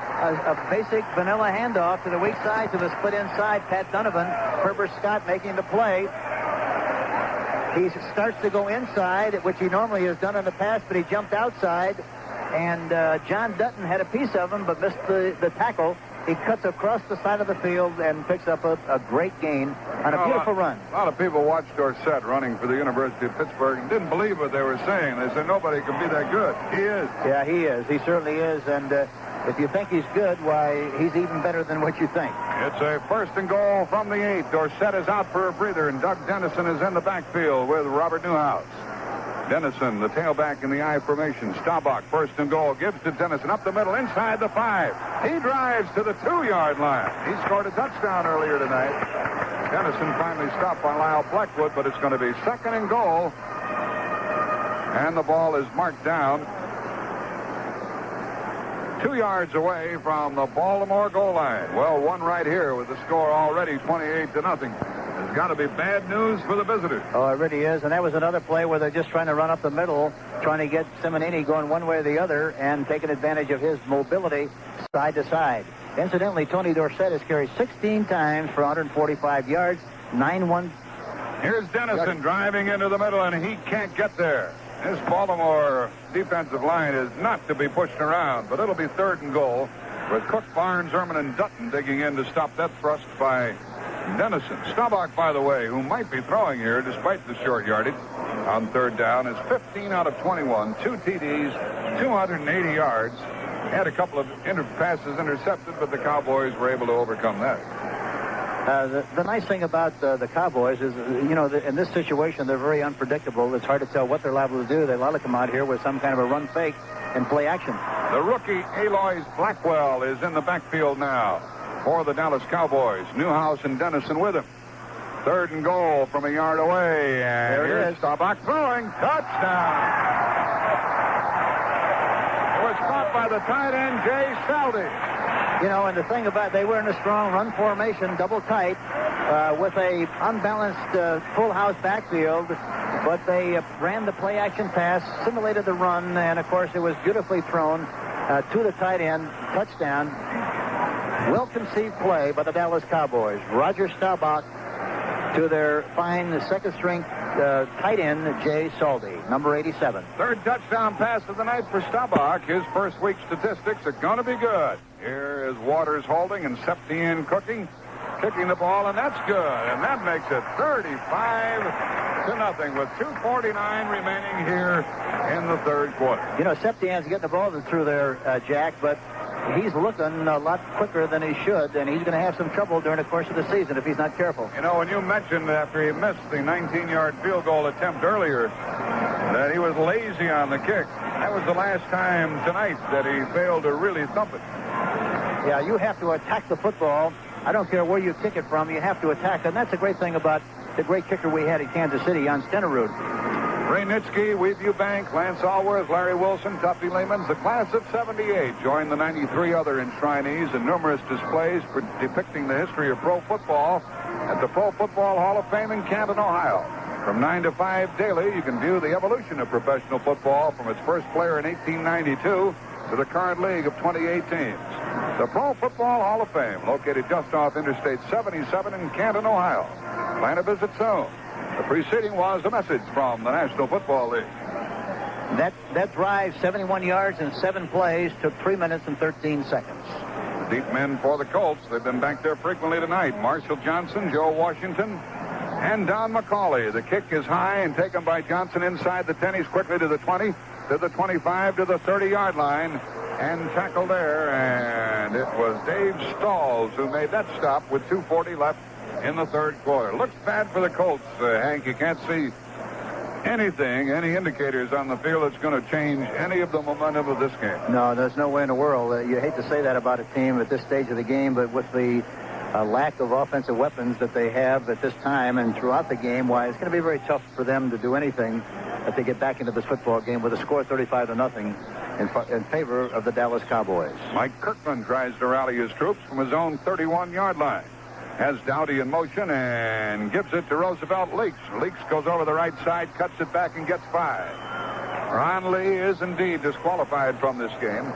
basic vanilla handoff to the weak side, to the split inside. Pat Donovan, Herbert Scott making the play. He starts to go inside, which he normally has done in the past, but he jumped outside. And John Dutton had a piece of him, but missed the tackle. He cuts across the side of the field and picks up a great gain on a beautiful run. A lot of people watched Dorsett running for the University of Pittsburgh and didn't believe what they were saying. They said nobody can be that good. He is. Yeah, he is. He certainly is. And if you think he's good, why, he's even better than what you think. It's a 1st and goal from the 8. Dorsett is out for a breather, and Doug Dennison is in the backfield with Robert Newhouse. Dennison, the tailback in the I formation. Staubach, 1st and goal, gives to Dennison up the middle, inside the 5. He drives to the 2-yard line. He scored a touchdown earlier tonight. Dennison finally stopped by Lyle Blackwood, but it's going to be 2nd and goal. And the ball is marked down 2 yards away from the Baltimore goal line. Well, one right here with the score already 28-0. It's got to be bad news for the visitors. Oh, it really is. And that was another play where they're just trying to run up the middle, trying to get Simonini going one way or the other and taking advantage of his mobility side to side. Incidentally, Tony Dorsett has carried 16 times for 145 yards, 9-1. Here's Dennison driving into the middle, and he can't get there. This Baltimore defensive line is not to be pushed around, but it'll be 3rd and goal with Cook, Barnes, Ehrman, and Dutton digging in to stop that thrust by Dennison. Staubach, by the way, who might be throwing here despite the short yardage on 3rd down, is 15 out of 21, 2 TDs, 280 yards. Had a couple of passes intercepted, but the Cowboys were able to overcome that. The nice thing about the Cowboys is, you know, in this situation, they're very unpredictable. It's hard to tell what they're liable to do. They ought to come out here with some kind of a run fake and play action. The rookie Aloys Blackwell is in the backfield now for the Dallas Cowboys. Newhouse and Dennison with him. 3rd and goal from a yard away. And there it is. Staubach throwing. Touchdown. It was caught by the tight end, Jay Saldi. You know, and the thing about they were in a strong run formation, double tight, with a unbalanced full house backfield, but they ran the play action pass, simulated the run, and of course it was beautifully thrown to the tight end, touchdown. Well conceived play by the Dallas Cowboys. Roger Staubach to their fine 2nd string tight end, Jay Saldi, number 87. 3rd touchdown pass of the night for Staubach. His first week statistics are going to be good. Here is Waters holding and Septien kicking the ball, and that's good. And that makes it 35-0 with 2:49 remaining here in the 3rd quarter. You know, Septien's getting the ball through there, Jack, but he's looking a lot quicker than he should, and he's going to have some trouble during the course of the season if he's not careful. You know, when you mentioned after he missed the 19-yard field goal attempt earlier that he was lazy on the kick, that was the last time tonight that he failed to really thump it. Yeah, you have to attack the football. I don't care where you kick it from, you have to attack. And that's the great thing about the great kicker we had in Kansas City, Jan Stenerud. Ray Nitschke, Weeview Bank, Lance Allworth, Larry Wilson, Tuffy Lehmans, the class of 78 joined the 93 other enshrinees in numerous displays depicting the history of pro football at the Pro Football Hall of Fame in Canton, Ohio. From 9 to 5 daily, you can view the evolution of professional football from its first player in 1892 to the current league of 28 teams. The Pro Football Hall of Fame, located just off Interstate 77 in Canton, Ohio. Plan a visit soon. The preceding was a message from the National Football League. That drive, 71 yards in 7 plays, took 3 minutes and 13 seconds. Deep men for the Colts. They've been back there frequently tonight. Marshall Johnson, Joe Washington, and Don McCauley. The kick is high and taken by Johnson inside the 10. He's quickly to the 20, to the 25, to the 30-yard line, and tackled there. And it was Dave Stalls who made that stop with 2:40 left in the third quarter. Looks bad for the Colts, Hank. You can't see anything, any indicators on the field that's going to change any of the momentum of this game. No, there's no way in the world. You hate to say that about a team at this stage of the game, but with the lack of offensive weapons that they have at this time and throughout the game, why it's going to be very tough for them to do anything if they get back into this football game with a score 35-0 in favor of the Dallas Cowboys. Mike Kirkland tries to rally his troops from his own 31-yard line. Has Dowdy in motion and gives it to Roosevelt Leaks. Leaks goes over the right side, cuts it back, and gets 5. Ron Lee is indeed disqualified from this game.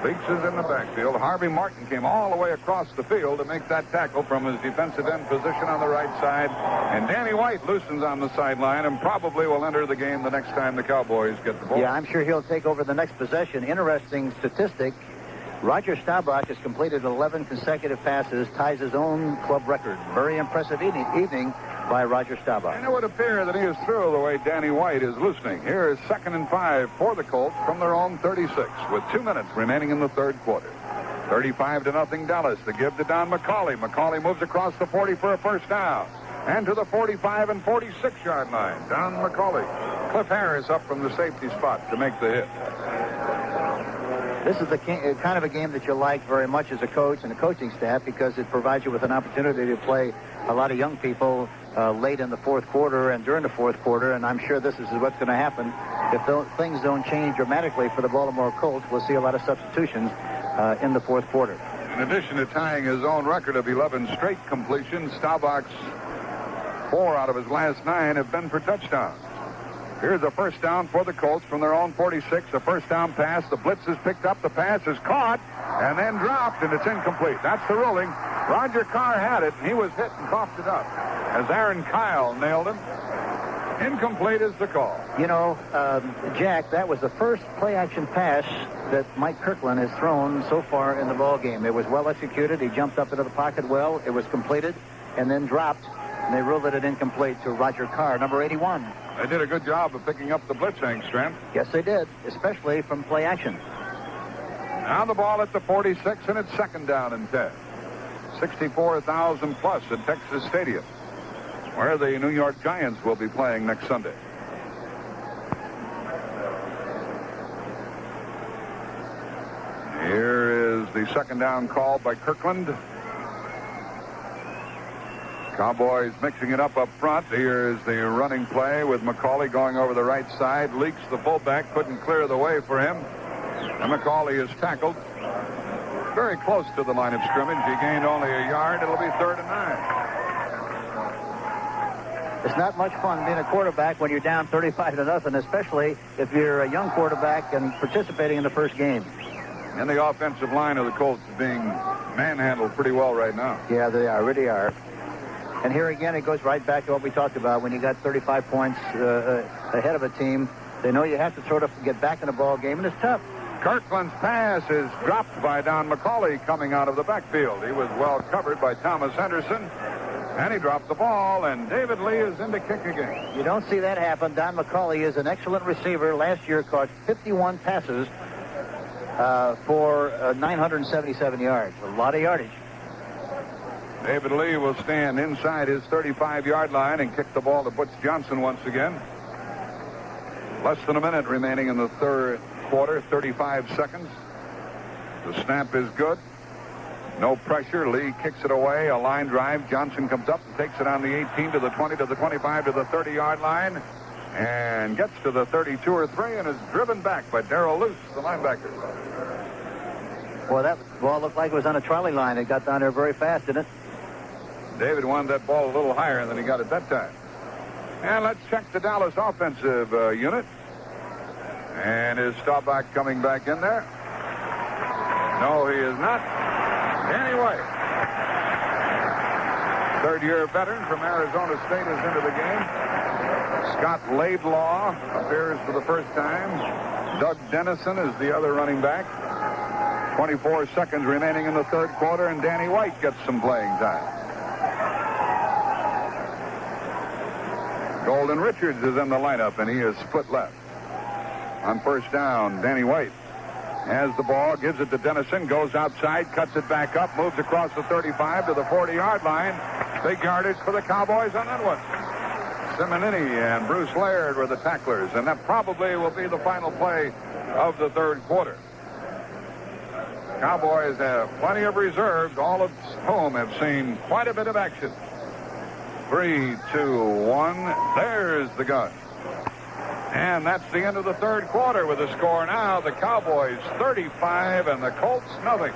Leaks is in the backfield. Harvey Martin came all the way across the field to make that tackle from his defensive end position on the right side. And Danny White loosens on the sideline and probably will enter the game the next time the Cowboys get the ball. Yeah, I'm sure he'll take over the next possession. Interesting statistic. Roger Staubach has completed 11 consecutive passes, ties his own club record. Very impressive evening by Roger Staubach. And it would appear that he is through the way Danny White is loosening. Here is 2nd and 5 for the Colts from their own 36 with 2 minutes remaining in the third quarter. 35-0 Dallas. The give to Don McCauley. McCauley moves across the 40 for a first down. And to the 45 and 46-yard line. Don McCauley. Cliff Harris up from the safety spot to make the hit. This is the kind of a game that you like very much as a coach and a coaching staff because it provides you with an opportunity to play a lot of young people late in the fourth quarter and during the fourth quarter, and I'm sure this is what's going to happen. If things don't change dramatically for the Baltimore Colts, we'll see a lot of substitutions in the fourth quarter. In addition to tying his own record of 11 straight completions, Staubach's 4 out of his last 9 have been for touchdowns. Here's a first down for the Colts from their own 46. A first down pass. The blitz is picked up. The pass is caught and then dropped, and it's incomplete. That's the ruling. Roger Carr had it, and he was hit and coughed it up as Aaron Kyle nailed him. Incomplete is the call. You know, Jack, that was the first play-action pass that Mike Kirkland has thrown so far in the ball game. It was well executed. He jumped up into the pocket well. It was completed and then dropped, and they ruled it incomplete to Roger Carr, number 81. They did a good job of picking up the blitz, Hank Stram. Yes, they did, especially from play action. Now the ball at the 46, and it's 2nd down and 10. 64,000 plus at Texas Stadium, where the New York Giants will be playing next Sunday. Here is the 2nd down call by Kirkland. Cowboys mixing it up front. Here's the running play with McCauley going over the right side. Leaks, the fullback, couldn't clear the way for him. And McCauley is tackled very close to the line of scrimmage. He gained only a yard. It'll be 3rd and 9. It's not much fun being a quarterback when you're down 35-0, especially if you're a young quarterback and participating in the first game. And the offensive line of the Colts is being manhandled pretty well right now. Yeah, they are. Really are. And here again, it goes right back to what we talked about. When you got 35 points ahead of a team, they know you have to sort of get back in the ball game, and it's tough. Kirkland's pass is dropped by Don McCauley coming out of the backfield. He was well covered by Thomas Henderson, and he dropped the ball, and David Lee is in to kick again. You don't see that happen. Don McCauley is an excellent receiver. Last year caught 51 passes for 977 yards. A lot of yardage. David Lee will stand inside his 35-yard line and kick the ball to Butch Johnson once again. Less than a minute remaining in the third quarter, 35 seconds. The snap is good. No pressure. Lee kicks it away. A line drive. Johnson comes up and takes it on the 18 to the 20 to the 25 to the 30-yard line and gets to the 32 or 3 and is driven back by Darrell Luce, the linebacker. Boy, that ball looked like it was on a trolley line. It got down there very fast, didn't it? David wanted that ball a little higher than he got at that time. And let's check the Dallas offensive unit. And is Staubach coming back in there? No, he is not. Anyway, third-year veteran from Arizona State is into the game. Scott Laidlaw appears for the first time. Doug Dennison is the other running back. 24 seconds remaining in the third quarter, and Danny White gets some playing time. Golden Richards is in the lineup, and he is split left. On first down, Danny White has the ball, gives it to Dennison, goes outside, cuts it back up, moves across the 35 to the 40-yard line. Big yardage for the Cowboys on that one. Simonini and Bruce Laird were the tacklers, and that probably will be the final play of the third quarter. Cowboys have plenty of reserves, all of whom have seen quite a bit of action. 3, 2, 1. There's the gun. And that's the end of the third quarter with the score now. The Cowboys 35 and the Colts nothing.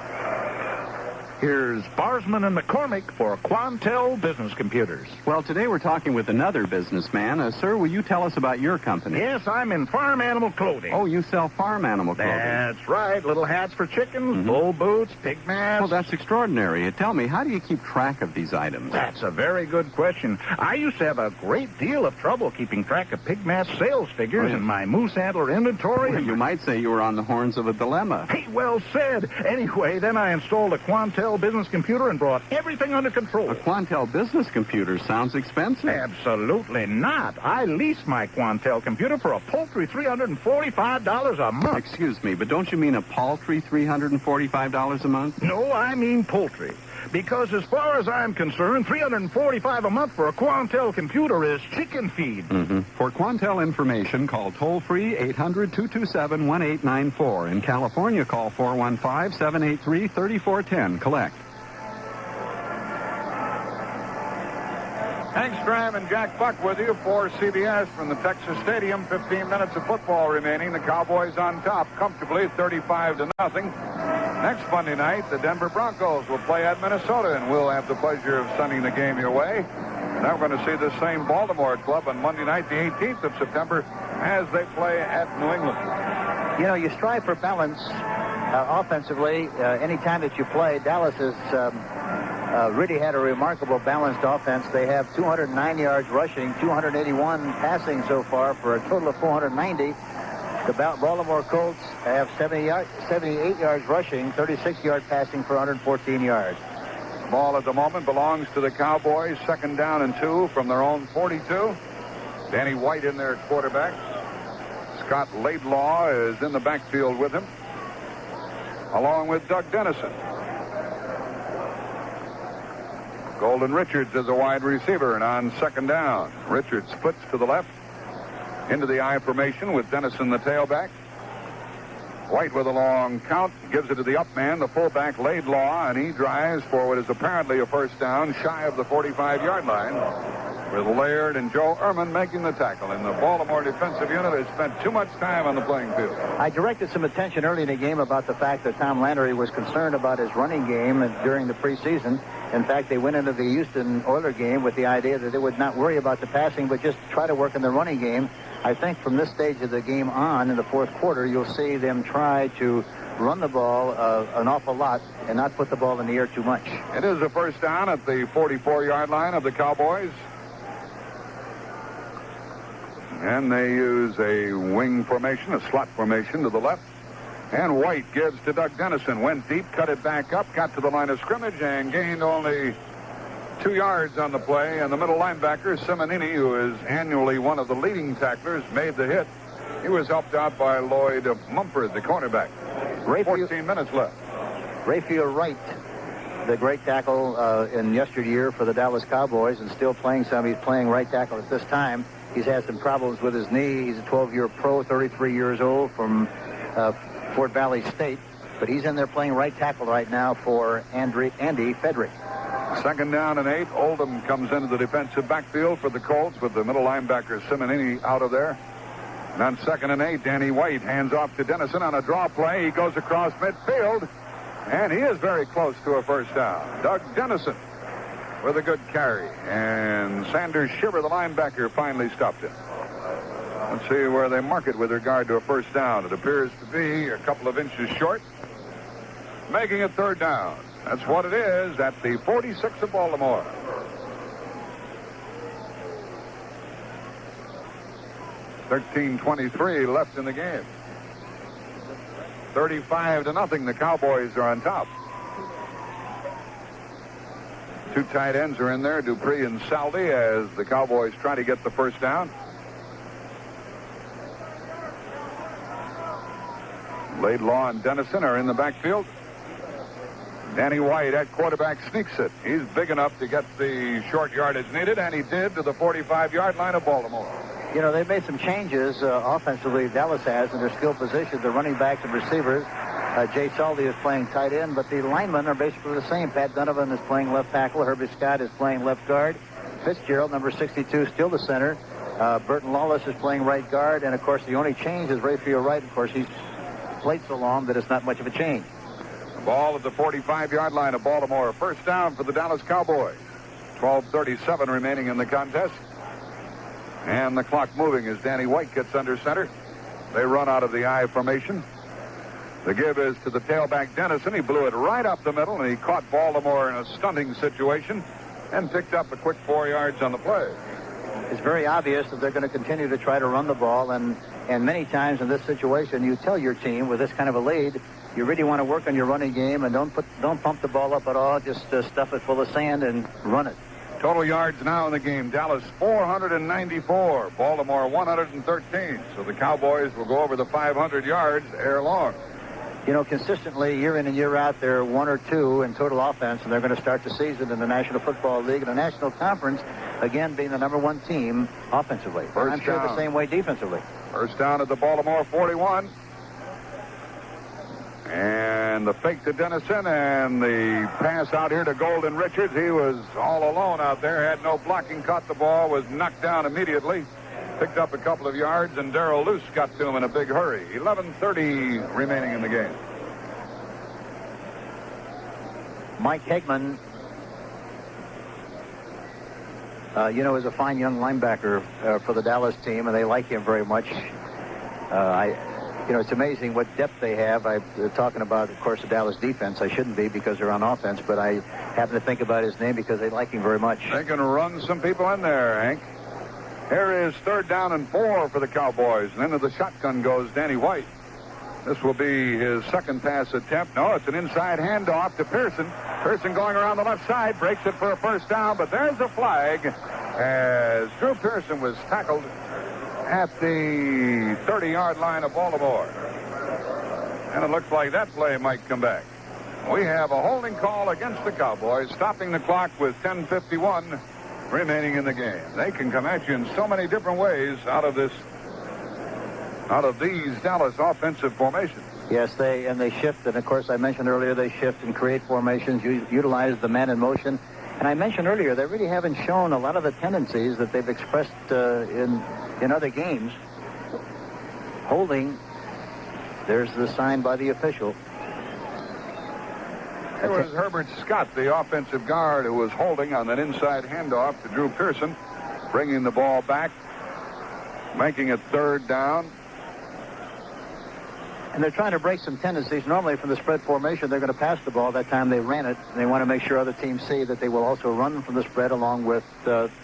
Here's Barsman and McCormick for Quantel Business Computers. Well, today we're talking with another businessman. Sir, will you tell us about your company? Yes, I'm in farm animal clothing. Oh, you sell farm animal clothing. That's right. Little hats for chickens, bull boots, pig masks. Well, that's extraordinary. Tell me, how do you keep track of these items? That's a very good question. I used to have a great deal of trouble keeping track of pig mask sales figures in my moose antler inventory. Well, you might say you were on the horns of a dilemma. Hey, well said. Anyway, then I installed a Quantel business computer and brought everything under control. A Quantel business computer sounds expensive. Absolutely not. I leased my Quantel computer for a paltry $345 a month. Excuse me, but don't you mean a paltry $345 a month? No, I mean poultry. Because as far as I'm concerned, $345 a month for a Quantel computer is chicken feed. For Quantel information, call toll-free 800-227-1894. In California, call 415-783-3410. Collect. Hank Stram and Jack Buck with you for CBS from the Texas Stadium. 15 minutes of football remaining. The Cowboys on top comfortably, 35-0. Next Monday night, the Denver Broncos will play at Minnesota, and we'll have the pleasure of sending the game your way. Now we're going to see the same Baltimore club on Monday night, the 18th of September, as they play at New England. You know, you strive for balance offensively any time that you play. Dallas has really had a remarkable balanced offense. They have 209 yards rushing, 281 passing so far for a total of 490. The Baltimore Colts have 78 yards rushing, 36 yards passing for 114 yards. Ball at the moment belongs to the Cowboys. 2nd down and 2 from their own 42. Danny White in their quarterback. Scott Laidlaw is in the backfield with him, along with Doug Dennison. Golden Richards is a wide receiver, and on 2nd down, Richards splits to the left into the I formation with Dennison the tailback. White with a long count, gives it to the up man, the fullback Laidlaw, and he drives for what is apparently a first down shy of the 45-yard line, with Laird and Joe Ehrman making the tackle. And the Baltimore defensive unit has spent too much time on the playing field. I directed some attention early in the game about the fact that Tom Landry was concerned about his running game during the preseason. In fact, they went into the Houston Oilers game with the idea that they would not worry about the passing, but just try to work in the running game. I think from this stage of the game on in the fourth quarter, you'll see them try to run the ball an awful lot and not put the ball in the air too much. It is a first down at the 44-yard line of the Cowboys. And they use a wing formation, a slot formation to the left. And White gives to Doug Dennison. Went deep, cut it back up, got to the line of scrimmage, and gained only 2 yards on the play. And the middle linebacker, Simonini, who is annually one of the leading tacklers, made the hit. He was helped out by Lloyd Mumford, the cornerback. 14 minutes left. Rayfield Wright, the great tackle in yesteryear for the Dallas Cowboys, and still playing some. He's playing right tackle at this time. He's had some problems with his knee. He's a 12-year pro, 33 years old, from Fort Valley State. But he's in there playing right tackle right now for Andy Fedrick. 2nd down and 8. Oldham comes into the defensive backfield for the Colts with the middle linebacker Simonini out of there. And on 2nd and 8, Danny White hands off to Dennison on a draw play. He goes across midfield, and he is very close to a first down. Doug Dennison with a good carry. And Sanders Shiver, the linebacker, finally stopped him. Let's see where they mark it with regard to a first down. It appears to be a couple of inches short, making it 3rd down. That's what it is at the 46 of Baltimore. 13:23 left in the game. 35-0. The Cowboys are on top. Two tight ends are in there, Dupree and Salvi, as the Cowboys try to get the first down. Laidlaw and Dennison are in the backfield. Danny White at quarterback sneaks it. He's big enough to get the short yardage needed, and he did, to the 45-yard line of Baltimore. You know, they've made some changes offensively, Dallas has, in their skill positions. The running backs and receivers. Jay Salvi is playing tight end, but the linemen are basically the same. Pat Donovan is playing left tackle. Herbie Scott is playing left guard. Fitzgerald, number 62, still the center. Burton Lawless is playing right guard, and, of course, the only change is Rayfield Wright. Of course, he's played so long that it's not much of a change. The ball at the 45-yard line of Baltimore. First down for the Dallas Cowboys. 12:37 remaining in the contest. And the clock moving as Danny White gets under center. They run out of the I formation. The give is to the tailback Dennison. He blew it right up the middle, and he caught Baltimore in a stunning situation and picked up a quick 4 yards on the play. It's very obvious that they're going to continue to try to run the ball, and many times in this situation, you tell your team with this kind of a lead, you really want to work on your running game and don't pump the ball up at all. Just stuff it full of sand and run it. Total yards now in the game. Dallas 494. Baltimore 113. So the Cowboys will go over the 500 yards ere long. You know, consistently, year in and year out, they're 1 or 2 in total offense, and they're going to start the season in the National Football League and the National Conference, again, being the #1 team offensively. First I'm sure down. the same way defensively. First down at the Baltimore 41. And the fake to Dennison, and the pass out here to Golden Richards. He was all alone out there, had no blocking, caught the ball, was knocked down immediately. Picked up a couple of yards, and Darrell Luce got to him in a big hurry. 11:30 remaining in the game. Mike Hegman, is a fine young linebacker for the Dallas team, and they like him very much. It's amazing what depth they have. I'm talking about, of course, the Dallas defense. I shouldn't be because they're on offense, but I happen to think about his name because they like him very much. They can run some people in there, Hank. Here is 3rd down and 4 for the Cowboys. And into the shotgun goes Danny White. This will be his second pass attempt. No, it's an inside handoff to Pearson. Pearson going around the left side, breaks it for a first down, but there's a flag as Drew Pearson was tackled at the 30-yard line of Baltimore. And it looks like that play might come back. We have a holding call against the Cowboys, stopping the clock with 10:51 remaining in the game. They can come at you in so many different ways out of these Dallas offensive formations. Yes, they shift, and of course I mentioned earlier they shift and create formations, utilize the man in motion. And I mentioned earlier they really haven't shown a lot of the tendencies that they've expressed in other games. Holding. There's the sign by the official. It was Herbert Scott, the offensive guard, who was holding on that inside handoff to Drew Pearson, bringing the ball back, making it 3rd down. And they're trying to break some tendencies. Normally from the spread formation, they're going to pass the ball. That time they ran it, and they want to make sure other teams see that they will also run from the spread along with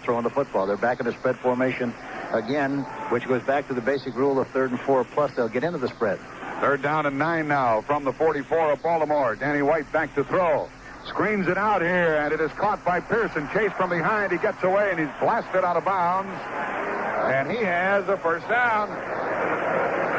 throwing the football. They're back in the spread formation again, which goes back to the basic rule of 3rd and 4 plus. They'll get into the spread. 3rd down and 9 now from the 44 of Baltimore. Danny White back to throw. Screens it out here, and it is caught by Pearson. Chased from behind. He gets away, and he's blasted out of bounds. And he has a first down.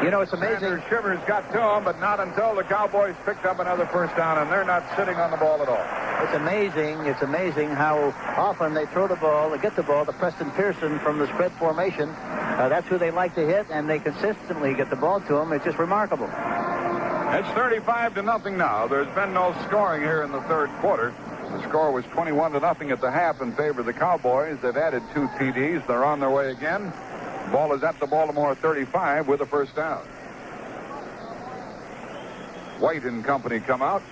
You know, it's amazing. Sanders Shivers got to him, but not until the Cowboys picked up another first down, and they're not sitting on the ball at all. It's amazing. It's amazing how often they throw the ball, they get the ball to Preston Pearson from the spread formation. That's who they like to hit, and they consistently get the ball to him. It's just remarkable. It's 35-0 now. There's been no scoring here in the 3rd quarter. The score was 21-0 at the half in favor of the Cowboys. They've added 2 TDs. They're on their way again. Ball is at the Baltimore 35 with a first down. White and company come out.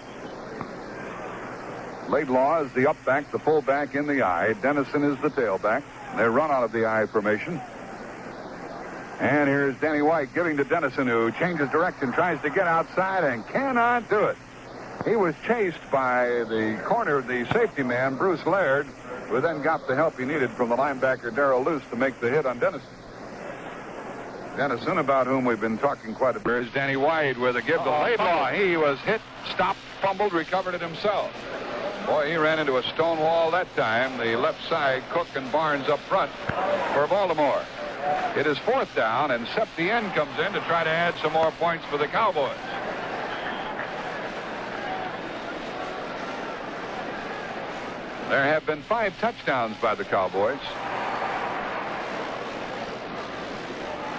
Laidlaw is the up back, the fullback in the I. Dennison is the tailback. They run out of the I formation. And here's Danny White giving to Dennison, who changes direction, tries to get outside, and cannot do it. He was chased by the corner, the safety man, Bruce Laird, who then got the help he needed from the linebacker, Darrell Luce, to make the hit on Dennison. Dennison, about whom we've been talking quite a bit. Here's Danny White with a give to Laidlaw. He was hit, stopped, fumbled, recovered it himself. Boy, he ran into a stone wall that time. The left side, Cook and Barnes up front for Baltimore. It is 4th down, and Septien comes in to try to add some more points for the Cowboys. There have been 5 touchdowns by the Cowboys.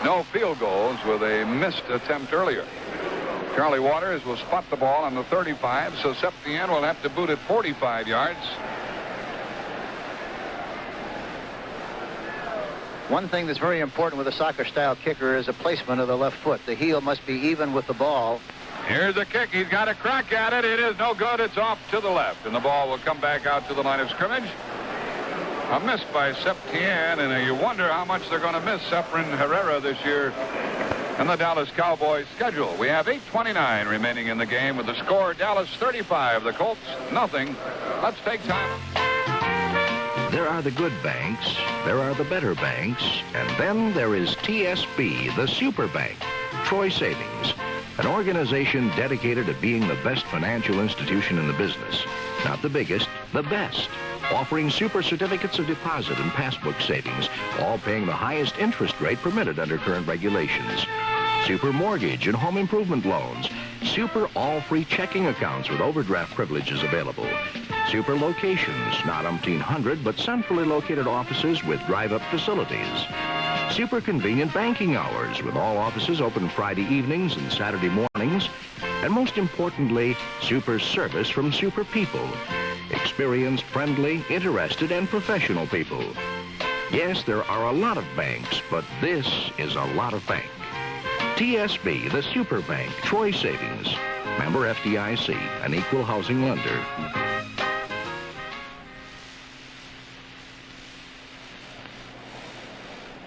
No field goals with a missed attempt earlier. Charlie Waters will spot the ball on the 35, so Septien will have to boot it 45 yards. One thing that's very important with a soccer-style kicker is the placement of the left foot. The heel must be even with the ball. Here's a kick. He's got a crack at it. It is no good. It's off to the left, and the ball will come back out to the line of scrimmage. A miss by Septien, and you wonder how much they're going to miss Efren Herrera this year in the Dallas Cowboys schedule. We have 8:29 remaining in the game with the score Dallas 35, the Colts nothing. Let's take time. There are the good banks, there are the better banks, and then there is TSB, the super bank, Troy Savings, an organization dedicated to being the best financial institution in the business. Not the biggest, the best. Offering super certificates of deposit and passbook savings, all paying the highest interest rate permitted under current regulations. Super mortgage and home improvement loans. Super all-free checking accounts with overdraft privileges available. Super locations, not umpteen hundred, but centrally located offices with drive-up facilities. Super convenient banking hours with all offices open Friday evenings and Saturday mornings. And most importantly, super service from super people. Experienced, friendly, interested, and professional people. Yes, there are a lot of banks, but this is a lot of bank. TSB, the super bank, Troy Savings. Member FDIC, an equal housing lender.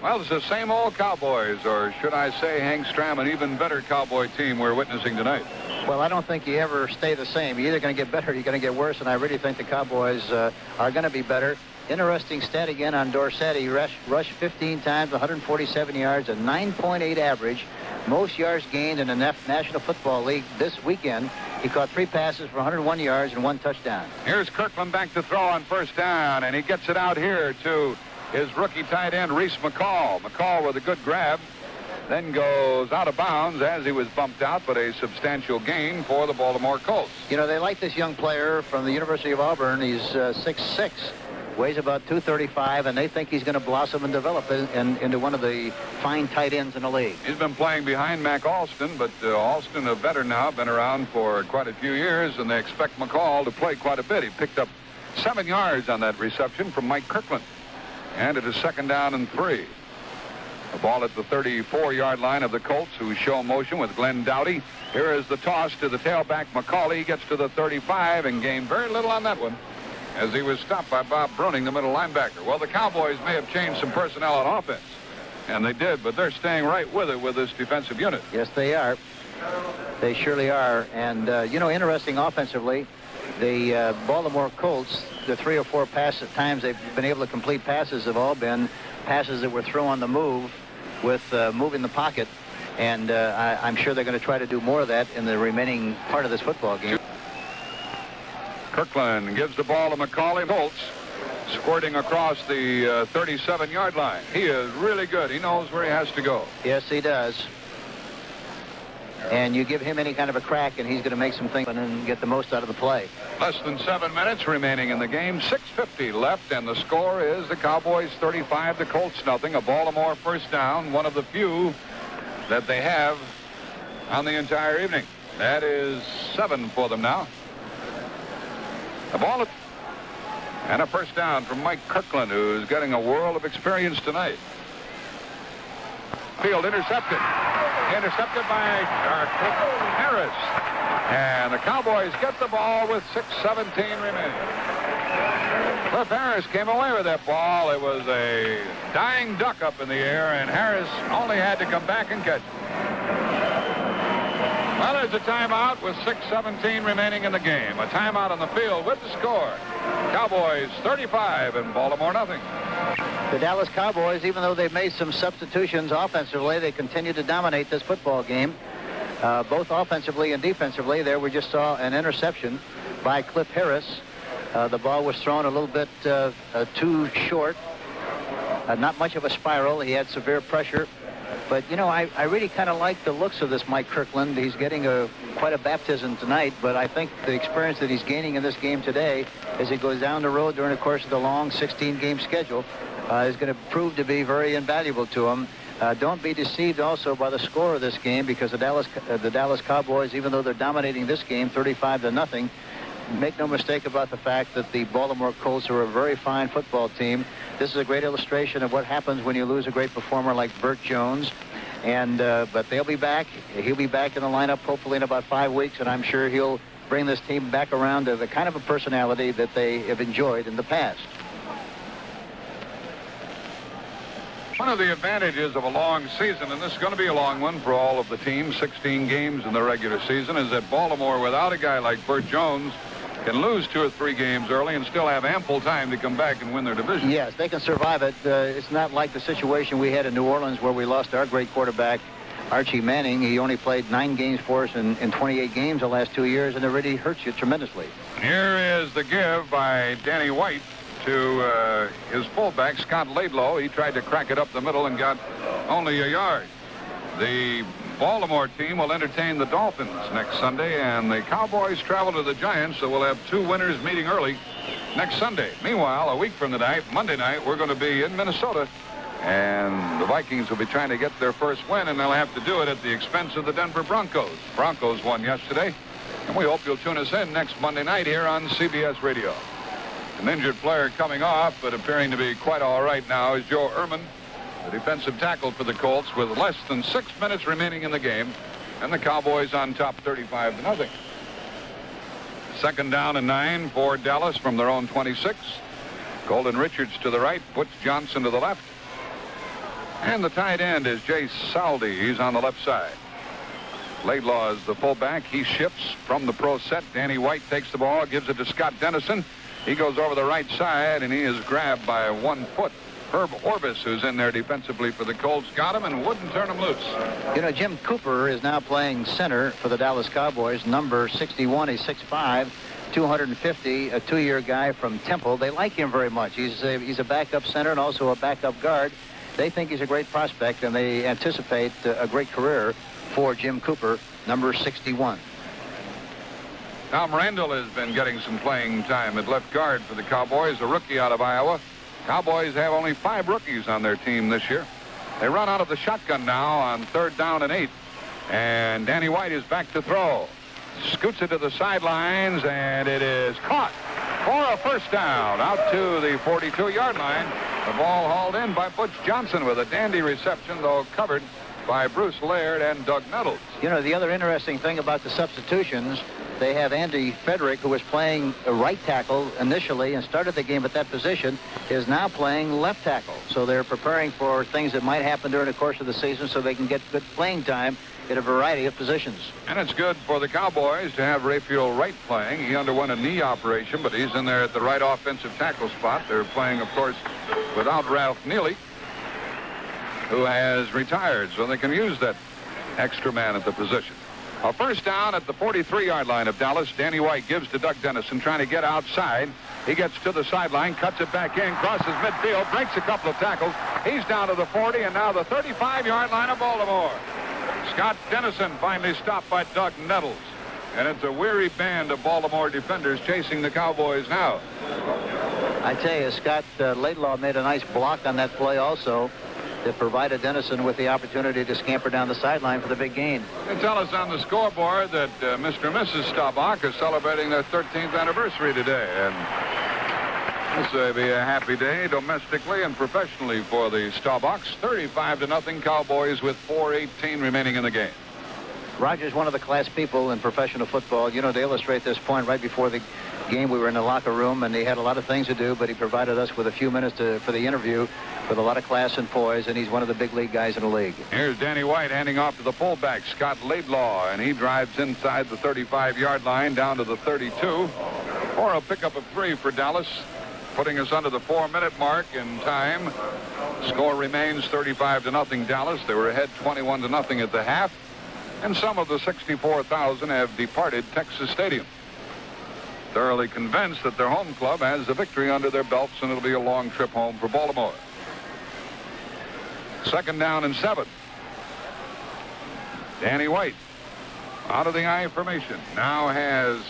Well, it's the same old Cowboys, or should I say, Hank Stram, an even better Cowboy team we're witnessing tonight. Well, I don't think you ever stay the same. You're either going to get better or you're going to get worse, and I really think the Cowboys are going to be better. Interesting stat again on Dorsett. He rushed 15 times, 147 yards, a 9.8 average. Most yards gained in the National Football League this weekend. He caught 3 passes for 101 yards and 1 touchdown. Here's Kirkland back to throw on 1st down, and he gets it out here to his rookie tight end, Reese McCall. McCall with a good grab, then goes out of bounds as he was bumped out, but a substantial gain for the Baltimore Colts. You know, they like this young player from the University of Auburn. He's 6'6", weighs about 235, and they think he's going to blossom and develop into one of the fine tight ends in the league. He's been playing behind Mac Alston, but Alston, a veteran now, been around for quite a few years, and they expect McCall to play quite a bit. He picked up 7 yards on that reception from Mike Kirkland. And it is 2nd down and 3. The ball at the 34-yard line of the Colts, who show motion with Glenn Dowdy. Here is the toss to the tailback. McCauley gets to the 35 and gained very little on that one as he was stopped by Bob Bruning, the middle linebacker. Well, the Cowboys may have changed some personnel on offense, and they did, but they're staying right with it with this defensive unit. Yes, they are. They surely are. And, you know, interesting offensively, the Baltimore Colts, the 3 or 4 times they've been able to complete passes have all been passes that were thrown on the move with moving the pocket. And I'm sure they're going to try to do more of that in the remaining part of this football game. Kirkland gives the ball to McCauley. Colts squirting across the 37-yard line. He is really good. He knows where he has to go. Yes, he does. And you give him any kind of a crack, and he's going to make some things and get the most out of the play. Less than 7 minutes remaining in the game. 6:50 left, and the score is the Cowboys 35, the Colts nothing. A Baltimore 1st down, one of the few that they have on the entire evening. That is 7 for them now. The ball and a 1st down from Mike Kirkland, who's getting a world of experience tonight. Field intercepted by Harris, and the Cowboys get the ball with 6:17 remaining. Cliff Harris came away with that ball. It was a dying duck up in the air, and Harris only had to come back and catch it. Well, there's a timeout with 6:17 remaining in the game. A timeout on the field with the score. Cowboys 35 and Baltimore nothing. The Dallas Cowboys, even though they've made some substitutions offensively, they continue to dominate this football game, both offensively and defensively. There we just saw an interception by Cliff Harris. The ball was thrown a little bit too short. Not much of a spiral. He had severe pressure. But, you know, I really kind of like the looks of this Mike Kirkland. He's getting quite a baptism tonight, but I think the experience that he's gaining in this game today as he goes down the road during the course of the long 16-game schedule is going to prove to be very invaluable to him. Don't be deceived also by the score of this game, because the Dallas Cowboys, even though they're dominating this game 35-0, make no mistake about the fact that the Baltimore Colts are a very fine football team. This is a great illustration of what happens when you lose a great performer like Burt Jones. But they'll be back. He'll be back in the lineup hopefully in about 5 weeks, and I'm sure he'll bring this team back around to the kind of a personality that they have enjoyed in the past. One of the advantages of a long season, and this is going to be a long one for all of the teams, 16 games in the regular season, is that Baltimore, without a guy like Burt Jones, can lose 2 or 3 games early and still have ample time to come back and win their division. Yes, they can survive it. It's not like the situation we had in New Orleans where we lost our great quarterback, Archie Manning. He only played 9 games for us in 28 games the last 2 years, and it really hurts you tremendously. Here is the give by Danny White to his fullback, Scott Laidlaw. He tried to crack it up the middle and got only a yard. The Baltimore team will entertain the Dolphins next Sunday, and the Cowboys travel to the Giants, so we'll have 2 winners meeting early next Sunday. Meanwhile, a week from tonight, Monday night, we're going to be in Minnesota, and the Vikings will be trying to get their first win, and they'll have to do it at the expense of the Denver Broncos. Broncos won yesterday, and we hope you'll tune us in next Monday night here on CBS Radio. An injured player coming off, but appearing to be quite all right now, is Joe Irving, the defensive tackle for the Colts, with less than 6 minutes remaining in the game, and the Cowboys on top 35-0. 2nd down and 9 for Dallas from their own 26. Golden Richards to the right, Butch Johnson to the left. And the tight end is Jay Saldi. He's on the left side. Laidlaw is the fullback. He shifts from the pro set. Danny White takes the ball, gives it to Scott Dennison. He goes over the right side, and he is grabbed by 1 foot. Herb Orbis, who's in there defensively for the Colts, got him and wouldn't turn him loose. You know, Jim Cooper is now playing center for the Dallas Cowboys, number 61. He's 6'5", 250, a 2-year guy from Temple. They like him very much. He's a backup center and also a backup guard. They think he's a great prospect, and they anticipate a great career for Jim Cooper, number 61. Tom Randall has been getting some playing time at left guard for the Cowboys, a rookie out of Iowa. Cowboys have only 5 rookies on their team this year. They run out of the shotgun now on 3rd down and 8. And Danny White is back to throw. Scoots it to the sidelines, and it is caught for a first down out to the 42-yard line. The ball hauled in by Butch Johnson with a dandy reception, though covered by Bruce Laird and Doug Nettles. You know, the other interesting thing about the substitutions, they have Andy Frederick, who was playing a right tackle initially and started the game at that position, is now playing left tackle. So they're preparing for things that might happen during the course of the season so they can get good playing time in a variety of positions. And it's good for the Cowboys to have Raphael Wright playing. He underwent a knee operation, but he's in there at the right offensive tackle spot. They're playing, of course, without Ralph Neely, who has retired, so they can use that extra man at the position. A first down at the 43-yard line of Dallas. Danny White gives to Doug Dennison, trying to get outside. He gets to the sideline, cuts it back in, crosses midfield, breaks a couple of tackles. He's down to the 40, and now the 35-yard line of Baltimore. Scott Dennison finally stopped by Doug Nettles. And it's a weary band of Baltimore defenders chasing the Cowboys now. I tell you, Scott Laidlaw made a nice block on that play also that provided Dennison with the opportunity to scamper down the sideline for the big gain. They tell us on the scoreboard that Mr. and Mrs. Staubach are celebrating their 13th anniversary today. And this will be a happy day domestically and professionally for the Staubachs. 35-0 Cowboys with 4:18 remaining in the game. Roger's one of the class people in professional football. You know, to illustrate this point, right before the game, we were in the locker room, and he had a lot of things to do, but he provided us with a few minutes for the interview with a lot of class and poise, and he's one of the big league guys in the league. Here's Danny White handing off to the fullback, Scott Laidlaw, and he drives inside the 35-yard line down to the 32 for a pickup of 3 for Dallas. putting us under the 4-minute mark in time. Score remains 35-0 Dallas. They were ahead 21-0 at the half. And some of the 64,000 have departed Texas Stadium, thoroughly convinced that their home club has the victory under their belts, and it'll be a long trip home for Baltimore. 2nd down and 7. Danny White out of the I formation now has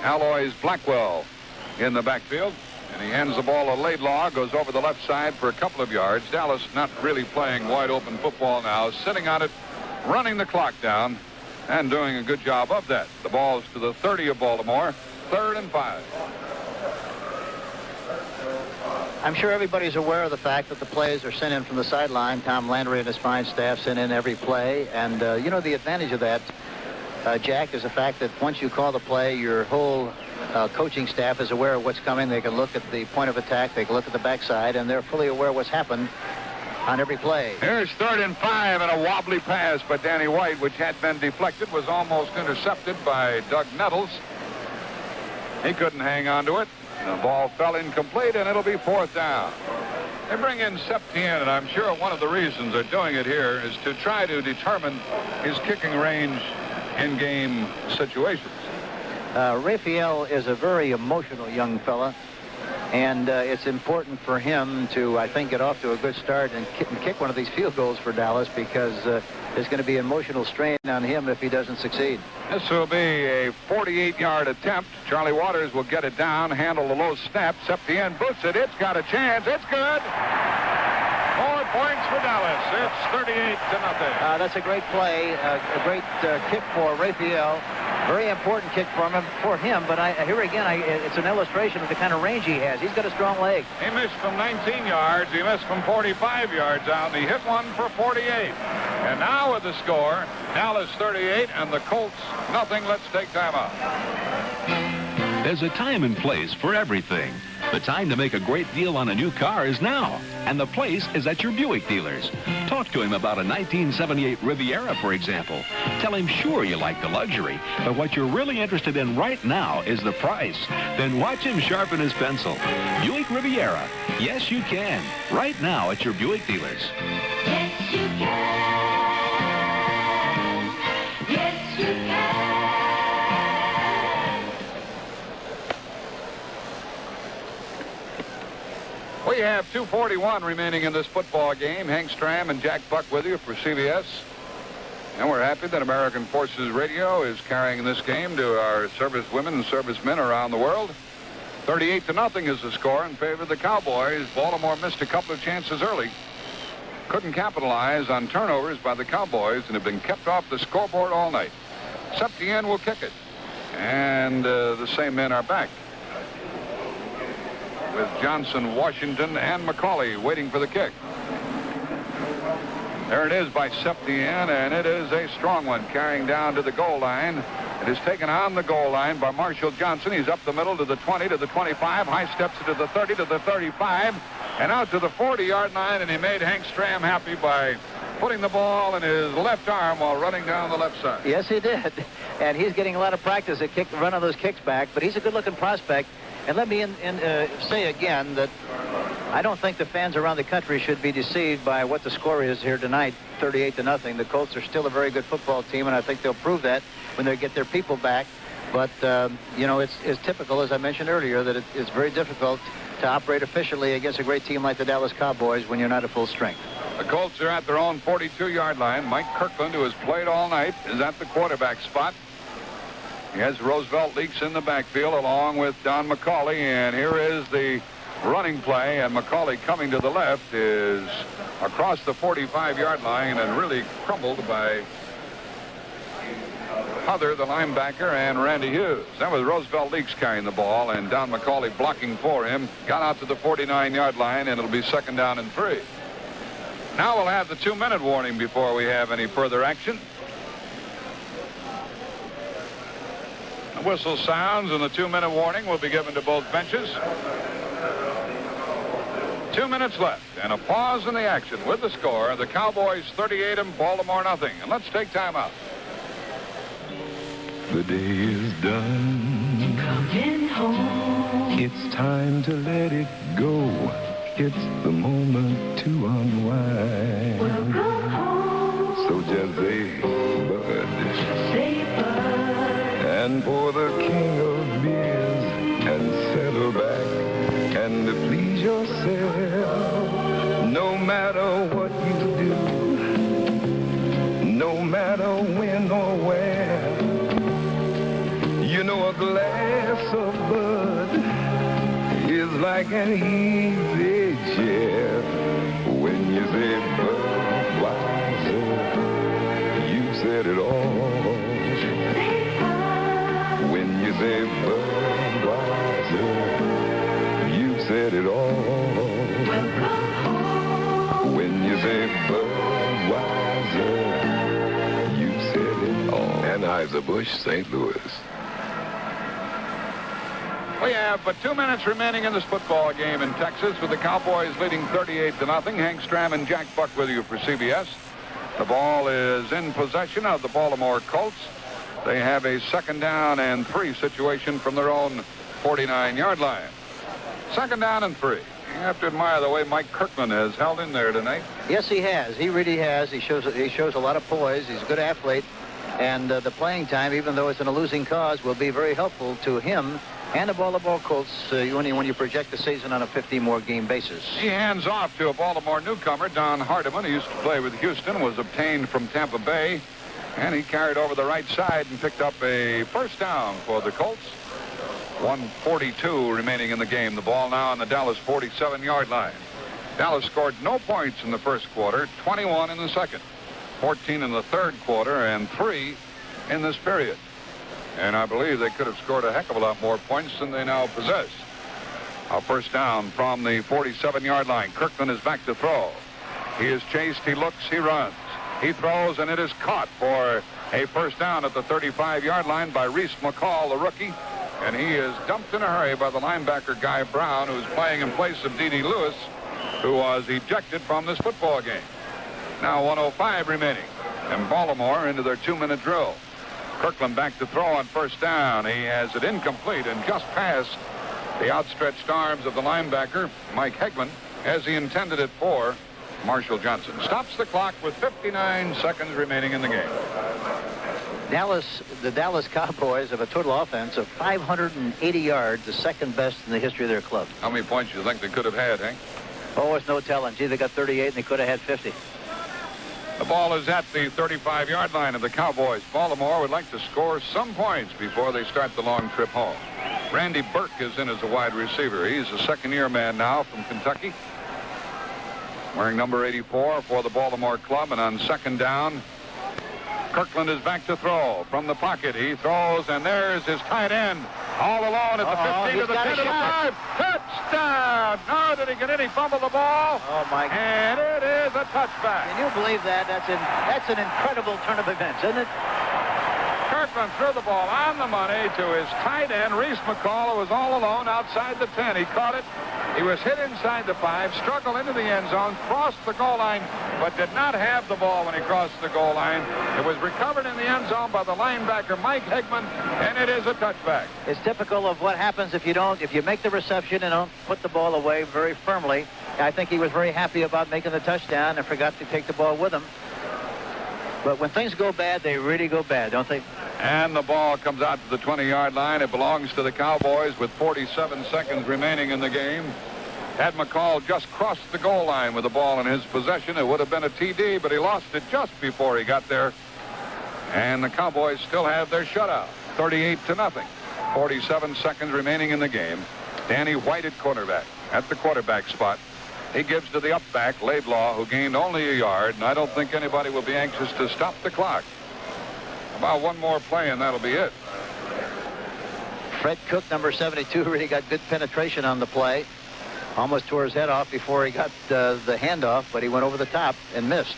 Alois Blackwell in the backfield, and he hands the ball to Laidlaw, goes over the left side for a couple of yards. Dallas not really playing wide open football now, sitting on it, running the clock down, and doing a good job of that. The ball's to the 30 of Baltimore, 3rd and 5. I'm sure everybody's aware of the fact that the plays are sent in from the sideline. Tom Landry and his fine staff sent in every play. And, you know, the advantage of that, Jack, is the fact that once you call the play, your whole coaching staff is aware of what's coming. They can look at the point of attack. They can look at the backside, and they're fully aware of what's happened on every play. Here's 3rd and 5, and a wobbly pass by Danny White, which had been deflected, was almost intercepted by Doug Nettles. He couldn't hang on to it. The ball fell incomplete, and it'll be 4th down. They bring in Septien, and I'm sure one of the reasons they're doing it here is to try to determine his kicking range in game situations. Raphael is a very emotional young fella, and it's important for him to, I think, get off to a good start and kick one of these field goals for Dallas, because there's going to be emotional strain on him if he doesn't succeed. This will be a 48-yard attempt. Charlie Waters will get it down, handle the low snap. Septien boots it. It's got a chance. It's good. 4 points for Dallas. It's 38-0. That's a great play, a great kick for Raphael. Very important kick for him. But here again, it's an illustration of the kind of range he has. He's got a strong leg. He missed from 19 yards. He missed from 45 yards out, and he hit one for 48. And now with the score, Dallas 38 and the Colts nothing. Let's take time out. There's a time and place for everything. The time to make a great deal on a new car is now, and the place is at your Buick dealers. Talk to him about a 1978 Riviera, for example. Tell him sure you like the luxury, but what you're really interested in right now is the price. Then watch him sharpen his pencil. Buick Riviera. Yes, you can. Right now at your Buick dealers. Yes, you can. Yes, you can. We have 2:41 remaining in this football game. Hank Stram and Jack Buck with you for CBS. And we're happy that American Forces Radio is carrying this game to our servicewomen and servicemen around the world. 38-0 is the score in favor of the Cowboys. Baltimore missed a couple of chances early. Couldn't capitalize on turnovers by the Cowboys and have been kept off the scoreboard all night. Septien will kick it. And the same men are back, with Johnson, Washington, and McCauley waiting for the kick. There it is by Septien, and it is a strong one, carrying down to the goal line. It is taken on the goal line by Marshall Johnson. He's up the middle to the 20, to the 25, high steps it to the 30, to the 35, and out to the 40-yard line, and he made Hank Stram happy by putting the ball in his left arm while running down the left side. Yes, he did. And he's getting a lot of practice at running those kicks back, but he's a good-looking prospect. And let me say again that I don't think the fans around the country should be deceived by what the score is here tonight, 38-0. The Colts are still a very good football team, and I think they'll prove that when they get their people back. But, you know, it's typical, as I mentioned earlier, that it's very difficult to operate efficiently against a great team like the Dallas Cowboys when you're not at full strength. The Colts are at their own 42-yard line. Mike Kirkland, who has played all night, is at the quarterback spot. He has Roosevelt Leaks in the backfield along with Don McCauley, and here is the running play, and McCauley coming to the left is across the 45-yard line and really crumbled by Huther, the linebacker, and Randy Hughes. That was Roosevelt Leaks carrying the ball, and Don McCauley blocking for him. Got out to the 49-yard line, and it'll be 2nd down and 3. Now we'll have the 2-minute warning before we have any further action. The whistle sounds, and the 2-minute warning will be given to both benches. 2 minutes left, and a pause in the action with the score. The Cowboys 38 and Baltimore nothing. And let's take time out. The day is done. Coming home. It's time to let it go. It's the moment to unwind. So just say bud. And pour the king of beers and settle back and please yourself. No matter what you do, no matter when or where, you know a glass of bud is like an easy chair. When you say Budweiser, you said it all. When you say Budweiser, you said it all. When you say Budweiser, you said it all. Anheuser-Busch, St. Louis. We have but 2 minutes remaining in this football game in Texas with the Cowboys leading 38-0. Hank Stram and Jack Buck with you for CBS. The ball is in possession of the Baltimore Colts. They have a 2nd down and 3 situation from their own 49-yard line. 2nd down and 3. You have to admire the way Mike Kirkland has held in there tonight. Yes, he has. He really has. He shows a lot of poise. He's a good athlete. And the playing time, even though it's in a losing cause, will be very helpful to him and the Baltimore Colts when you project the season on a 50-more game basis. He hands off to a Baltimore newcomer, Don Hardiman, who used to play with Houston, was obtained from Tampa Bay, and he carried over the right side and picked up a 1st down for the Colts. 1:42 remaining in the game. The ball now on the Dallas 47-yard line. Dallas scored no points in the first quarter, 21 in the second, 14 in the third quarter, and 3 in this period. And I believe they could have scored a heck of a lot more points than they now possess. A 1st down from the 47-yard line. Kirkland is back to throw. He is chased, he looks, he runs. He throws, and it is caught for a 1st down at the 35-yard line by Reese McCall, the rookie. And he is dumped in a hurry by the linebacker, Guy Brown, who's playing in place of D.D. Lewis, who was ejected from this football game. Now 1:05 remaining, and Baltimore into their 2-minute drill. Kirkland back to throw on 1st down. He has it incomplete and just past the outstretched arms of the linebacker, Mike Hegman, as he intended it for Marshall Johnson. Stops the clock with 59 seconds remaining in the game. The Dallas Cowboys have a total offense of 580 yards, the 2nd best in the history of their club. How many points do you think they could have had, Hank? Oh, it's no telling. Gee, they got 38 and they could have had 50. The ball is at the 35-yard line of the Cowboys. Baltimore would like to score some points before they start the long trip home. Randy Burke is in as a wide receiver. He's a 2nd-year man now from Kentucky, wearing number 84 for the Baltimore club. And on 2nd down, Kirkland is back to throw from the pocket. He throws, and there's his tight end all alone at the 15 to the 10 to the 5. Touchdown! No, did he get any? Fumble the ball. Oh, my God. And it is a touchback. Can you believe that? That's an incredible turn of events, isn't it? Kirkland threw the ball on the money to his tight end, Reese McCall, who was all alone outside the 10. He caught it. He was hit inside the 5, struggled into the end zone, crossed the goal line, but did not have the ball when he crossed the goal line. It was recovered in the end zone by the linebacker, Mike Hegman, and it is a touchback. It's typical of what happens if you make the reception and don't put the ball away very firmly. I think he was very happy about making the touchdown and forgot to take the ball with him. But when things go bad, they really go bad, don't they? And the ball comes out to the 20-yard line. It belongs to the Cowboys with 47 seconds remaining in the game. Had McCall just crossed the goal line with the ball in his possession, it would have been a TD, but he lost it just before he got there. And the Cowboys still have their shutout, 38-0. 47 seconds remaining in the game. Danny White at cornerback, at the quarterback spot. He gives to the up back, Laidlaw, who gained only a yard, and I don't think anybody will be anxious to stop the clock. About one more play, and that'll be it. Fred Cook, number 72, really got good penetration on the play. Almost tore his head off before he got the handoff, but he went over the top and missed.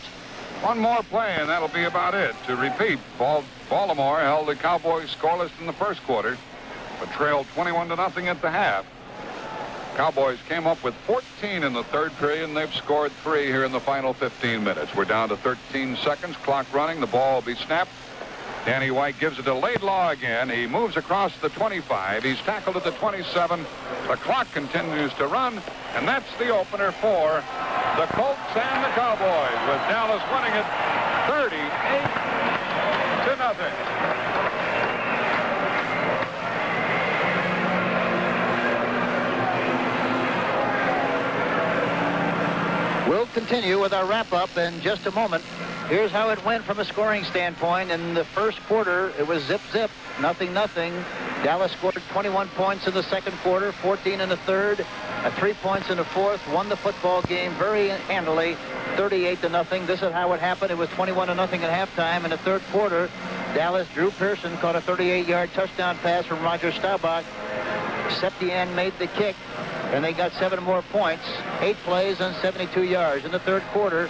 One more play, and that'll be about it. To repeat, Baltimore held the Cowboys scoreless in the first quarter, but trailed 21-0 at the half. Cowboys came up with 14 in the third period, and they've scored 3 here in the final 15 minutes. We're down to 13 seconds, clock running. The ball will be snapped. Danny White gives it to Laidlaw again. He moves across the 25. He's tackled at the 27. The clock continues to run, and that's the opener for the Colts and the Cowboys, with Dallas winning it 38-0. We'll continue with our wrap-up in just a moment. Here's how it went from a scoring standpoint. In the first quarter, it was zip-zip, nothing. Dallas scored 21 points in the second quarter, 14 in the third, 3 points in the fourth, won the football game very handily, 38-0. This is how it happened. It was 21-0 at halftime. In the third quarter, Dallas, Drew Pearson caught a 38-yard touchdown pass from Roger Staubach. Septien made the kick, and they got 7 more points, 8 plays and 72 yards. In the third quarter,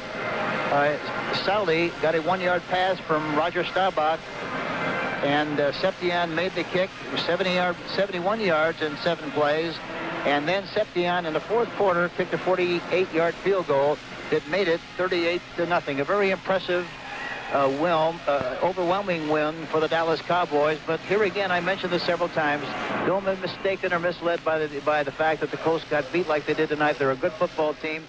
Saldi got a 1-yard pass from Roger Staubach, and Septien made the kick, 71 yards in 7 plays. And then Septien in the fourth quarter kicked a 48-yard field goal that made it 38-0. A very impressive overwhelming win for the Dallas Cowboys. But here again, I mentioned this several times, don't be mistaken or misled by the fact that the Colts got beat like they did tonight. They're a good football team.